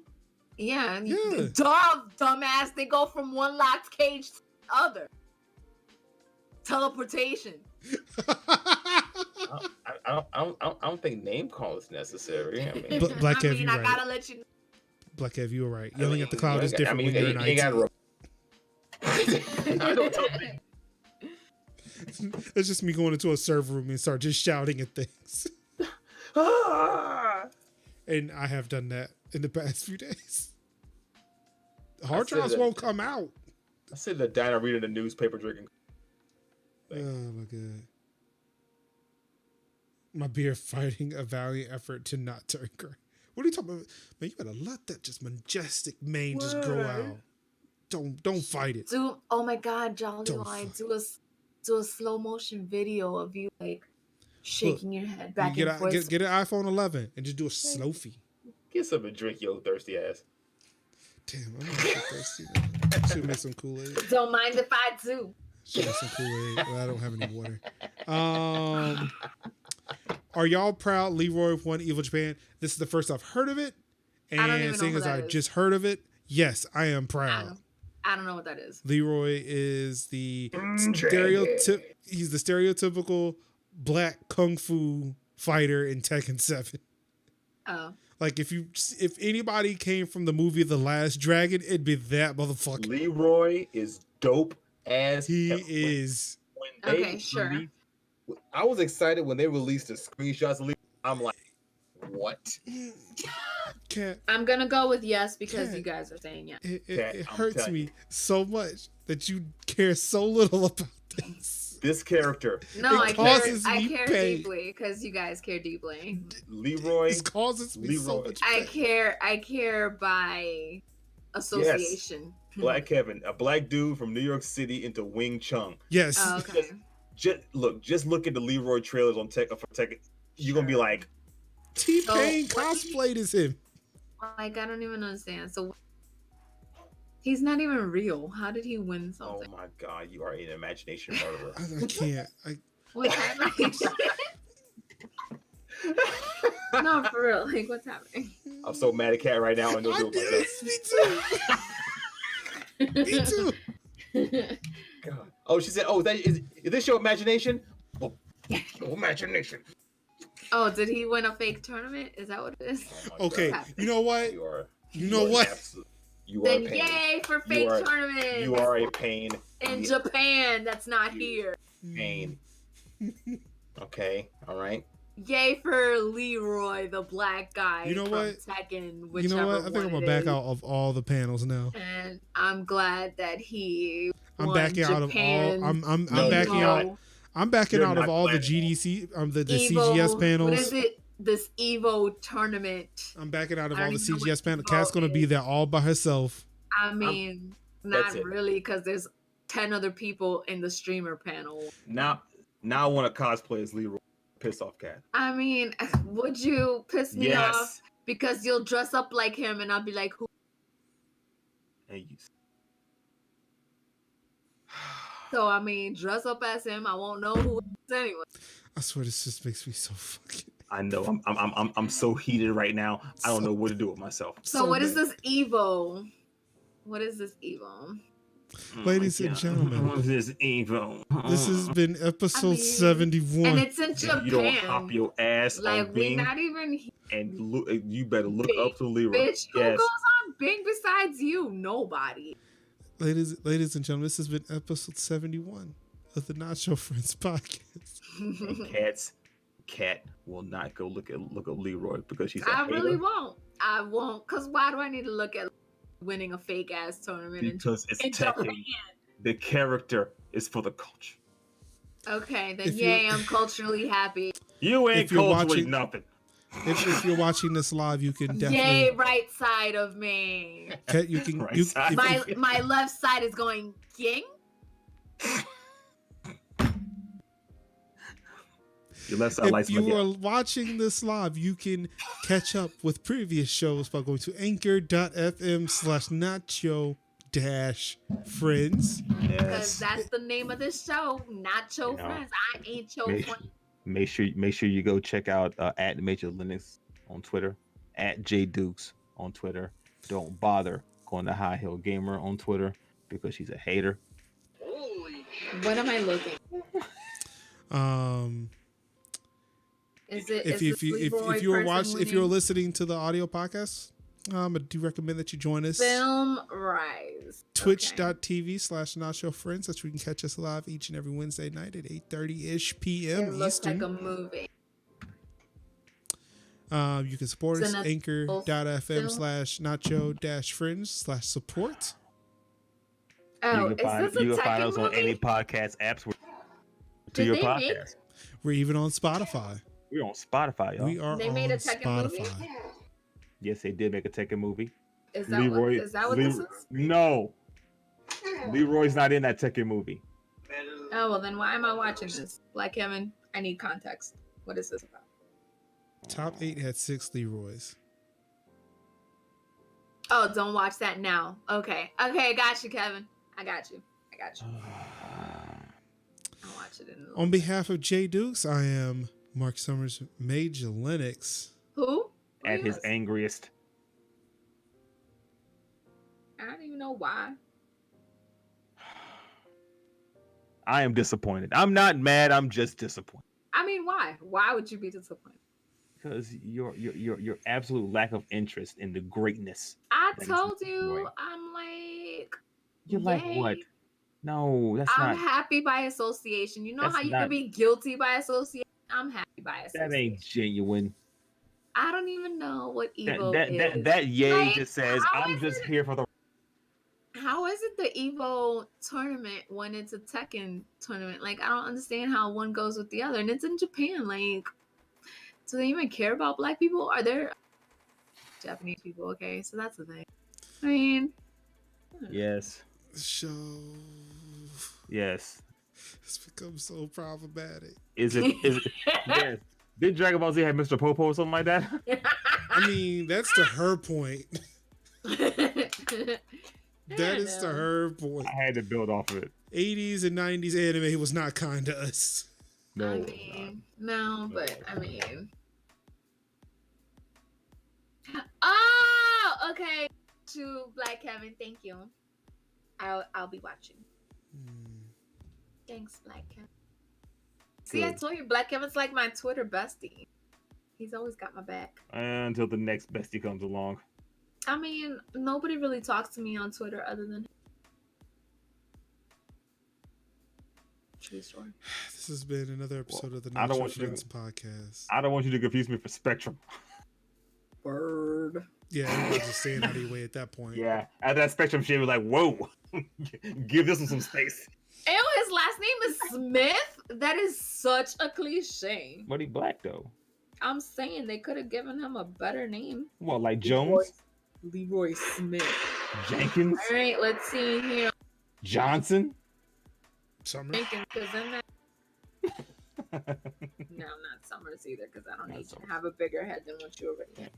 Yeah. Yeah. Dumbass. They go from one locked cage to the other. Teleportation. I don't think name call is necessary. I mean, But Black Kev, you I right. gotta let you know. Black Kev, you were right. Yelling at the cloud is different you when you're in ain't gotta IT. I don't tell me. It's just me going into a server room and start just shouting at things. Ah! And I have done that in the past few days. Hard said drives that- won't come out. I sit in the diner reading the newspaper, drinking. Oh my god. My beer fighting a valiant effort to not turn gray. What are you talking about? Man, you gotta let that just majestic mane just grow out. Don't fight it. Oh my god, Jolly Don't Line, fuck. do a slow motion video of you like shaking your head back You and forth. get an iPhone 11 and just do a selfie. Get something to drink, yo, thirsty ass. Damn, I'm gonna get thirsty. Should make some Kool-Aid. Don't mind if I do. Should make some Kool-Aid. Well, I don't have any water. Are y'all proud Leroy won Evil Japan? This is the first I've heard of it. I don't even And know seeing who as that I is. just heard of it, yes, I am proud. I don't know what that is. Leroy is the Dragon. he's the stereotypical black kung fu fighter in Tekken 7. Oh. Like if anybody came from the movie The Last Dragon, it'd be that motherfucker. Leroy is dope as He hell. is. When they Okay, sure. released- I was excited when they released the screenshots of Leroy. I'm like, what? Cat, I'm gonna go with yes because Cat. you guys are saying yes. Cat, it I'm hurts telling me you. so much that you care so little about this. This character, No, It I causes care. I me care pain. deeply because you guys care deeply. Leroy. This causes me so Leroy. much I pain. care by association. Black Kevin, a black dude from New York City into Wing Chun. Yes. Oh, okay. Just look at the Leroy trailers on Tech for Tech. You're gonna be like, T-Pain So, what- cosplayed as him. Like I don't even understand. So he's not even real. How did he win oh something? my god, you are an imagination murderer. I can't. What's happening? No, for real. Like what's happening? I'm so mad at Cat right now. I know I do it did myself. it. Me too. Me too. God. Oh, she said, "Oh, is this your imagination?" Oh, no imagination. Oh, did he win a fake tournament? Is that what it is? Oh my Okay. God. You know what? You are. You know what? You are Then a pain. yay for fake are- tournaments You are a pain. in You- Japan. That's not You- here. Pain. Okay. All right. Yay for Leroy, the black guy. You know from what? Tekken, You know what? I whichever think I'm one gonna it back is. out of all the panels now. And I'm glad that he. I'm won backing out of all. Japan's I'm No, backing you're out. not. I'm backing You're out of not all the glad at all. GDC, the Evo, CGS panels. What is it? This Evo tournament. I'm backing out of I all don't the even know CGS what panels. Evo Cat's gonna be is. there all by herself. I mean, that's not it. really, because there's 10 other people in the streamer panel. Now I want to cosplay as Leroy. Piss off, Cat. I mean, would you piss me off? Yes. Because you'll dress up like him and I'll be like, who? And you. So, I mean, dress up as him. I won't know who it is anyway. I swear this just makes me so fucking. I know. I'm so heated right now. I don't So- know what to do with myself. So, what is mad. this Evo? What is this Evo? Ladies and gentlemen, What is this Evo? this has been episode 71. And it's in Japan. You don't hop your ass like on we're Bing, not even and look. You better look Bing. up to Leroy. Bitch, who goes on Bing besides you? Nobody. Ladies and gentlemen, this has been episode 71 of the Notcho Friends podcast. And Cat will not go look up Leroy because she's a hater. Really won't. I won't. Cause why do I need to look at winning a fake ass tournament? Because it's Tekken. The character is for the culture. Okay, then I'm culturally happy. You ain't culturally nothing. If you're watching this live, you can definitely. Yay, right side of me. You can. My left side is going ging. Your left side if you are watching this live, you can catch up with previous shows by going to anchor.fm/Nacho-Friends. Because that's the name of this show, Nacho Friends. I ain't your friend. Make sure you go check out at Major Linux on Twitter, at JayDukes on Twitter. Don't bother going to High Hill Gamer on Twitter because she's a hater. What am I looking? If you're listening to the audio podcast, I do recommend that you join us. Film Rise. Twitch.tv/Nacho-Friends. That's where you can catch us live each and every Wednesday night at 8:30 p.m. It looks Eastern. like a movie. You can support us anchor.fm/Nacho-Friends/support. Oh, you can find us on any podcast apps to your podcast. We're even on Spotify. We're on Spotify, y'all. We are on Spotify. Yes, they did make a Tekken movie. Is that what this is? No. Leroy's not in that Tekken movie. Oh, well, then why am I watching this? Black Kevin, I need context. What is this about? Top 8 had 6 Leroys. Oh, don't watch that now. Okay, I got you, Kevin. I got you. I'll watch it in a little On behalf of JayDukes, I am Mark Summers, Major Linux. Who? At his angriest. I don't even know why. I am disappointed. I'm not mad. I'm just disappointed. I mean, why? Why would you be disappointed? Because your absolute lack of interest in the greatness. I told you, I'm like. You're like what? No, that's not. I'm happy by association. You know how you can be guilty by association? I'm happy by association. That ain't genuine. I don't even know what Evo is. That yay just says, I'm just here for the. How is it the Evo tournament when it's a Tekken tournament? Like, I don't understand how one goes with the other. And it's in Japan. Like, do they even care about black people? Are there Japanese people? Okay, so that's the thing. I mean. Yes. Show. Yes. It's become so problematic. Is it? Yes. Did Dragon Ball Z have Mr. Popo or something like that? I mean, that's to her point. That is to her point. I had to build off of it. 80s and 90s anime was not kind to us. No. But I mean. Oh, okay. To Black Kevin, thank you. I'll be watching. Thanks, Black Kevin. See, I told you, Black Kevin's like my Twitter bestie. He's always got my back. Until the next bestie comes along. I mean, nobody really talks to me on Twitter other than him. True story. This has been another episode of the Notcho Friends podcast. I don't want you to confuse me for Spectrum. Word. Yeah, everyone's just staying out of your way at that point. Yeah, at that Spectrum shit was like, whoa, give this one some space. Ew, his last name is Smith? That is such a cliche. But he black, though. I'm saying they could have given him a better name. What, like Jones? Leroy Smith. Jenkins? All right, let's see here. Johnson? Summers? Jenkins, because then that... No, not Summers either, because I don't need to have a bigger head than what you already have.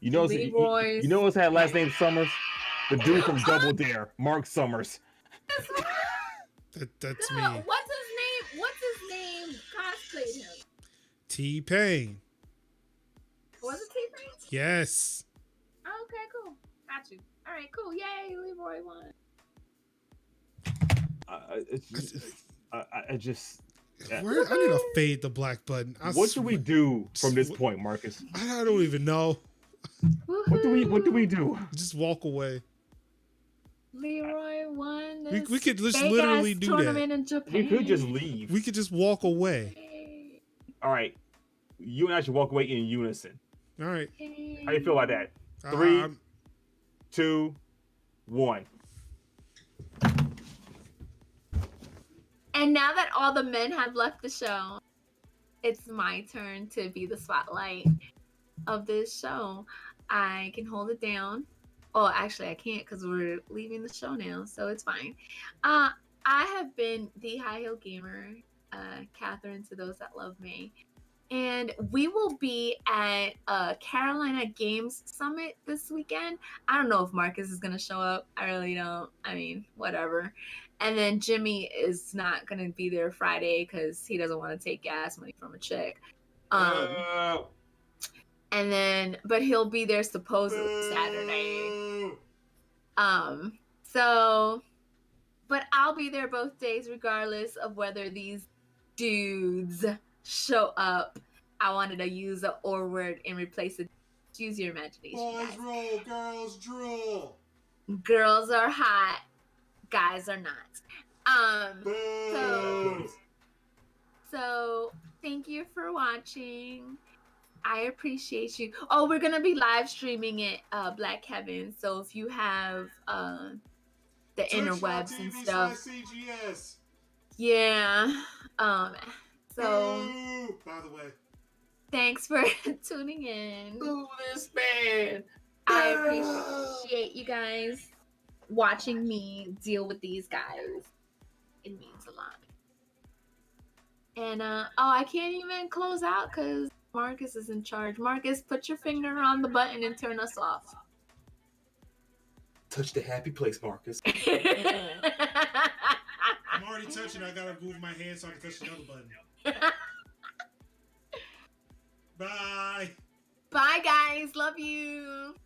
You know what's had last name Summers? The dude from Double Dare, Mark Summers. That's me. What's his name? Cosplayed him. T-Pain. Was it T-Pain? Yes. Oh, okay, cool. Got you. All right, cool. Yay, Leroy won. I just. I need to fade the black button. What do we do from this point, Marcus? I don't even know. What do we do? Just walk away. Leroy won We this could just big literally ass do tournament that. in Japan. We could just leave. We could just walk away. All right, you and I should walk away in unison. All right. How you feel about that? 3, 2, 1. And now that all the men have left the show, it's my turn to be the spotlight of this show. I can hold it down. Oh, actually, I can't because we're leaving the show now, so it's fine. I have been the High Heel Gamer, Catherine, to those that love me. And we will be at Carolina Games Summit this weekend. I don't know if Marcus is going to show up. I really don't. I mean, whatever. And then Jimmy is not going to be there Friday because he doesn't want to take gas money from a chick. And then, but he'll be there supposedly Saturday. So, but I'll be there both days regardless of whether these dudes show up. I wanted to use an or word and replace it. Use your imagination. Boys guys. roll, girls drool. Girls are hot, guys are not. So thank you for watching. I appreciate you. Oh, we're gonna be live streaming it, Black Kevin. So if you have the interwebs and stuff. CGS. Yeah. So by the way, thanks for tuning in. Boo this man. I appreciate you guys watching me deal with these guys. It means a lot. And I can't even close out because Marcus is in charge. Marcus, put your finger on the button and turn us off. Touch the happy place, Marcus. I'm already touching. I gotta move my hand so I can touch the other button. Bye. Bye, guys. Love you.